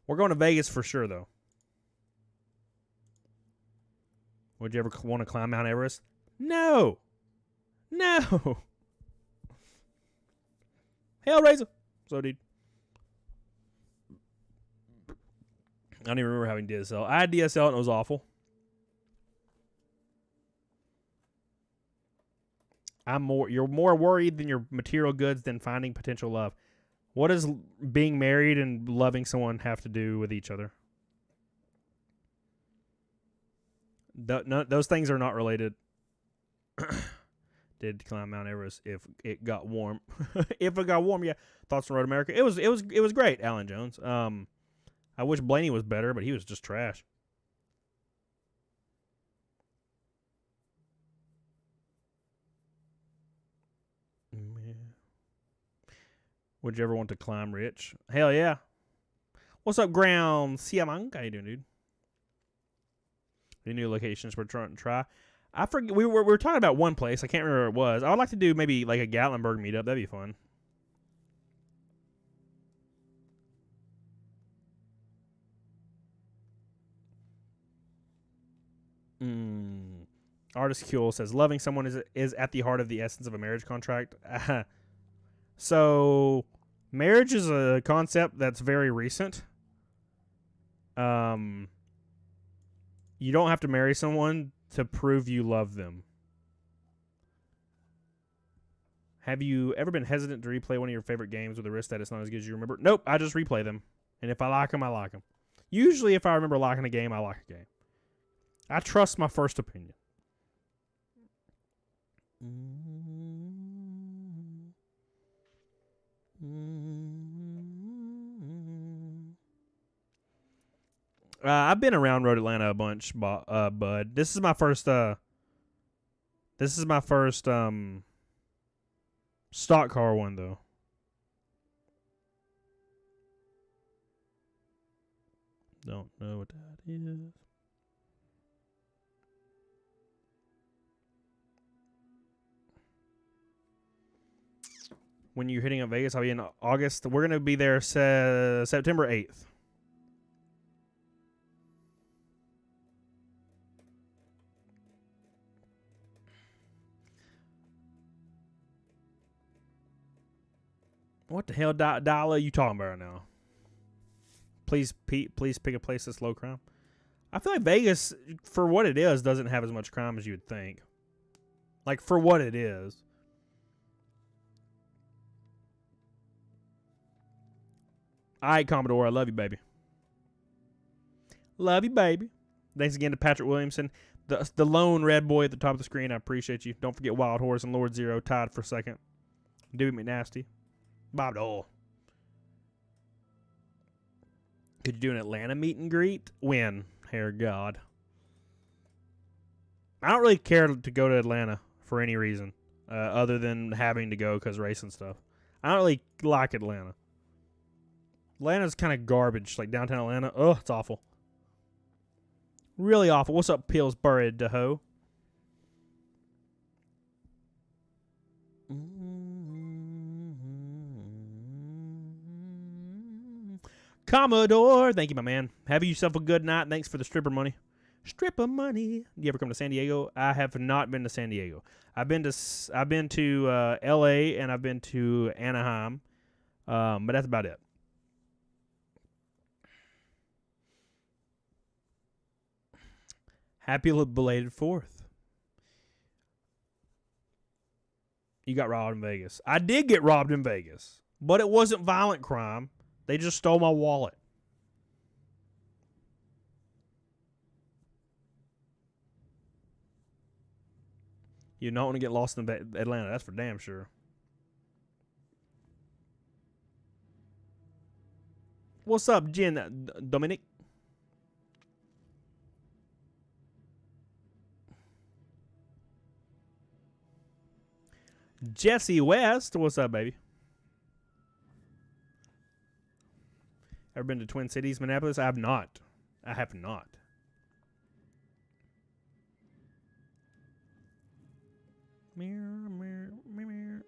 We're going to Vegas for sure, though. Would you ever want to climb Mount Everest? No. No. Hellraiser. So, dude. I don't even remember having DSL. I had DSL and it was awful. You're more worried than your material goods than finding potential love. What does being married and loving someone have to do with each other? Those things are not related. Did climb Mount Everest if it got warm. If it got warm, yeah. Thoughts on Road America. It was great, Alan Jones. I wish Blaney was better, but he was just trash. Would you ever want to climb, Rich? Hell yeah. What's up, Ground Siamang? How you doing, dude? Any new locations we're trying to try? I forget. We were talking about one place. I can't remember where it was. I would like to do maybe like a Gatlinburg meetup. That'd be fun. Artist Kuhl says, loving someone is at the heart of the essence of a marriage contract. So, marriage is a concept that's very recent. You don't have to marry someone to prove you love them. Have you ever been hesitant to replay one of your favorite games with the risk that it's not as good as you remember? Nope, I just replay them. And if I like them, I like them. Usually, if I remember liking a game, I like a game. I trust my first opinion. I've been around Road Atlanta a bunch, bud. This is my first stock car one, though. Don't know what that is. When you're hitting up Vegas, I'll be in August. We're going to be there September 8th. What the hell, Dala, are you talking about right now? Please pick a place that's low crime. I feel like Vegas, for what it is, doesn't have as much crime as you would think. Like, for what it is. All right, Commodore, I love you, baby. Love you, baby. Thanks again to Patrick Williamson, the lone red boy at the top of the screen. I appreciate you. Don't forget Wild Horse and Lord Zero tied for second. Doobie McNasty. Bob Dole. Could you do an Atlanta meet and greet? When? Hair God. I don't really care to go to Atlanta for any reason other than having to go because race and stuff. I don't really like Atlanta. Atlanta's kind of garbage, like downtown Atlanta. Oh, it's awful. Really awful. What's up, Pillsbury, Daho? Commodore, thank you, my man. Have yourself a good night. Thanks for the stripper money. Stripper money. You ever come to San Diego? I have not been to San Diego. I've been to L.A. and I've been to Anaheim, but that's about it. Happy belated 4th. You got robbed in Vegas. I did get robbed in Vegas, but it wasn't violent crime. They just stole my wallet. You don't want to get lost in Atlanta. That's for damn sure. What's up, Jen? Dominic? Jesse West. What's up, baby? Ever been to Twin Cities, Minneapolis? I have not. I have not. Mirror, mirror, mirror.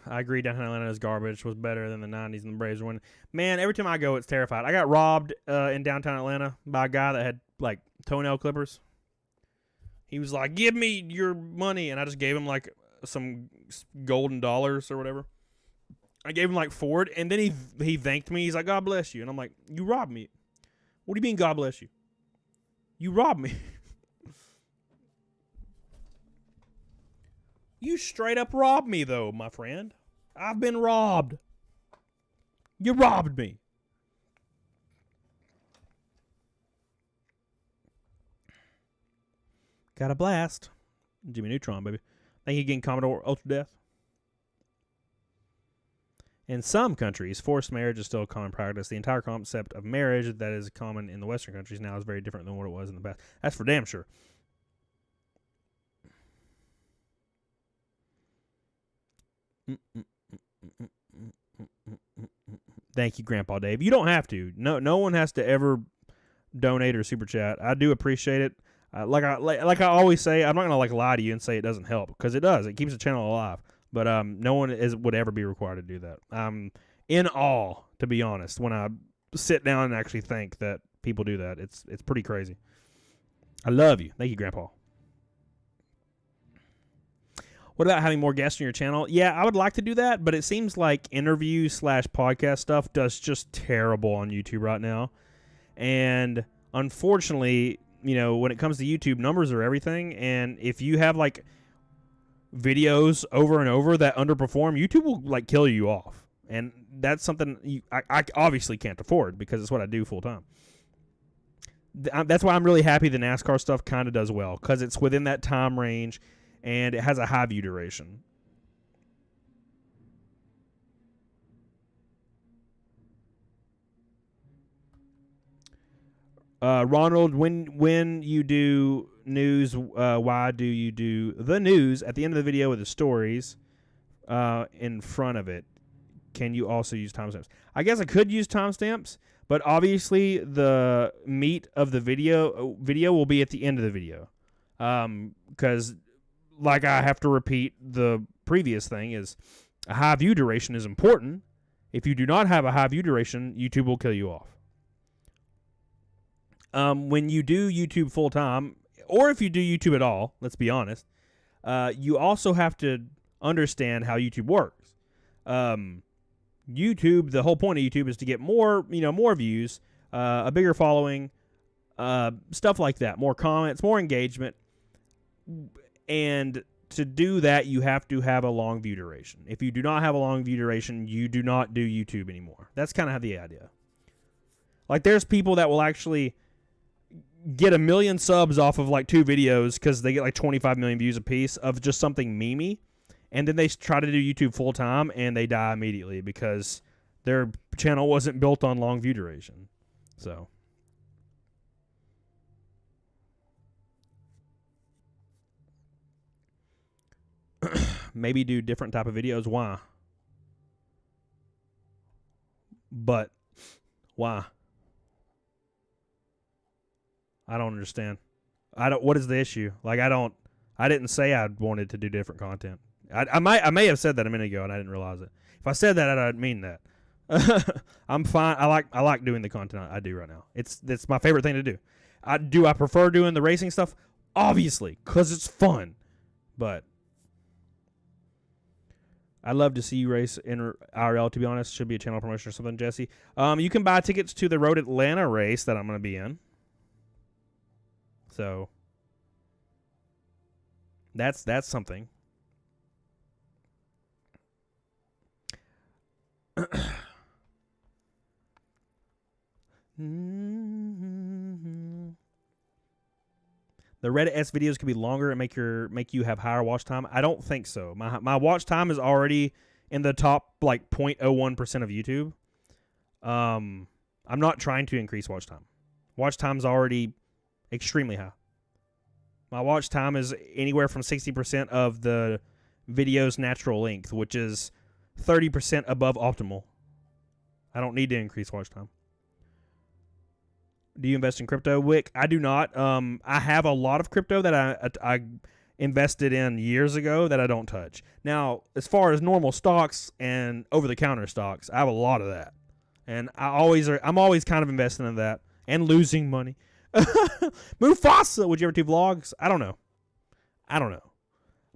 I agree. Downtown Atlanta is garbage. Was better than the 90s and the Braves win. Man, every time I go, it's terrified. I got robbed in downtown Atlanta by a guy that had like toenail clippers. He was like, "Give me your money," and I just gave him like some golden dollars or whatever. I gave him like $4, and then he thanked me. He's like, "God bless you," and I'm like, "You robbed me." What do you mean, God bless you? You robbed me. You straight up robbed me, though, my friend. I've been robbed. You robbed me. Got a blast. Jimmy Neutron, baby. Thank you again, Commodore Ultra Death. In some countries, forced marriage is still a common practice. The entire concept of marriage that is common in the Western countries now is very different than what it was in the past. That's for damn sure. Thank you, Grandpa Dave. You don't have to. No one has to ever donate or super chat. I do appreciate it. Like I always say, I'm not gonna lie to you and say it doesn't help, because it does. It keeps the channel alive. But no one would ever be required to do that. I'm in awe, to be honest, when I sit down and actually think that people do that. It's pretty crazy. I love you. Thank you, Grandpa. What about having more guests on your channel? Yeah, I would like to do that, but it seems like interview/podcast stuff does just terrible on YouTube right now. And unfortunately, when it comes to YouTube, numbers are everything. And if you have like videos over and over that underperform, YouTube will like kill you off. And that's something I obviously can't afford, because it's what I do full time. That's why I'm really happy the NASCAR stuff kind of does well, because it's within that time range. And it has a high view duration. Ronald, when you do news, why do you do the news at the end of the video with the stories in front of it? Can you also use timestamps? I guess I could use timestamps, but obviously the meat of the video will be at the end of the video, because like I have to repeat the previous thing, is a high view duration is important. If you do not have a high view duration, YouTube will kill you off. When you do YouTube full time, or if you do YouTube at all, let's be honest, you also have to understand how YouTube works. YouTube, the whole point of YouTube is to get more views, a bigger following, stuff like that, more comments, more engagement. And to do that, you have to have a long view duration. If you do not have a long view duration, you do not do YouTube anymore. That's kind of the idea. Like, there's people that will actually get 1 million subs off of like 2 videos because they get like 25 million views a piece of just something memey, and then they try to do YouTube full time and they die immediately because their channel wasn't built on long view duration. So maybe do different type of videos. Why? But why? I don't understand. What is the issue? Like, I didn't say I wanted to do different content. I may have said that a minute ago and I didn't realize it. If I said that, I didn't mean that. I'm fine. I like doing the content I do right now. It's my favorite thing to do. I prefer doing the racing stuff? Obviously, because it's fun. But I'd love to see you race in IRL, to be honest. Should be a channel promotion or something, Jesse. You can buy tickets to the Road Atlanta race that I'm going to be in. So, that's something. The Reddit S videos could be longer and make you have higher watch time. I don't think so. My watch time is already in the top like 0.01% of YouTube. I'm not trying to increase watch time. Watch time is already extremely high. My watch time is anywhere from 60% of the video's natural length, which is 30% above optimal. I don't need to increase watch time. Do you invest in crypto, Wick? I do not. I have a lot of crypto that I invested in years ago that I don't touch. Now, as far as normal stocks and over-the-counter stocks, I have a lot of that. And I'm always kind of investing in that and losing money. Mufasa, would you ever do vlogs? I don't know.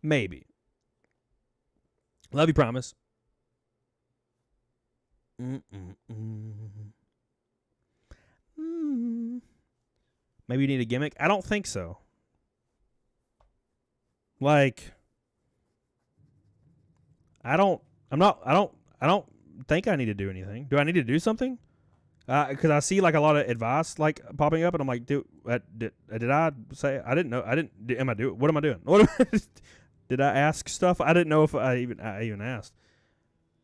Maybe. Love you, promise. Maybe you need a gimmick. I don't think so. Like, I don't think I need to do anything. Do I need to do something? Because I see like a lot of advice like popping up, and I'm like, dude, did I say? I didn't know. Am I doing? What am I doing? Did I ask stuff? I didn't know if I even asked.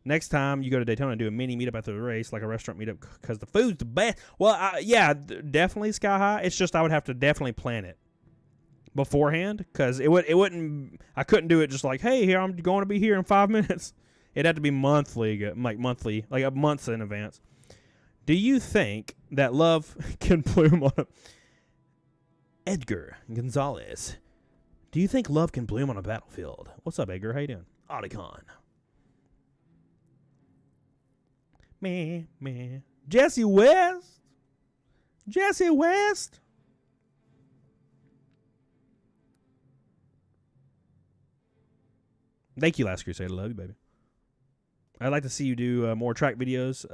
Next time you go to Daytona, do a mini meetup after the race, like a restaurant meetup, because the food's the best. Well, yeah, definitely Sky High. It's just I would have to definitely plan it beforehand, because it wouldn't. I couldn't do it just like, hey, here I'm going to be here in 5 minutes. It'd have to be monthly, like a month in advance. Do you think that love can bloom on a Edgar Gonzalez? Do you think love can bloom on a battlefield? What's up, Edgar? How you doing? Audicon. Man. Jesse West. Thank you, Last Crusade. I love you, baby. I'd like to see you do more track videos.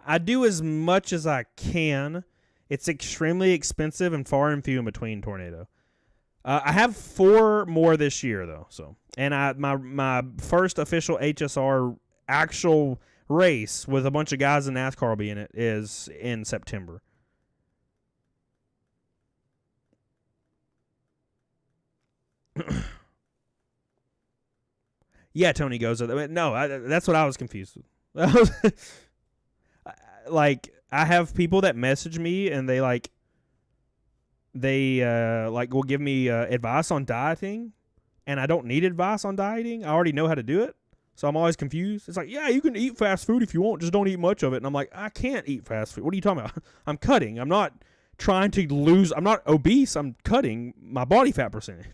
I do as much as I can. It's extremely expensive and far and few in between, Tornado. I have 4 more this year, though. So, and my first official HSR actual race with a bunch of guys in NASCAR will be in it is in September. Yeah, Tony goes. No, that's what I was confused with. Like, I have people that message me and they will give me advice on dieting, and I don't need advice on dieting. I already know how to do it, so I'm always confused. It's like, yeah, you can eat fast food if you want, just don't eat much of it. And I'm like, I can't eat fast food. What are you talking about? I'm cutting. I'm not trying to lose. I'm not obese. I'm cutting my body fat percentage.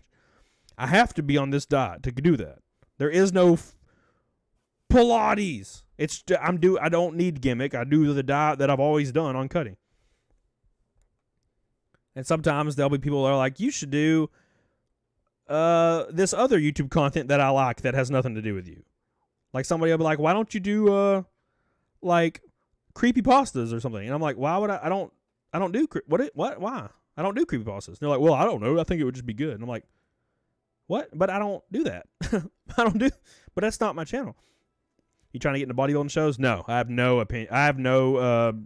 I have to be on this diet to do that. There is no Pilates. I don't need gimmick. I do the diet that I've always done on cutting. And sometimes there'll be people that are like, you should do this other YouTube content that I like that has nothing to do with you. Like, somebody will be like, why don't you do like creepypastas or something? And I'm like, why would I don't do why? I don't do creepypastas. And they're like, well, I don't know. I think it would just be good. And I'm like, what? But I don't do that. But that's not my channel. You trying to get into bodybuilding shows? No, I have no opinion. I have no,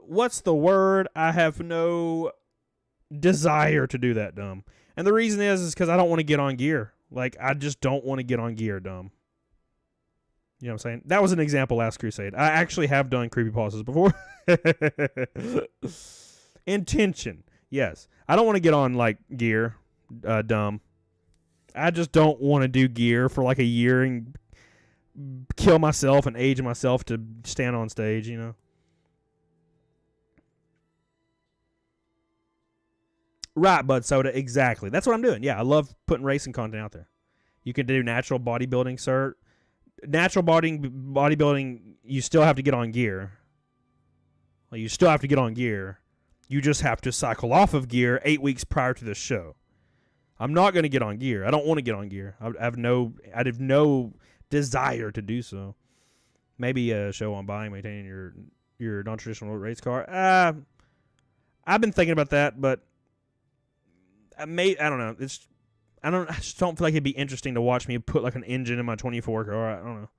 what's the word? I have no desire to do that, dumb. And the reason is because I don't want to get on gear. Like, I just don't want to get on gear, dumb. You know what I'm saying? That was an example, Last Crusade. I actually have done creepypastas before. Intention. Yes. I don't want to get on, like, gear, dumb. I just don't want to do gear for, like, a year and kill myself and age myself to stand on stage, you know? Right, Bud Soda, exactly. That's what I'm doing. Yeah, I love putting racing content out there. You can do natural bodybuilding, sir. Natural bodybuilding, you still have to get on gear. Well, you still have to get on gear. You just have to cycle off of gear 8 weeks prior to the show. I'm not going to get on gear. I don't want to get on gear. I'd have no desire to do so. Maybe a show on buying, maintaining your non-traditional race car. I've been thinking about that, but I don't know. I just don't feel like it'd be interesting to watch me put like an engine in my 24 car. I don't know.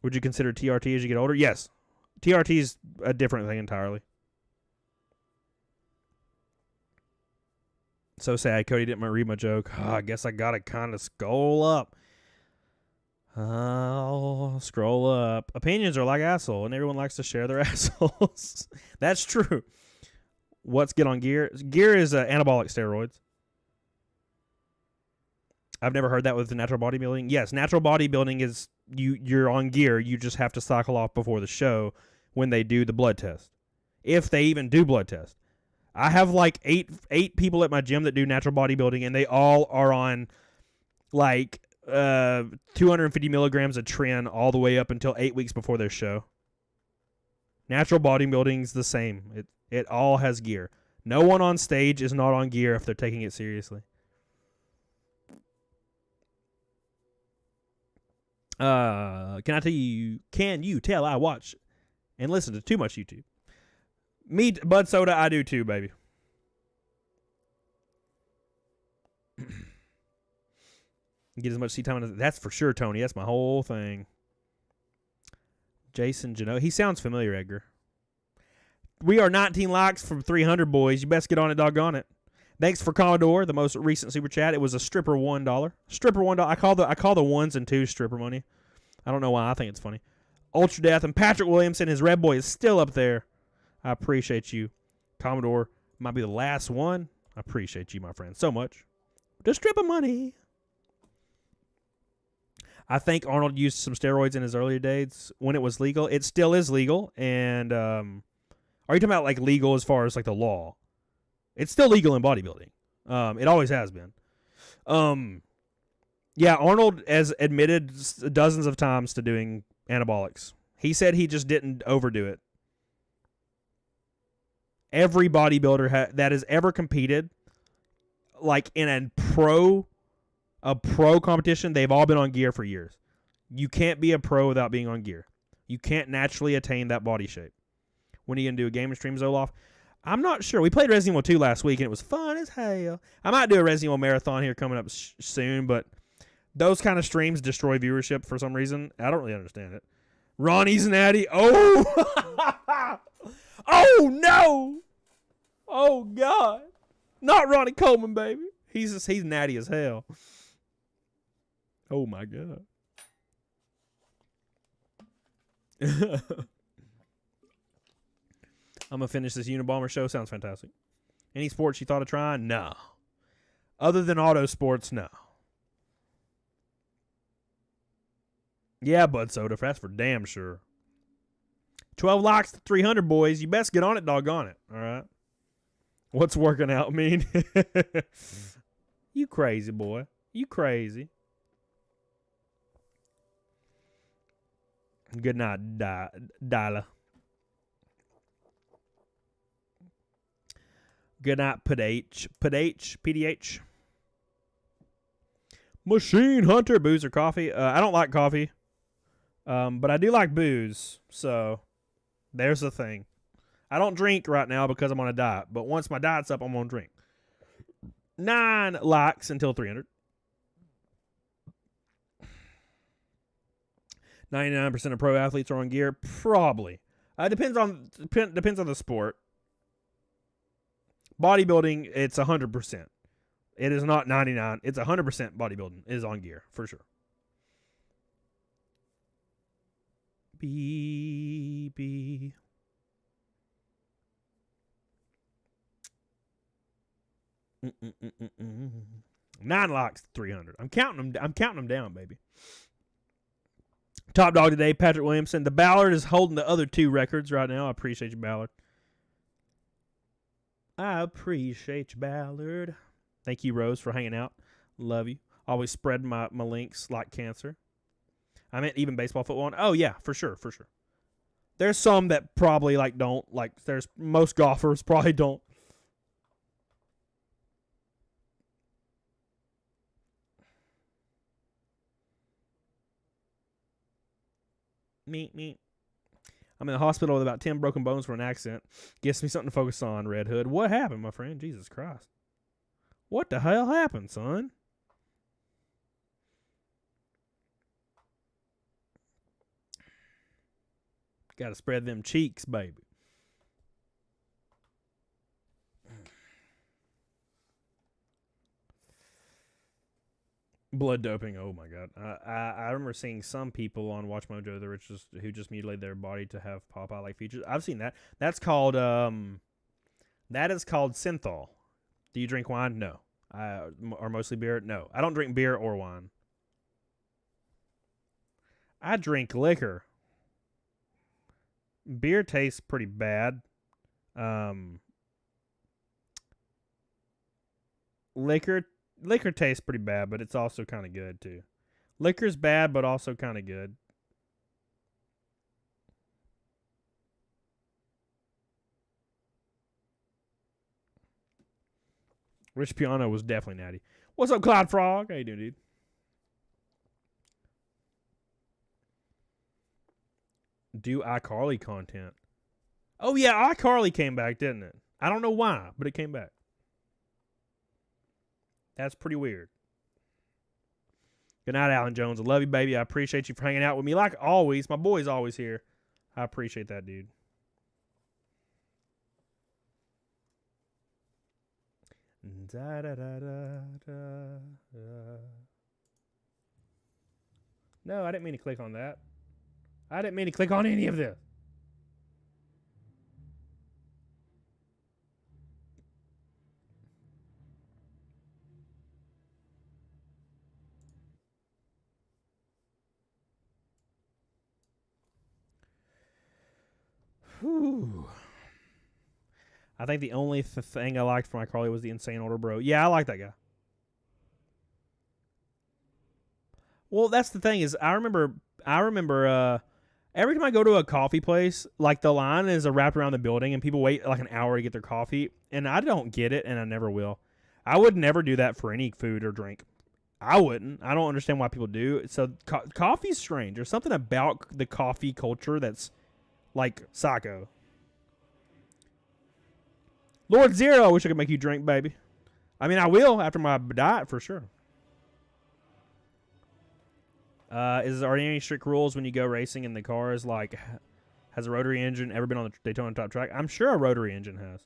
Would you consider TRT as you get older? Yes. TRT is a different thing entirely. So sad Cody didn't read my joke. Oh, I guess I gotta kind of scroll up. I'll scroll up. Opinions are like asshole, and everyone likes to share their assholes. That's true. What's get on gear? Gear is anabolic steroids. I've never heard that with natural bodybuilding. Yes, natural bodybuilding is you're on gear. You just have to cycle off before the show when they do the blood test. If they even do blood test. I have like eight people at my gym that do natural bodybuilding, and they all are on like 250 milligrams of tren all the way up until 8 weeks before their show. Natural bodybuilding's the same. It all has gear. No one on stage is not on gear if they're taking it seriously. Can you tell I watch and listen to too much YouTube? Me, Bud Soda, I do too, baby. Get as much seat time as that's for sure, Tony. That's my whole thing. Jason Jano. He sounds familiar, Edgar. We are 19 likes from 300, boys. You best get on it, doggone it. Thanks for Commodore, the most recent super chat. It was a stripper $1. Stripper $1. I call the ones and twos stripper money. I don't know why. I think it's funny. Ultra Death and Patrick Williamson, his red boy, is still up there. I appreciate you. Commodore might be the last one. I appreciate you, my friend, so much. The stripper money. I think Arnold used some steroids in his earlier days when it was legal. It still is legal. And are you talking about like legal as far as like the law? It's still legal in bodybuilding. It always has been. Yeah, Arnold has admitted dozens of times to doing anabolics. He said he just didn't overdo it. Every bodybuilder that has ever competed, like in a pro competition, they've all been on gear for years. You can't be a pro without being on gear. You can't naturally attain that body shape. When are you going to do a game and stream, Zoloff? I'm not sure. We played Resident Evil 2 last week, and it was fun as hell. I might do a Resident Evil marathon here coming up soon, but those kind of streams destroy viewership for some reason. I don't really understand it. Ronnie's natty. Oh! Oh, no! Oh, God. Not Ronnie Coleman, baby. He's natty as hell. Oh, my God. I'm going to finish this Unabomber show. Sounds fantastic. Any sports you thought of trying? No. Other than auto sports, no. Yeah, Bud Soda, that's for damn sure. 12 likes to 300, boys. You best get on it, doggone it. All right? What's working out mean? You crazy, boy. You crazy. Good night, Dyla. Good night, PDH. Machine Hunter, booze or coffee? I don't like coffee, but I do like booze, so there's the thing. I don't drink right now because I'm on a diet, but once my diet's up, I'm going to drink. 9 likes until 300. 99% of pro athletes are on gear? Probably. Depends on the sport. Bodybuilding, it's 100%. It is not 99. It's 100% bodybuilding is on gear, for sure. BB. Nine likes, 300. I'm counting them down, baby. Top dog today, Patrick Williamson. The Ballard is holding the other 2 records right now. I appreciate you, Ballard. I appreciate you, Ballard. Thank you, Rose, for hanging out. Love you. Always spread my links like cancer. I meant even baseball, football. Oh, yeah, for sure. There's some that probably don't. There's most golfers probably don't. Me. I'm in the hospital with about 10 broken bones for an accident. Gives me something to focus on, Red Hood. What happened, my friend? Jesus Christ. What the hell happened, son? Gotta spread them cheeks, baby. Blood doping. Oh my god. I remember seeing some people on Watch Mojo who just mutilated their body to have Popeye-like features. I've seen that. That is called synthol. Do you drink wine? No. Or mostly beer? No. I don't drink beer or wine. I drink liquor. Beer tastes pretty bad. Liquor tastes pretty bad, but it's also kind of good too. Liquor's bad, but also kind of good. Rich Piano was definitely natty. What's up, Cloud Frog? How you doing, dude? Do iCarly content. Oh, yeah, iCarly came back, didn't it? I don't know why, but it came back. That's pretty weird. Good night, Alan Jones. I love you, baby. I appreciate you for hanging out with me. Like always, my boy's always here. I appreciate that, dude. No, I didn't mean to click on that. I didn't mean to click on any of this. Whew. I think the only thing I liked from iCarly was the insane older bro. Yeah, I like that guy. Well, that's the thing is I remember every time I go to a coffee place, like the line is wrapped around the building and people wait like an hour to get their coffee, and I don't get it and I never will. I would never do that for any food or drink. I wouldn't. I don't understand why people do. So coffee's strange. There's something about the coffee culture that's like psycho. Lord Zero, I wish I could make you drink, baby. I mean, I will after my diet for sure. Are there any strict rules when you go racing in the cars? Like, has a rotary engine ever been on the Daytona Top Track? I'm sure a rotary engine has.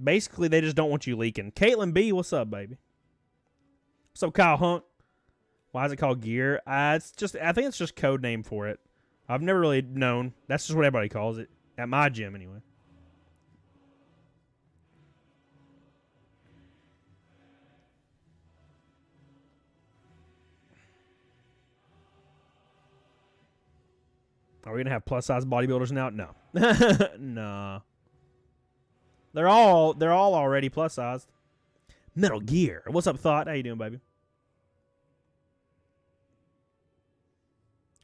Basically, they just don't want you leaking. Caitlin B, what's up, baby? What's up, Kyle Hunt? Why is it called gear? I think it's just code name for it. I've never really known. That's just what everybody calls it. At my gym, anyway. Are we gonna have plus size bodybuilders now? No. Nah. They're all already plus sized. Metal Gear. What's up, Thought? How you doing, baby?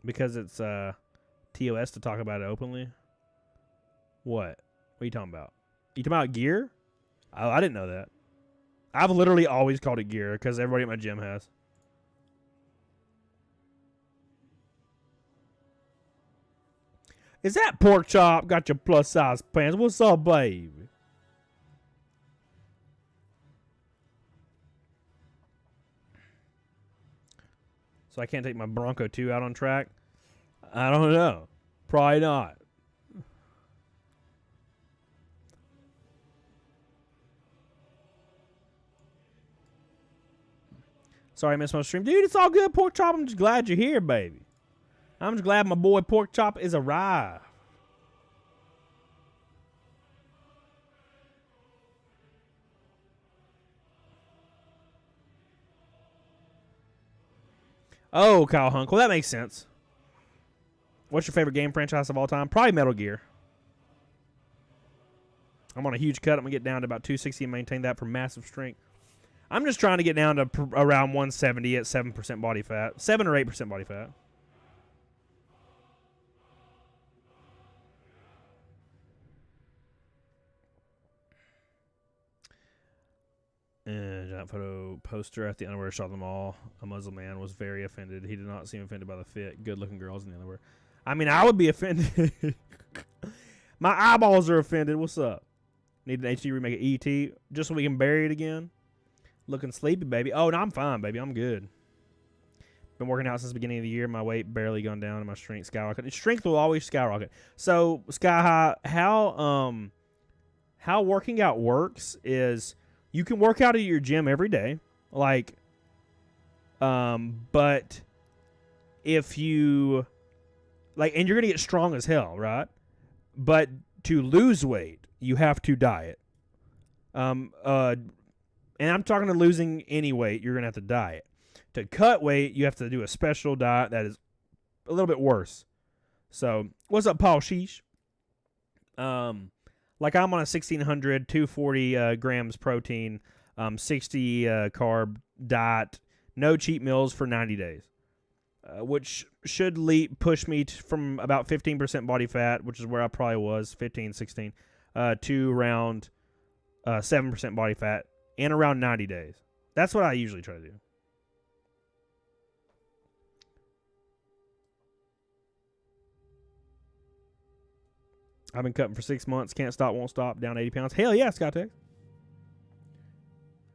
Because it's TOS to talk about it openly. What? What are you talking about? You talking about gear? Oh, I didn't know that. I've literally always called it gear because everybody at my gym has. Is that Pork Chop? Got your plus size pants. What's up, baby? So I can't take my Bronco 2 out on track? I don't know. Probably not. Sorry I missed my stream. Dude, it's all good, Pork Chop. I'm just glad you're here, baby. I'm just glad my boy Pork Chop is arrived. Oh, Kyle Hunk. Well, that makes sense. What's your favorite game franchise of all time? Probably Metal Gear. I'm on a huge cut. I'm going to get down to about 260 and maintain that for massive strength. I'm just trying to get down to around 170 at 7% body fat. 7 or 8% body fat. Giant photo poster at the underwear shop at the mall. A Muslim man was very offended. He did not seem offended by the fit. Good-looking girls in the underwear. I mean, I would be offended. My eyeballs are offended. What's up? Need an HD remake of E.T. just so we can bury it again. Looking sleepy, baby. Oh, no, I'm fine, baby. I'm good. Been working out since the beginning of the year. My weight barely gone down and my strength skyrocket. Strength will always skyrocket. So, Sky High, how working out works is you can work out at your gym every day. Like, but if you, like, and you're going to get strong as hell, right? But to lose weight, you have to diet. And I'm talking to losing any weight, you're going to have to diet. To cut weight, you have to do a special diet that is a little bit worse. So, what's up, Paul Sheesh? Like I'm on a 1,600, 240 grams protein, 60 carb diet, no cheat meals for 90 days, which should push me from about 15% body fat, which is where I probably was, 15, 16, to around 7% body fat in around 90 days. That's what I usually try to do. I've been cutting for 6 months. Can't stop, won't stop. Down 80 pounds. Hell yeah, Scott Tech.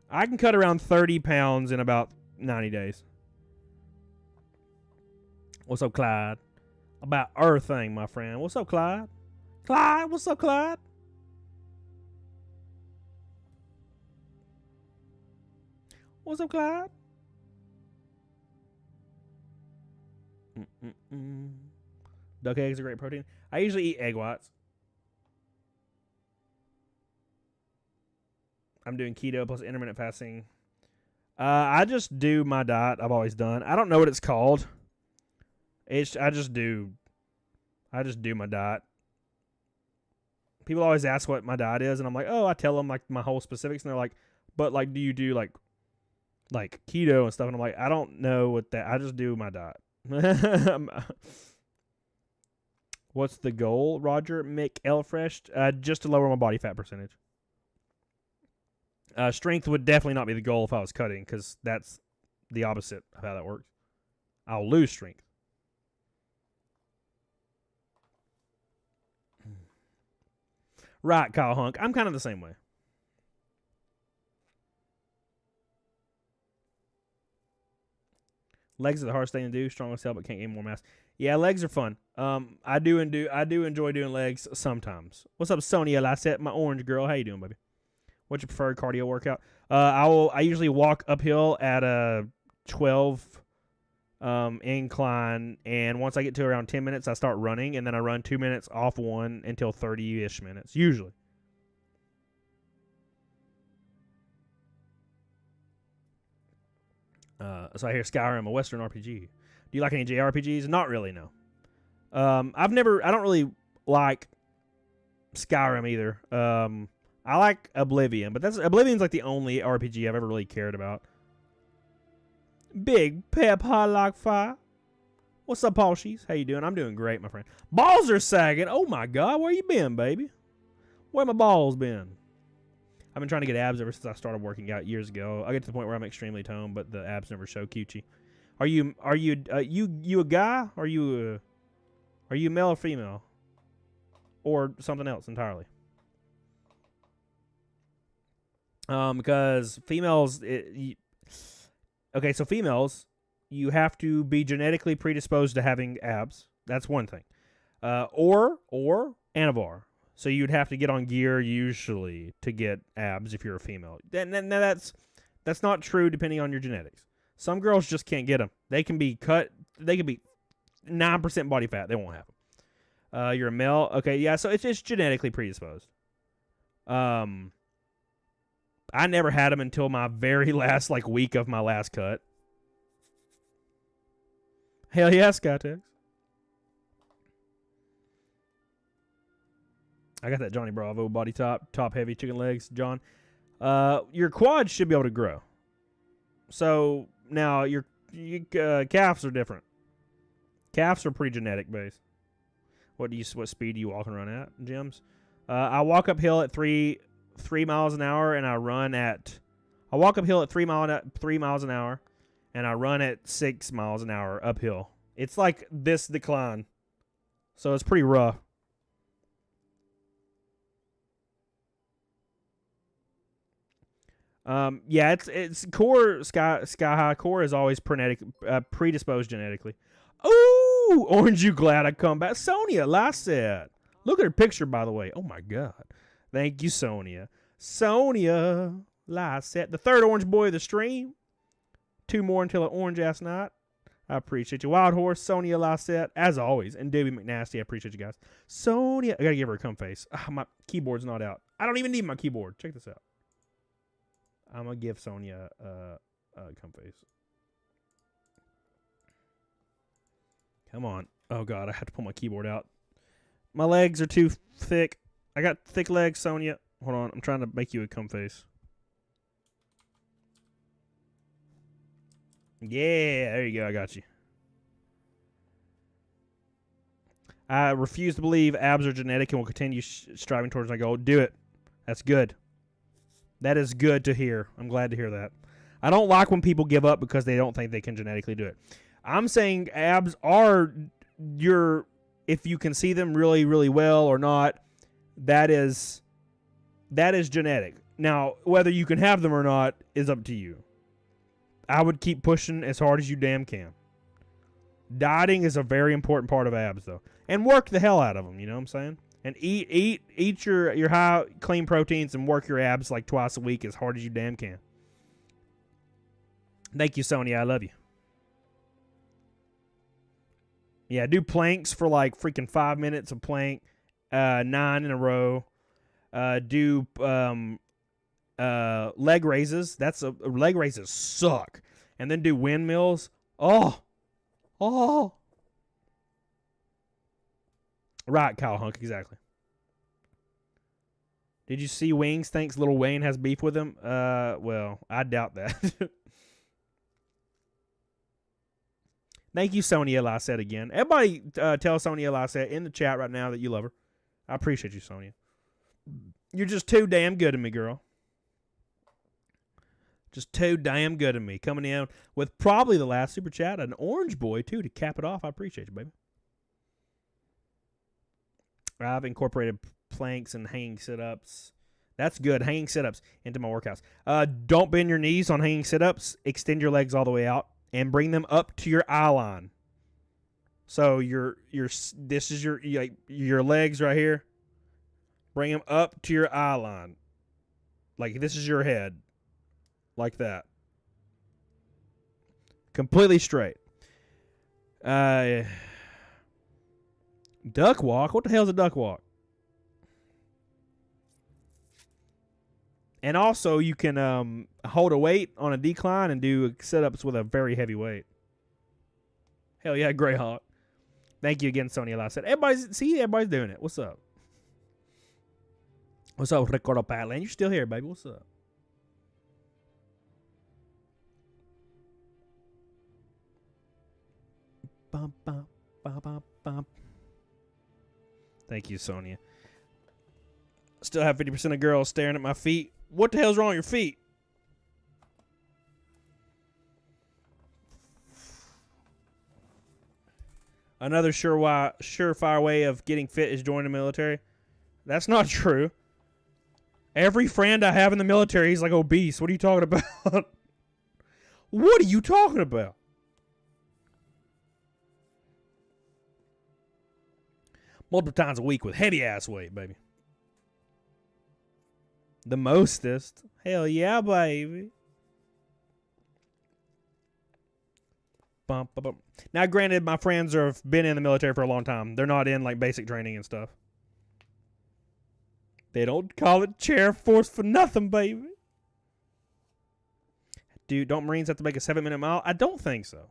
I can cut around 30 pounds in about 90 days. What's up, Clyde? About everything, my friend. What's up, Clyde? Clyde, what's up, Clyde? What's up, Clyde? Duck eggs are great protein. I usually eat egg whites. I'm doing keto plus intermittent fasting. I just do my diet I've always done. I don't know what it's called. I just do my diet. People always ask what my diet is, and I'm like, oh, I tell them like my whole specifics, and they're like, but like, do you do like keto and stuff? And I'm like, I don't know what that. I just do my diet. What's the goal, Roger McElfresh? Just to lower my body fat percentage. Strength would definitely not be the goal if I was cutting, because that's the opposite of how that works. I'll lose strength. Right, Kyle Hunk. I'm kind of the same way. Legs are the hardest thing to do. Strong as hell, but can't gain more mass. Yeah, legs are fun. I do enjoy doing legs sometimes. What's up, Sonia Lassette, my orange girl? How you doing, baby? What's your preferred cardio workout? I usually walk uphill at a 12 incline, and once I get to around 10 minutes, I start running, and then I run 2 minutes off one until 30-ish minutes, usually. So I hear Skyrim, a Western RPG. Do you like any JRPGs? Not really, no. I don't really like Skyrim either. I like Oblivion, but Oblivion's like the only RPG I've ever really cared about. Big Pep Hot Like Fire. What's up, Paul Shees? How you doing? I'm doing great, my friend. Balls are sagging. Oh my God, where you been, baby? Where my balls been? I've been trying to get abs ever since I started working out years ago. I get to the point where I'm extremely toned, but the abs never show cutesy. Are you a guy? Are you male or female? Or something else entirely? Because females, so females, you have to be genetically predisposed to having abs. That's one thing. Or anavar. So you'd have to get on gear usually to get abs if you're a female. Then that's not true depending on your genetics. Some girls just can't get them. They can be cut. They can be 9% body fat. They won't have them. You're a male. Okay, yeah. So it's just genetically predisposed. I never had them until my very last week of my last cut. Hell yeah, Skytex. I got that Johnny Bravo body top heavy chicken legs, John. Your quads should be able to grow. So now your calves are different. Calves are pretty genetic based. What speed do you walk and run at, gyms? I walk uphill at 3 miles an hour, and I run at I walk uphill at 3 miles an hour, and I run at 6 miles an hour uphill. It's like this decline, so it's pretty rough. Yeah, it's core sky high. Core is always predisposed genetically. Ooh, Orange, you glad I come back? Sonia Lysette. Look at her picture, by the way. Oh my God. Thank you, Sonia. Sonia Lysette, the third orange boy of the stream. 2 more until an orange ass night. I appreciate you. Wild Horse, Sonia Lysette, as always, and Doobie McNasty. I appreciate you guys. Sonia, I gotta give her a cum face. My keyboard's not out. I don't even need my keyboard. Check this out. I'm gonna give Sonia a cum face. Come on. Oh God, I have to pull my keyboard out. My legs are too thick. I got thick legs, Sonia. Hold on, I'm trying to make you a cum face. Yeah, there you go. I got you. I refuse to believe abs are genetic and will continue striving towards my goal. Do it. That's good. That is good to hear. I'm glad to hear that. I don't like when people give up because they don't think they can genetically do it. I'm saying abs are if you can see them really, really well or not, that is genetic. Now, whether you can have them or not is up to you. I would keep pushing as hard as you damn can. Dieting is a very important part of abs, though. And work the hell out of them, you know what I'm saying? And eat your high, clean proteins and work your abs like twice a week as hard as you damn can. Thank you, Sonia. I love you. Yeah, do planks for like freaking 5 minutes of plank, 9 in a row. Do leg raises. Leg raises suck. And then do windmills. Oh. Right, Kyle Hunk, exactly. Did you see Wings thinks Lil Wayne has beef with him? Well, I doubt that. Thank you, Sonia Lysette, again. Everybody tell Sonia Lysette in the chat right now that you love her. I appreciate you, Sonia. You're just too damn good to me, girl. Just too damn good to me. Coming in with probably the last super chat, an orange boy, too, to cap it off. I appreciate you, baby. I've incorporated planks and hanging sit-ups. That's good. Hanging sit-ups into my workouts. Don't bend your knees on hanging sit-ups. Extend your legs all the way out and bring them up to your eye line. So this is your legs right here. Bring them up to your eye line. Like this is your head. Like that. Completely straight. Duck walk? What the hell is a duck walk? And also, you can hold a weight on a decline and do sit-ups with a very heavy weight. Hell yeah, Greyhawk. Thank you again, Sonia Lysette. Everybody's doing it. What's up? What's up, Ricardo Patland? You're still here, baby. What's up? Bum, bum, bum, bum, bum. Thank you, Sonia. Still have 50% of girls staring at my feet. What the hell's wrong with your feet? Another surefire way of getting fit is joining the military. That's not true. Every friend I have in the military is like obese. What are you talking about? What are you talking about? Multiple times a week with heavy ass weight, baby. The mostest. Hell yeah, baby. Bum, bum, bum. Now, granted, my friends have been in the military for a long time. They're not in like basic training and stuff. They don't call it chair force for nothing, baby. Dude, don't Marines have to make a 7-minute mile? I don't think so.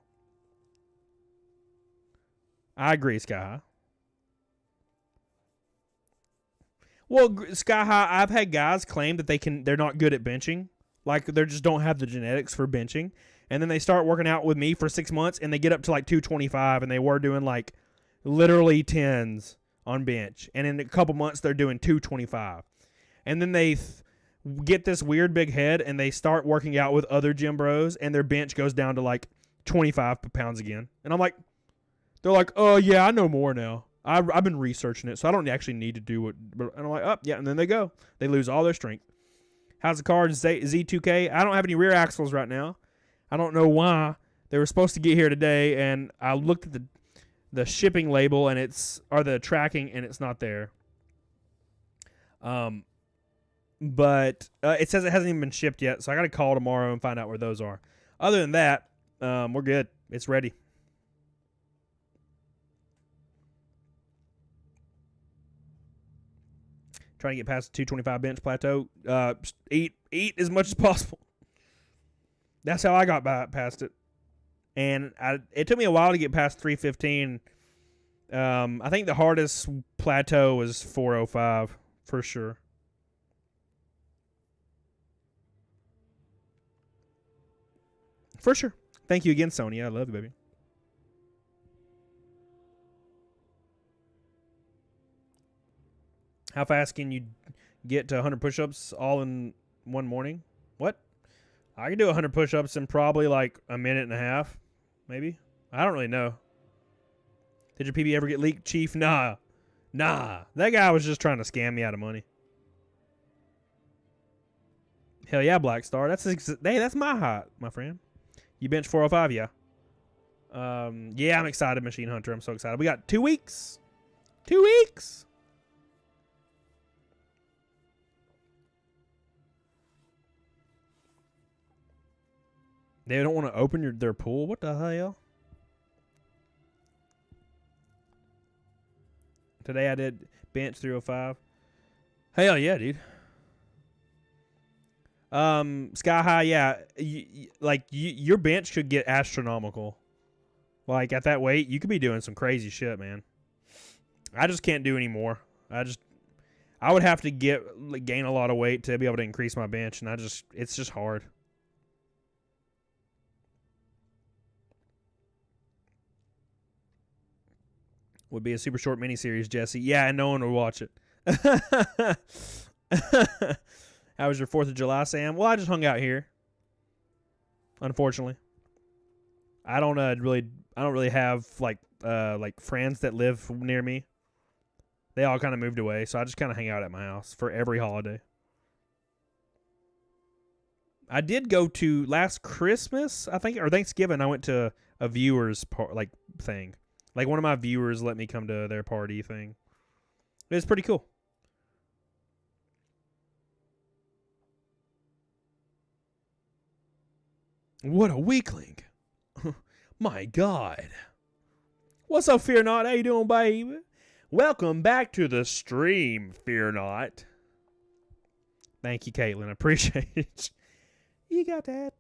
I agree, Sky High. Well, Sky High, I've had guys claim that they're not good at benching. Like, they just don't have the genetics for benching. And then they start working out with me for 6 months, and they get up to like 225, and they were doing like literally 10s on bench. And in a couple months, they're doing 225. And then they get this weird big head and they start working out with other gym bros and their bench goes down to like 25 pounds again. And I'm like, they're like, oh yeah, I know more now. I've been researching it, so I don't actually need to do it. And I'm like, oh yeah, and then they go. They lose all their strength. How's the car Z2K? I don't have any rear axles right now. I don't know why. They were supposed to get here today, and I looked at the shipping label and the tracking, and it's not there. But it says it hasn't even been shipped yet, so I got to call tomorrow and find out where those are. Other than that, we're good. It's ready. Trying to get past the 225 bench plateau. Eat as much as possible. That's how I got past it. And it took me a while to get past 315. I think the hardest plateau was 405 for sure. For sure. Thank you again, Sonya. I love you, baby. How fast can you get to 100 push-ups all in one morning? What? I can do 100 push-ups in probably like a minute and a half, maybe. I don't really know. Did your PB ever get leaked, Chief? Nah. That guy was just trying to scam me out of money. Hell yeah, Black Star. That's my height, my friend. You bench 405, yeah. Yeah, I'm excited, Machine Hunter. I'm so excited. We got 2 weeks. 2 weeks. They don't want to open their pool? What the hell? Today I did bench 305. Hell yeah, dude. Sky High, yeah. Your bench could get astronomical. Like, at that weight, you could be doing some crazy shit, man. I just can't do any more. I would have to gain a lot of weight to be able to increase my bench, and it's just hard. Would be a super short miniseries, Jesse. Yeah, and no one would watch it. How was your 4th of July, Sam? Well, I just hung out here. Unfortunately, I don't really have like friends that live near me. They all kind of moved away, so I just kind of hang out at my house for every holiday. I did go to last Christmas, I think, or Thanksgiving. I went to a viewers thing. Like, one of my viewers let me come to their party thing. It was pretty cool. What a weakling. My God. What's up, Fear Not? How you doing, baby? Welcome back to the stream, Fear Not. Thank you, Caitlin. I appreciate it. You got that.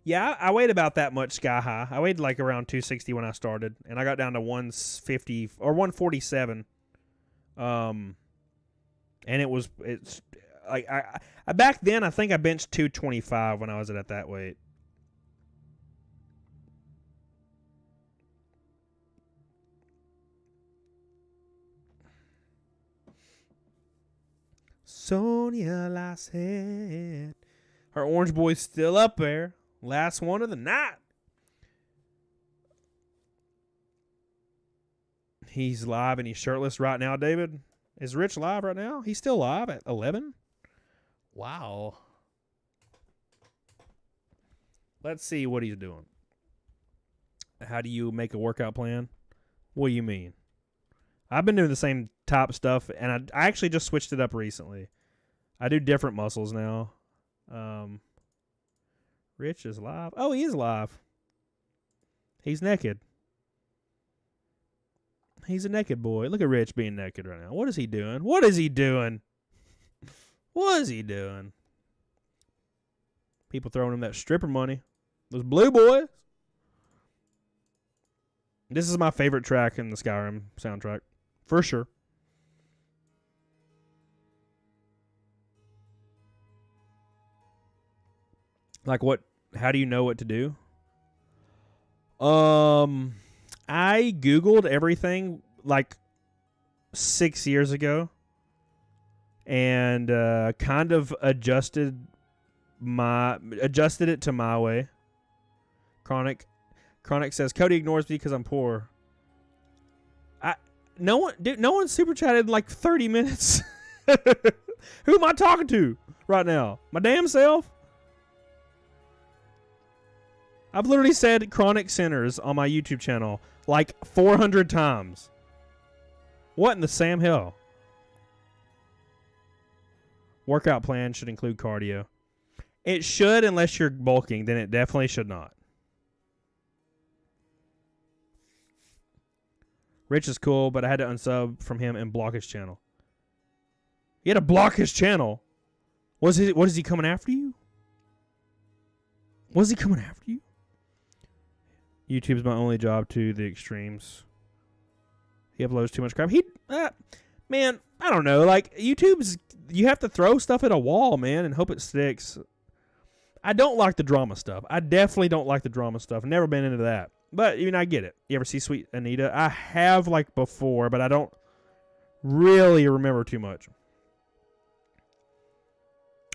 Yeah, I weighed about that much, Sky High. I weighed like around 260 when I started, and I got down to 150 or 147. And it's like I back then I think I benched 225 when I was at that weight. Sonia Lassett. Her orange boy's still up there. Last one of the night. He's live and he's shirtless right now, David. Is Rich live right now? He's still live at 11? Wow. Let's see what he's doing. How do you make a workout plan? What do you mean? I've been doing the same type stuff, and I actually just switched it up recently. I do different muscles now. Rich is live. Oh, he is live. He's naked. He's a naked boy. Look at Rich being naked right now. What is he doing? What is he doing? What is he doing? People throwing him that stripper money. Those blue boys. This is my favorite track in the Skyrim soundtrack. For sure. Like what? How do you know what to do? I Googled everything. Like, 6 years ago, and kind of adjusted it to my way. Chronic says Cody ignores me because I'm poor. No one super chatted in like 30 minutes. Who am I talking to right now? My damn self? I've literally said Chronic Sinners on my YouTube channel like 400 times. What in the Sam hell? Workout plan should include cardio. It should unless you're bulking. Then it definitely should not. Rich is cool, but I had to unsub from him and block his channel. You had to block his channel? What is he coming after you? Was he coming after you? YouTube's my only job to the extremes. He uploads too much crap. Man, I don't know. Like, YouTube's, you have to throw stuff at a wall, man, and hope it sticks. I don't like the drama stuff. I definitely don't like the drama stuff. Never been into that. But, I get it. You ever see Sweet Anita? I have, like, before, but I don't really remember too much.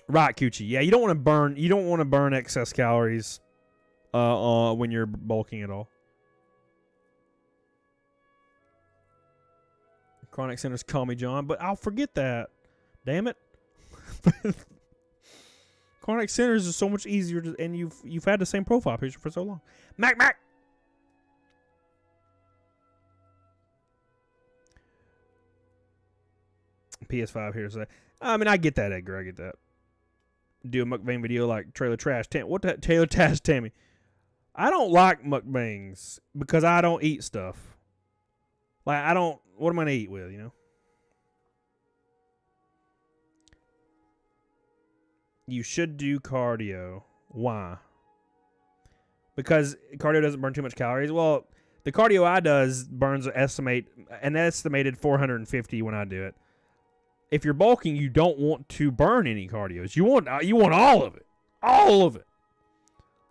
Right, Coochie. Yeah, you don't want to burn excess calories when you're bulking at all. Chronic Centers call me John, but I'll forget that. Damn it. Chronic Centers is so much easier and you've had the same profile picture for so long. Mac. PS5 here today. I mean, I get that, Edgar. I get that. Do a mukbang video like Trailer Trash Tammy. What the Trailer Trash Tammy? I don't like mukbangs because I don't eat stuff. Like, what am I going to eat with, You should do cardio. Why? Because cardio doesn't burn too much calories. Well, the cardio I does burns an estimated 450 when I do it. If you're bulking, you don't want to burn any cardios. You want all of it. All of it.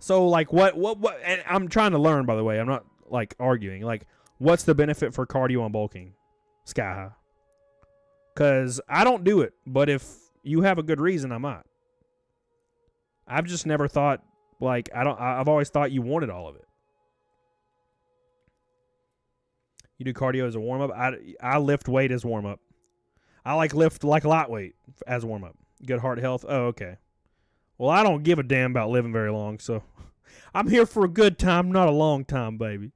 So, like, what, and I'm trying to learn, by the way. I'm not, like, arguing. Like, what's the benefit for cardio on bulking? Sky high. Because I don't do it. But if you have a good reason, I might. I've just never thought, like, I've always thought you wanted all of it. You do cardio as a warm-up? I lift weight as warm-up. I lift like lightweight as warm-up. Good heart health? Oh, okay. Well, I don't give a damn about living very long, so I'm here for a good time, not a long time, baby.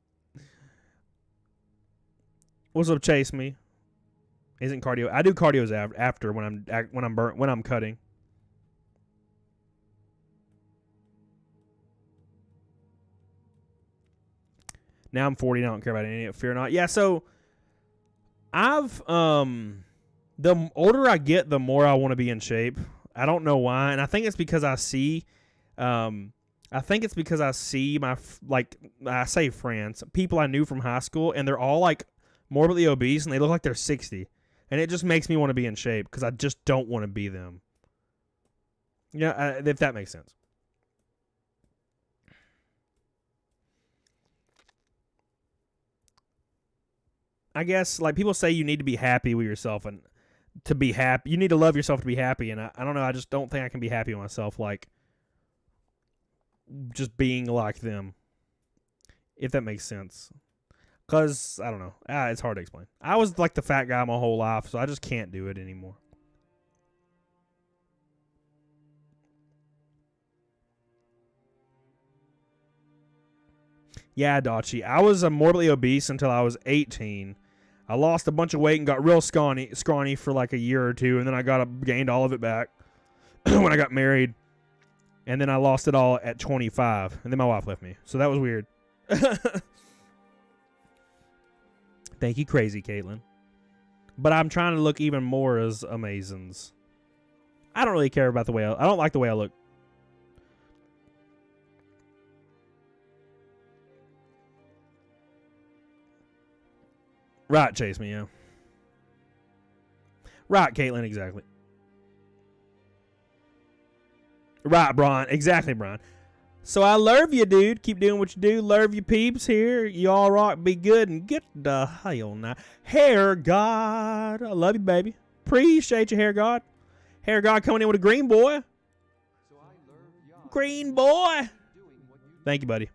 What's up, Chase Me? Isn't cardio? I do cardios after when I'm cutting. Now I'm 40 and I don't care about any fear or not. Yeah, so I've the older I get, the more I want to be in shape. I don't know why, and I think it's because I see my, like, I say friends, people I knew from high school, and they're all like morbidly obese, and they look like they're 60, and it just makes me want to be in shape because I just don't want to be them. Yeah, if that makes sense. I guess, like, people say you need to be happy with yourself, and to be happy, you need to love yourself to be happy, and I don't know, I just don't think I can be happy with myself, like, just being like them, if that makes sense. Because, I don't know, it's hard to explain. I was, like, the fat guy my whole life, so I just can't do it anymore. Yeah, Dachi, I was morbidly obese until I was 18. I lost a bunch of weight and got real scrawny for like a year or two, and then I gained all of it back when I got married, and then I lost it all at 25, and then my wife left me, so that was weird. Thank you, Crazy Caitlin. But I'm trying to look even more as Amazons. I don't really care about the way I don't like the way I look. Right, Chase Me, yeah. Right, Caitlin, exactly. Right, Brian. Exactly, Brian. So I love you, dude. Keep doing what you do. Love you, peeps here. You all rock. Be good and get the hell now. Hair God. I love you, baby. Appreciate you, Hair God. Hair God coming in with a green boy. Green boy. Thank you, buddy.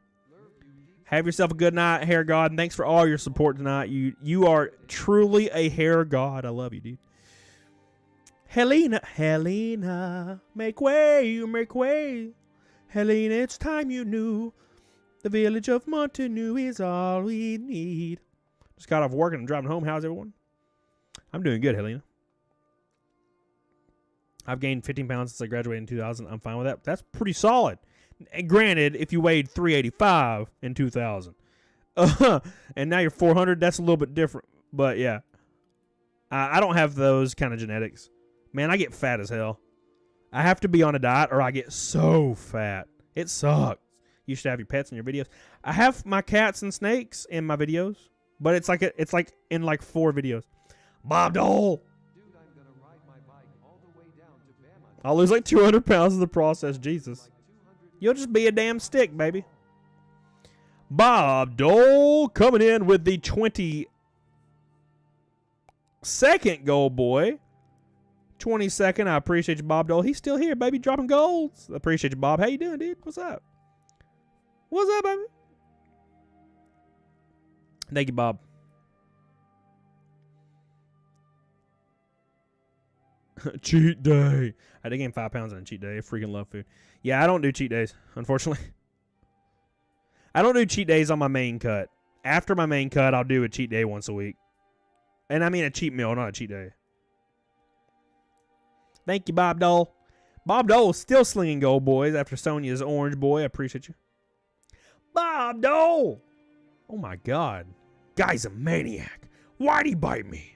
Have yourself a good night, Hair God, and thanks for all your support tonight. You are truly a Hair God. I love you, dude. Helena, make way, make way. Helena, it's time you knew. The village of Montanu is all we need. Just got off work and I'm driving home. How's everyone? I'm doing good, Helena. I've gained 15 pounds since I graduated in 2000. I'm fine with that. That's pretty solid. And granted, if you weighed 385 in 2000, and now you're 400, that's a little bit different. But yeah, I don't have those kind of genetics. Man, I get fat as hell. I have to be on a diet or I get so fat. It sucks. You should have your pets in your videos. I have my cats and snakes in my videos, but it's like in like 4 videos. Bob Dole. I'll lose like 200 pounds in the process. Jesus. You'll just be a damn stick, baby. Bob Dole coming in with the 22nd goal, boy. 22nd. I appreciate you, Bob Dole. He's still here, baby, dropping golds. I appreciate you, Bob. How you doing, dude? What's up? What's up, baby? Thank you, Bob. Cheat day. I did gain 5 pounds on a cheat day. I freaking love food. Yeah, I don't do cheat days, unfortunately. I don't do cheat days on my main cut. After my main cut, I'll do a cheat day once a week. And I mean a cheat meal, not a cheat day. Thank you, Bob Dole. Bob Dole still slinging gold, boys, after Sonia's orange boy. I appreciate you. Bob Dole! Oh, my God. Guy's a maniac. Why'd he bite me?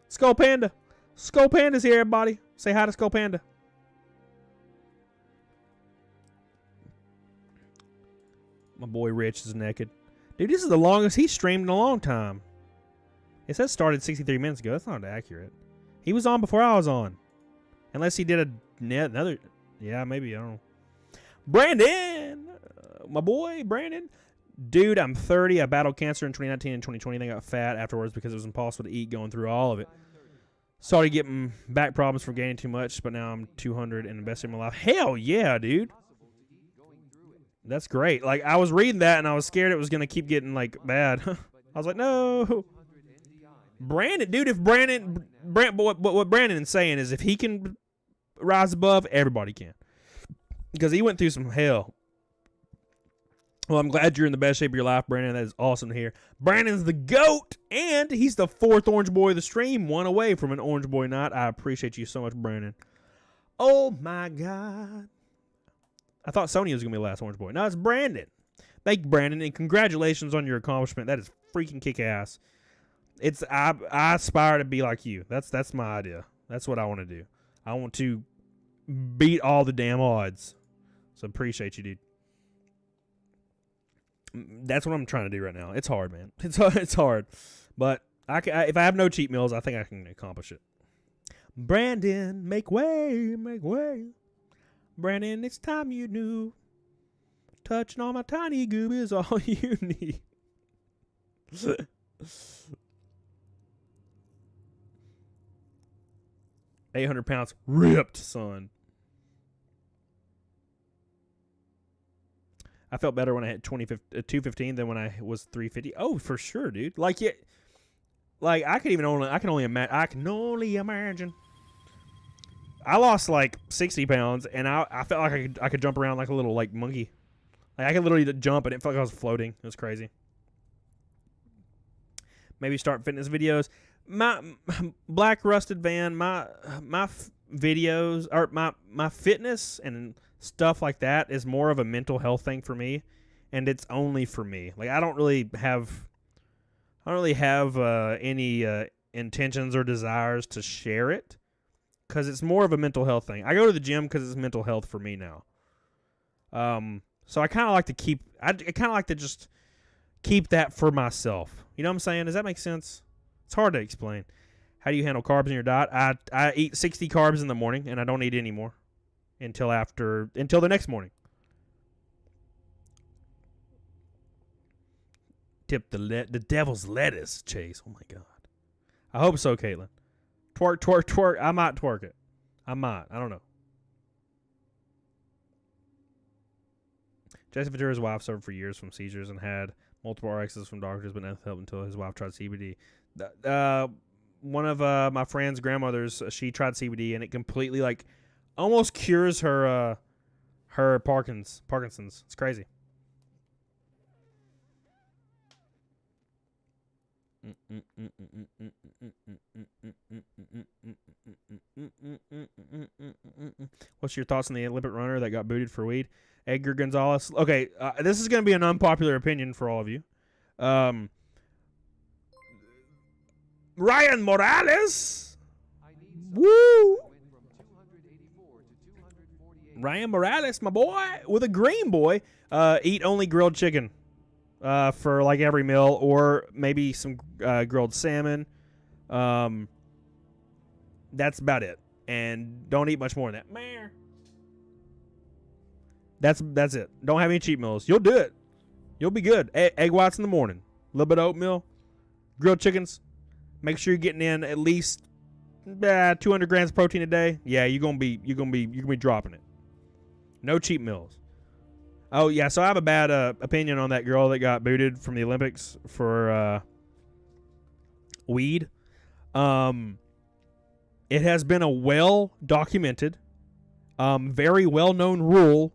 Skull Panda. Skull Panda's here, everybody. Say hi to Skull Panda. My boy Rich is naked. Dude, this is the longest he's streamed in a long time. It says started 63 minutes ago. That's not accurate. He was on before I was on. Unless he did another... Yeah, maybe. I don't know. Brandon! My boy, Brandon. Dude, I'm 30. I battled cancer in 2019 and 2020. Then got fat afterwards because it was impossible to eat going through all of it. Started getting back problems from gaining too much, but now I'm 200 and the best day of my life. Hell yeah, dude. That's great. Like, I was reading that and I was scared it was going to keep getting, like, bad. I was like, no. Brandon, dude, if what Brandon is saying is if he can rise above, everybody can. Because he went through some hell. Well, I'm glad you're in the best shape of your life, Brandon. That is awesome to hear. Brandon's the GOAT, and he's the 4th Orange Boy of the stream, 1 away from an Orange Boy night. I appreciate you so much, Brandon. Oh, my God. I thought Sony was going to be the last Orange Boy. No, it's Brandon. Thank you, Brandon, and congratulations on your accomplishment. That is freaking kick-ass. I aspire to be like you. That's my idea. That's what I want to do. I want to beat all the damn odds. So appreciate you, dude. That's what I'm trying to do right now. It's hard, man. It's hard. But if I have no cheat meals, I think I can accomplish it. Brandon, make way, make way. Brandon, it's time you knew. Touching on my tiny goob is all you need. 800 pounds ripped, son. I felt better when I had 215 than when I was 350. Oh, for sure, dude. Like I can only imagine. I lost like 60 pounds, and I felt like I could jump around like a little like monkey. Like I could literally jump, and it felt like I was floating. It was crazy. Maybe start fitness videos. My Black Rusted Van, my videos or my fitness and stuff like that is more of a mental health thing for me, and it's only for me. Like I don't really have any intentions or desires to share it because it's more of a mental health thing. I go to the gym because it's mental health for me now. So I kind of like to I kind of like to just keep that for myself. You know what I'm saying? Does that make sense? It's hard to explain. How do you handle carbs in your diet? I eat 60 carbs in the morning, and I don't eat any more until the next morning. Tip the devil's lettuce, Chase. Oh my God. I hope so, Caitlin. Twerk, twerk, twerk. I might twerk it. I might. I don't know. Jesse Ventura's wife suffered for years from seizures and had multiple RXs from doctors, but nothing helped until his wife tried CBD. One of my friend's grandmothers, she tried CBD, and it completely, like, almost cures her Parkinson's. It's crazy. What's your thoughts on the Olympic runner that got booted for weed? Edgar Gonzalez. Okay, this is going to be an unpopular opinion for all of you. Ryan Morales. Woo! Ryan Morales, my boy, with a green boy. Eat only grilled chicken for like every meal, or maybe some grilled salmon. That's about it, and don't eat much more than that. Meh. That's it. Don't have any cheat meals. You'll do it. You'll be good. Egg whites in the morning, a little bit of oatmeal, grilled chickens. Make sure you're getting in at least 200 grams of protein a day. Yeah, you're gonna be dropping it. No cheat meals. Oh yeah, so I have a bad opinion on that girl that got booted from the Olympics for weed. It has been a well documented, very well known rule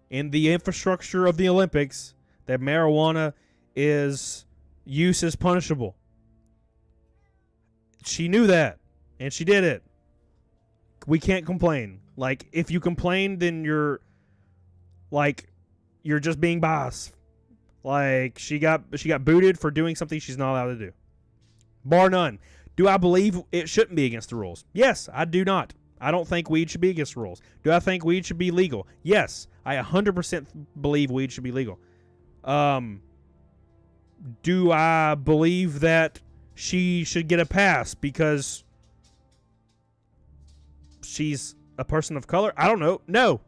in the infrastructure of the Olympics that marijuana use is punishable. She knew that, and she did it. We can't complain. Like, if you complain, then you're just being biased. Like, she got booted for doing something she's not allowed to do. Bar none. Do I believe it shouldn't be against the rules? Yes, I do not. I don't think weed should be against the rules. Do I think weed should be legal? Yes, I 100% believe weed should be legal. Do I believe that she should get a pass because she's a person of color? I don't know. No.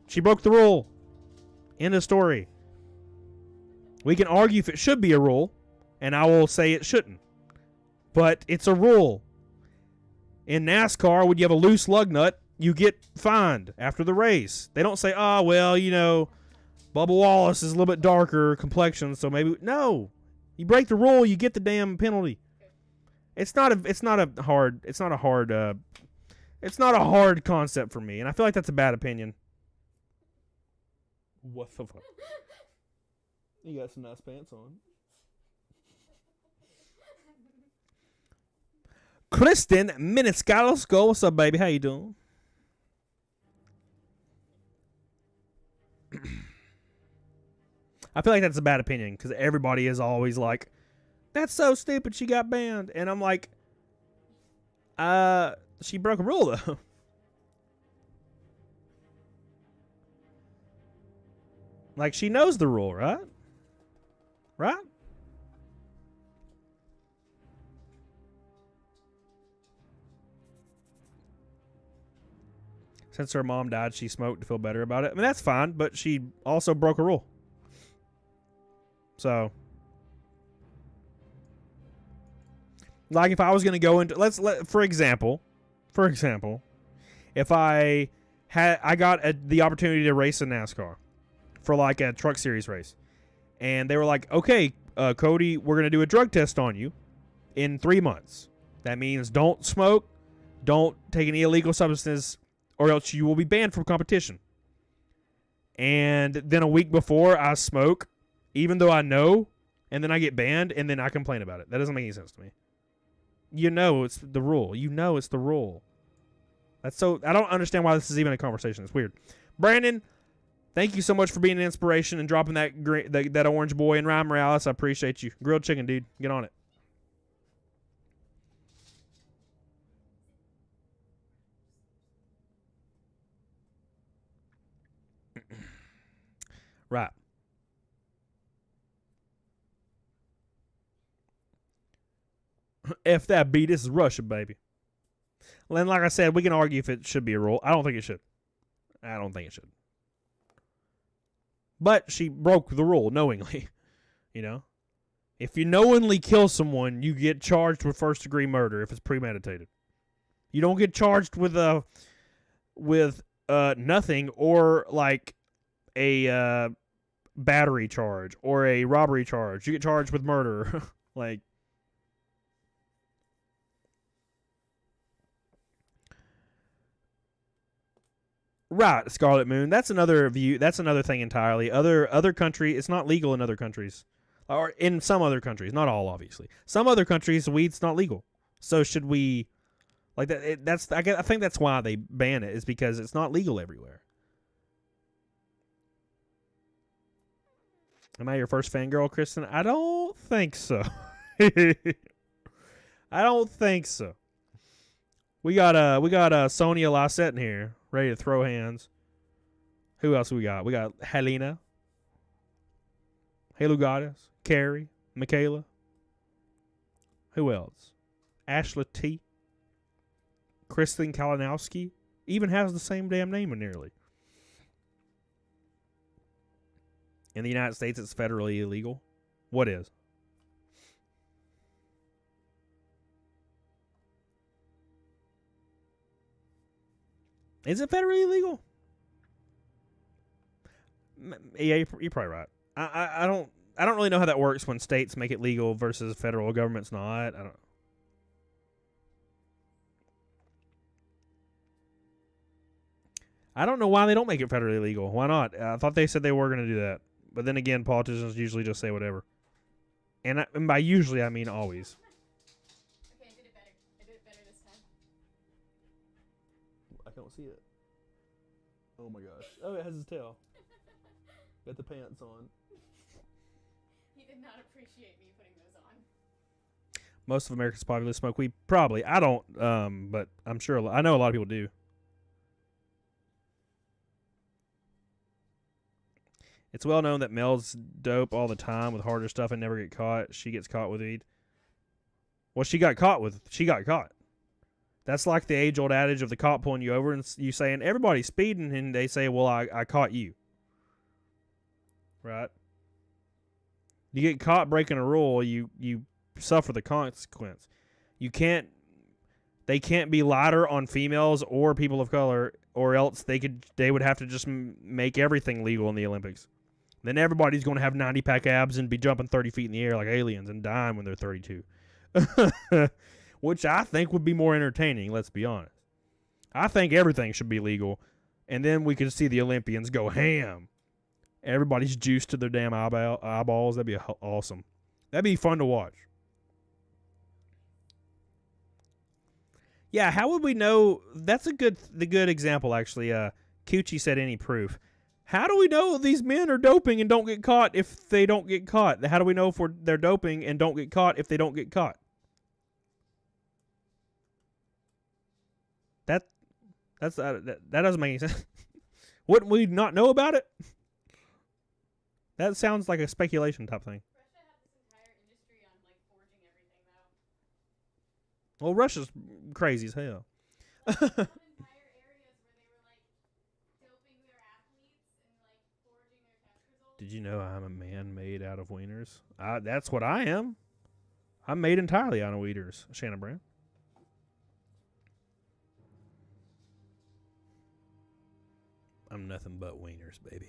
She broke the rule. End of story. We can argue if it should be a rule, and I will say it shouldn't. But it's a rule. In NASCAR, when you have a loose lug nut, you get fined after the race. They don't say, oh, well, you know, Bubba Wallace is a little bit darker complexion, so maybe. No. You break the rule, you get the damn penalty. It's not a hard concept for me, and I feel like that's a bad opinion. What the fuck? You got some nice pants on. Kristen Miniscalosco, what's up, baby? How you doing? I feel like that's a bad opinion because everybody is always like, that's so stupid, she got banned. And I'm like, she broke a rule, though. Like, she knows the rule, right? Right? Since her mom died, she smoked to feel better about it. I mean, that's fine, but she also broke a rule. So, like, if I was going to go into, for example, if I got the opportunity to race in NASCAR for like a truck series race, and they were like, okay, Cody, we're going to do a drug test on you in 3 months. That means don't smoke, don't take any illegal substances, or else you will be banned from competition. And then a week before, I smoke, even though I know, and then I get banned, and then I complain about it. That doesn't make any sense to me. You know it's the rule. You know it's the rule. That's so. I don't understand why this is even a conversation. It's weird. Brandon, thank you so much for being an inspiration and dropping that orange boy. And Ryan Morales, I appreciate you. Grilled chicken, dude. Get on it. Right. F that B, this is Russia, baby. And like I said, we can argue if it should be a rule. I don't think it should. But she broke the rule knowingly, you know? If you knowingly kill someone, you get charged with first-degree murder if it's premeditated. You don't get charged with nothing, or like a battery charge or a robbery charge. You get charged with murder. Like, right, Scarlet Moon. That's another view. That's another thing entirely. Other country, it's not legal in other countries, or in some other countries, not all, obviously. Some other countries, weed's not legal. So should we, like that? I think that's why they ban it, is because it's not legal everywhere. Am I your first fangirl, Kristen? I don't think so. I don't think so. We got Sonia Lassette in here, ready to throw hands. Who else we got? We got Helena, Halo Goddess, Carrie, Michaela. Who else? Ashla T. Kristen Kalinowski even has the same damn name nearly. In the United States, it's federally illegal. What is? Is it federally illegal? Yeah, you're probably right. I don't really know how that works when states make it legal versus federal government's not. I don't know why they don't make it federally legal. Why not? I thought they said they were going to do that. But then again, politicians usually just say whatever. And by usually, I mean always.
Okay, I did it better. I did it better this time.
I can't see it. Oh my gosh. Oh, it has his tail. Got the pants on.
He did not appreciate me putting those on.
Most of America's populace smoke weed. Probably. I don't, but I'm sure. I know a lot of people do. It's well known that Mel's dope all the time with harder stuff and never get caught. She gets caught with weed. Well, she got caught. That's like the age-old adage of the cop pulling you over and you saying, everybody's speeding, and they say, well, I caught you. Right? You get caught breaking a rule, you suffer the consequence. They can't be lighter on females or people of color, or else they would have to just make everything legal in the Olympics. Then everybody's going to have 90-pack abs and be jumping 30 feet in the air like aliens and dying when they're 32. Which I think would be more entertaining, let's be honest. I think everything should be legal, and then we could see the Olympians go ham. Everybody's juiced to their damn eyeballs. That'd be awesome. That'd be fun to watch. Yeah, how would we know? That's the good example, actually. Cucci said any proof. How do we know these men are doping and don't get caught if they don't get caught? How do we know if they're doping and don't get caught if they don't get caught? That doesn't make any sense. Wouldn't we not know about it? That sounds like a speculation type thing.
Russia had this entire industry on like forging everything though.
Well, Russia's crazy as hell.
Entire areas where they were like doping their athletes and like forging their test results.
Did you know I'm a man made out of wieners? That's what I am. I'm made entirely out of wieners, Shannon Brand. I'm nothing but wieners, baby.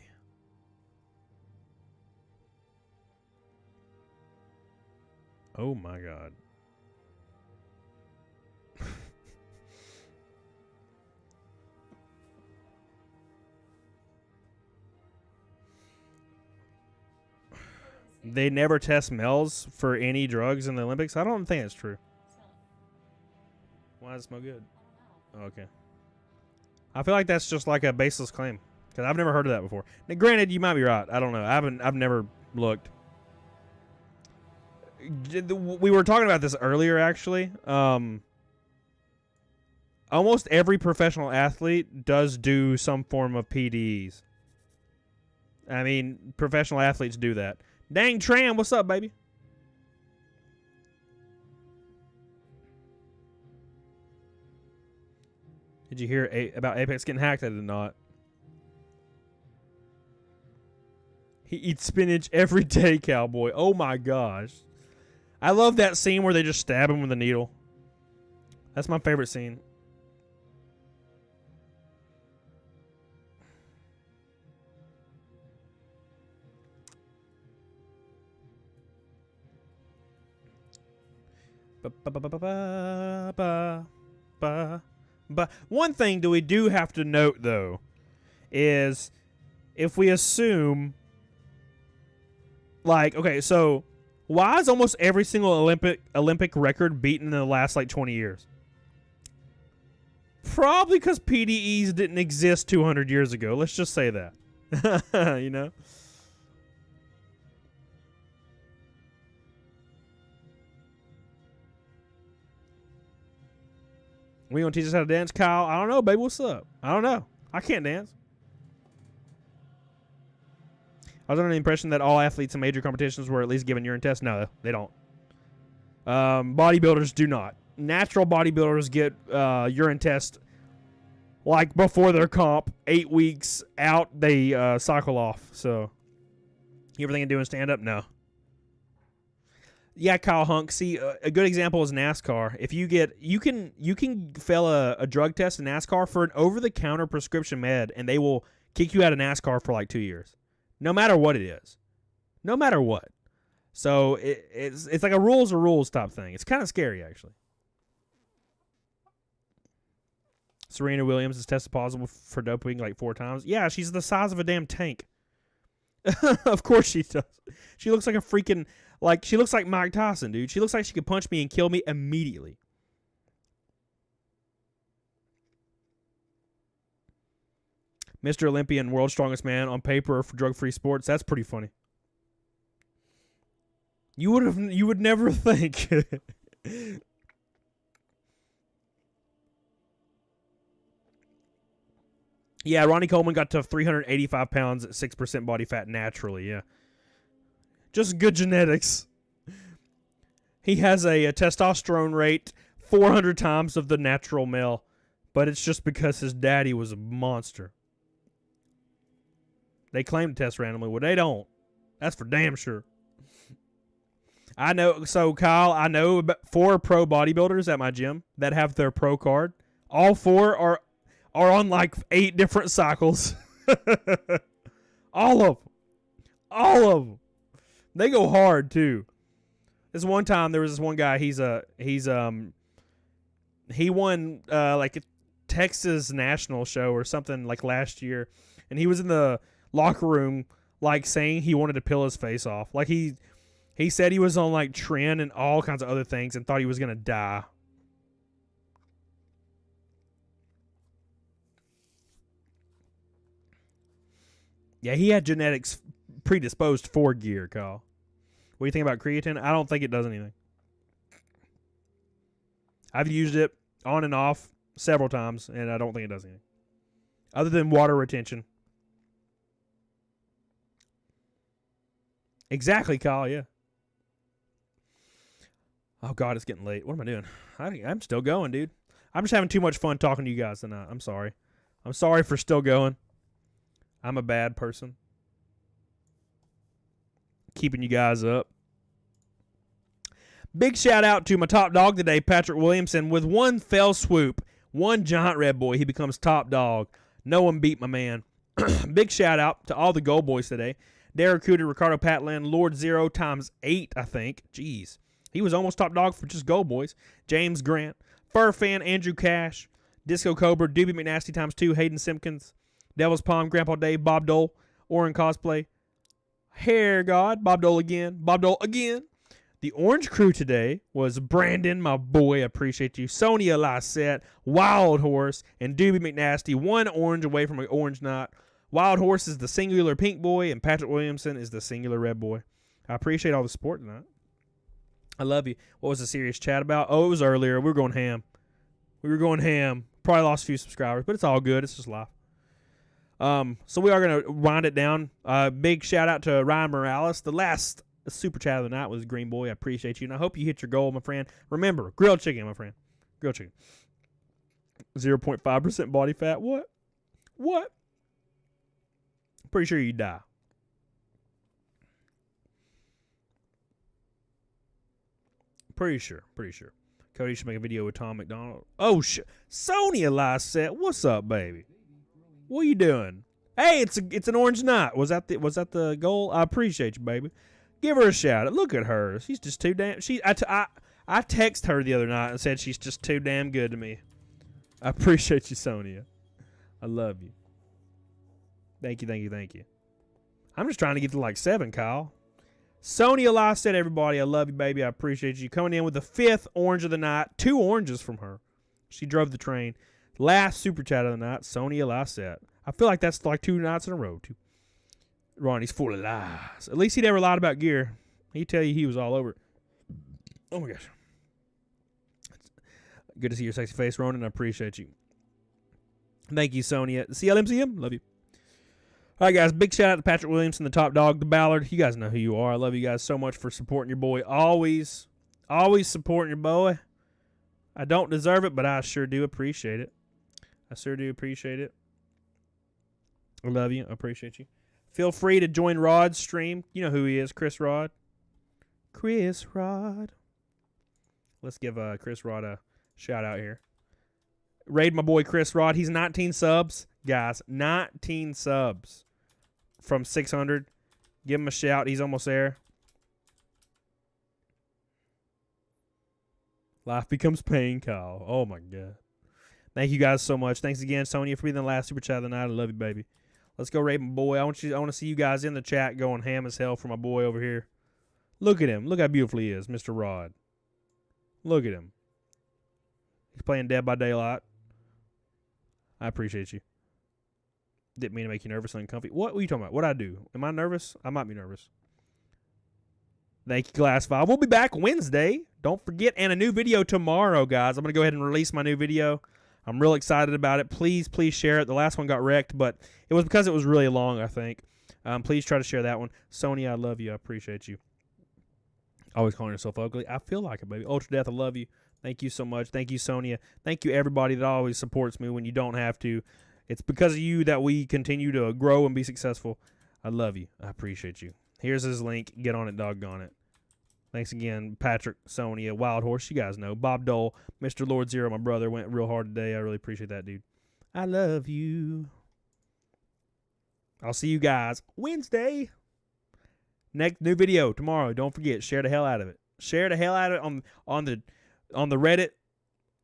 Oh my God. They never test males for any drugs in the Olympics? I don't think that's true. Why does it smell good? Oh, okay. I feel like that's just like a baseless claim, because I've never heard of that before. Now, granted, you might be right. I don't know. I've never looked. We were talking about this earlier, actually. Almost every professional athlete does do some form of PDs. I mean, professional athletes do that. Dang Tram, what's up, baby? Did you hear about Apex getting hacked? I did not. He eats spinach every day, cowboy. Oh my gosh. I love that scene where they just stab him with a needle. That's my favorite scene. One thing that we do have to note, though, is if we assume, like, okay, so why is almost every single Olympic record beaten in the last, like, 20 years? Probably because PDEs didn't exist 200 years ago. Let's just say that. You know? We gonna teach us how to dance, Kyle? I don't know, baby. What's up? I don't know. I can't dance. I was under the impression that all athletes in major competitions were at least given urine tests. No, they don't. Bodybuilders do not. Natural bodybuilders get urine test like before their comp. 8 weeks out, they cycle off. So, you ever thinking of doing stand up? No. Yeah, Kyle Hunk. See, a good example is NASCAR. If you get, you can fail a drug test in NASCAR for an over-the-counter prescription med, and they will kick you out of NASCAR for like 2 years, no matter what it is, no matter what. So it's like a rules are rules type thing. It's kind of scary, actually. Serena Williams has tested positive for doping like 4 times. Yeah, she's the size of a damn tank. Of course she does. She looks like a freaking, like, she looks like Mike Tyson, dude. She looks like she could punch me and kill me immediately. Mr. Olympian, world's strongest man on paper for drug-free sports. That's pretty funny. You would never think. Yeah, Ronnie Coleman got to 385 pounds at 6% body fat naturally, yeah. Just good genetics. He has a testosterone rate 400 times of the natural male, but it's just because his daddy was a monster. They claim to test randomly. Well, they don't. That's for damn sure. I know. So, Kyle, I know about 4 pro bodybuilders at my gym that have their pro card. All 4 are on like 8 different cycles. All of them. All of them. They go hard too. This one time there was this one guy, he won like a Texas national show or something like last year, and he was in the locker room like saying he wanted to peel his face off. Like he said he was on like Tren and all kinds of other things and thought he was going to die. Yeah, he had genetics predisposed for gear, Kyle. What do you think about creatine? I don't think it does anything. I've used it on and off several times, and I don't think it does anything. Other than water retention. Exactly, Kyle, yeah. Oh, God, it's getting late. What am I doing? I'm still going, dude. I'm just having too much fun talking to you guys tonight. I'm sorry. I'm sorry for still going. I'm a bad person. Keeping you guys up. Big shout out to my top dog today, Patrick Williamson. With one fell swoop, one giant red boy, he becomes top dog. No one beat my man. Big shout out to all the gold boys today. Derek Cooter, Ricardo Patlin, Lord Zero times 8, I think. Jeez. He was almost top dog for just gold boys. James Grant, Fur Fan, Andrew Cash, Disco Cobra, Doobie McNasty times 2, Hayden Simpkins, Devil's Palm, Grandpa Dave, Bob Dole, Oren Cosplay, Hair God, Bob Dole again. The Orange Crew today was Brandon, my boy, appreciate you, Sonia Lysette, Wild Horse, and Doobie McNasty, 1 orange away from an orange knot. Wild Horse is the singular pink boy, and Patrick Williamson is the singular red boy. I appreciate all the support tonight. I love you. What was the serious chat about? Oh, it was earlier. We were going ham. Probably lost a few subscribers, but it's all good. It's just life. So we are going to wind it down. Big shout out to Ryan Morales. The last super chat of the night was Green Boy. I appreciate you, and I hope you hit your goal, my friend. Remember, grilled chicken, my friend. Grilled chicken. 0.5% body fat. What? Pretty sure you die. Pretty sure. Cody should make a video with Tom McDonald. Oh, Sonia Lysette, what's up, baby? What are you doing? Hey, it's an orange knot. Was that the goal? I appreciate you, baby. Give her a shout out. Look at her. She's just too damn. I texted her the other night and said she's just too damn good to me. I appreciate you, Sonia. I love you. Thank you. I'm just trying to get to like 7, Kyle. Sonia Lysette, everybody, I love you, baby. I appreciate you coming in with the 5th orange of the night. 2 oranges from her. She drove the train. Last super chat of the night, Sonia Lysette. I feel like that's like 2 nights in a row. Ronnie's full of lies. At least he never lied about gear. He'd tell you he was all over it. Oh, my gosh. Good to see your sexy face, Ronan. I appreciate you. Thank you, Sonia. CLMCM, love you. All right, guys, big shout out to Patrick Williamson, the top dog, the Ballard. You guys know who you are. I love you guys so much for supporting your boy. Always supporting your boy. I don't deserve it, but I sure do appreciate it. I love you. I appreciate you. Feel free to join Rod's stream. You know who he is, Chris Rod. Let's give Chris Rod a shout out here. Raid my boy Chris Rod. He's 19 subs. Guys, 19 subs from 600. Give him a shout. He's almost there. Life becomes pain, Kyle. Oh, my God. Thank you guys so much. Thanks again, Sonia, for being the last super chat of the night. I love you, baby. Let's go raid my boy. I want to see you guys in the chat going ham as hell for my boy over here. Look at him. Look how beautiful he is, Mr. Rod. Look at him. He's playing Dead by Daylight. I appreciate you. Didn't mean to make you nervous and uncomfy. What are you talking about? What'd I do? Am I nervous? I might be nervous. Thank you, Glass 5. We'll be back Wednesday. Don't forget, and a new video tomorrow, guys. I'm going to go ahead and release my new video. I'm real excited about it. Please share it. The last one got wrecked, but it was because it was really long, I think. Please try to share that one. Sonia, I love you. I appreciate you. Always calling yourself ugly. I feel like it, baby. Ultra Death, I love you. Thank you so much. Thank you, Sonia. Thank you, everybody that always supports me when you don't have to. It's because of you that we continue to grow and be successful. I love you. I appreciate you. Here's his link. Get on it, doggone it. Thanks again, Patrick, Sonia, Wild Horse. You guys know. Bob Dole, Mr. Lord Zero, my brother, went real hard today. I really appreciate that, dude. I love you. I'll see you guys Wednesday. Next new video tomorrow. Don't forget, share the hell out of it. Share the hell out of it on the Reddit.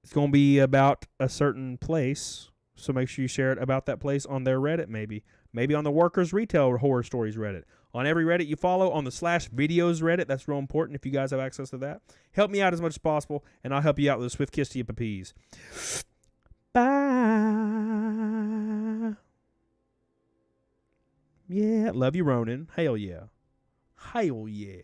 It's going to be about a certain place. So make sure you share it about that place on their Reddit, maybe. Maybe on the Workers Retail Horror Stories Reddit. On every Reddit you follow, on the /videos Reddit. That's real important if you guys have access to that. Help me out as much as possible, and I'll help you out with a swift kiss to your puppies. Bye. Yeah, love you, Ronan. Hell yeah. Hell yeah.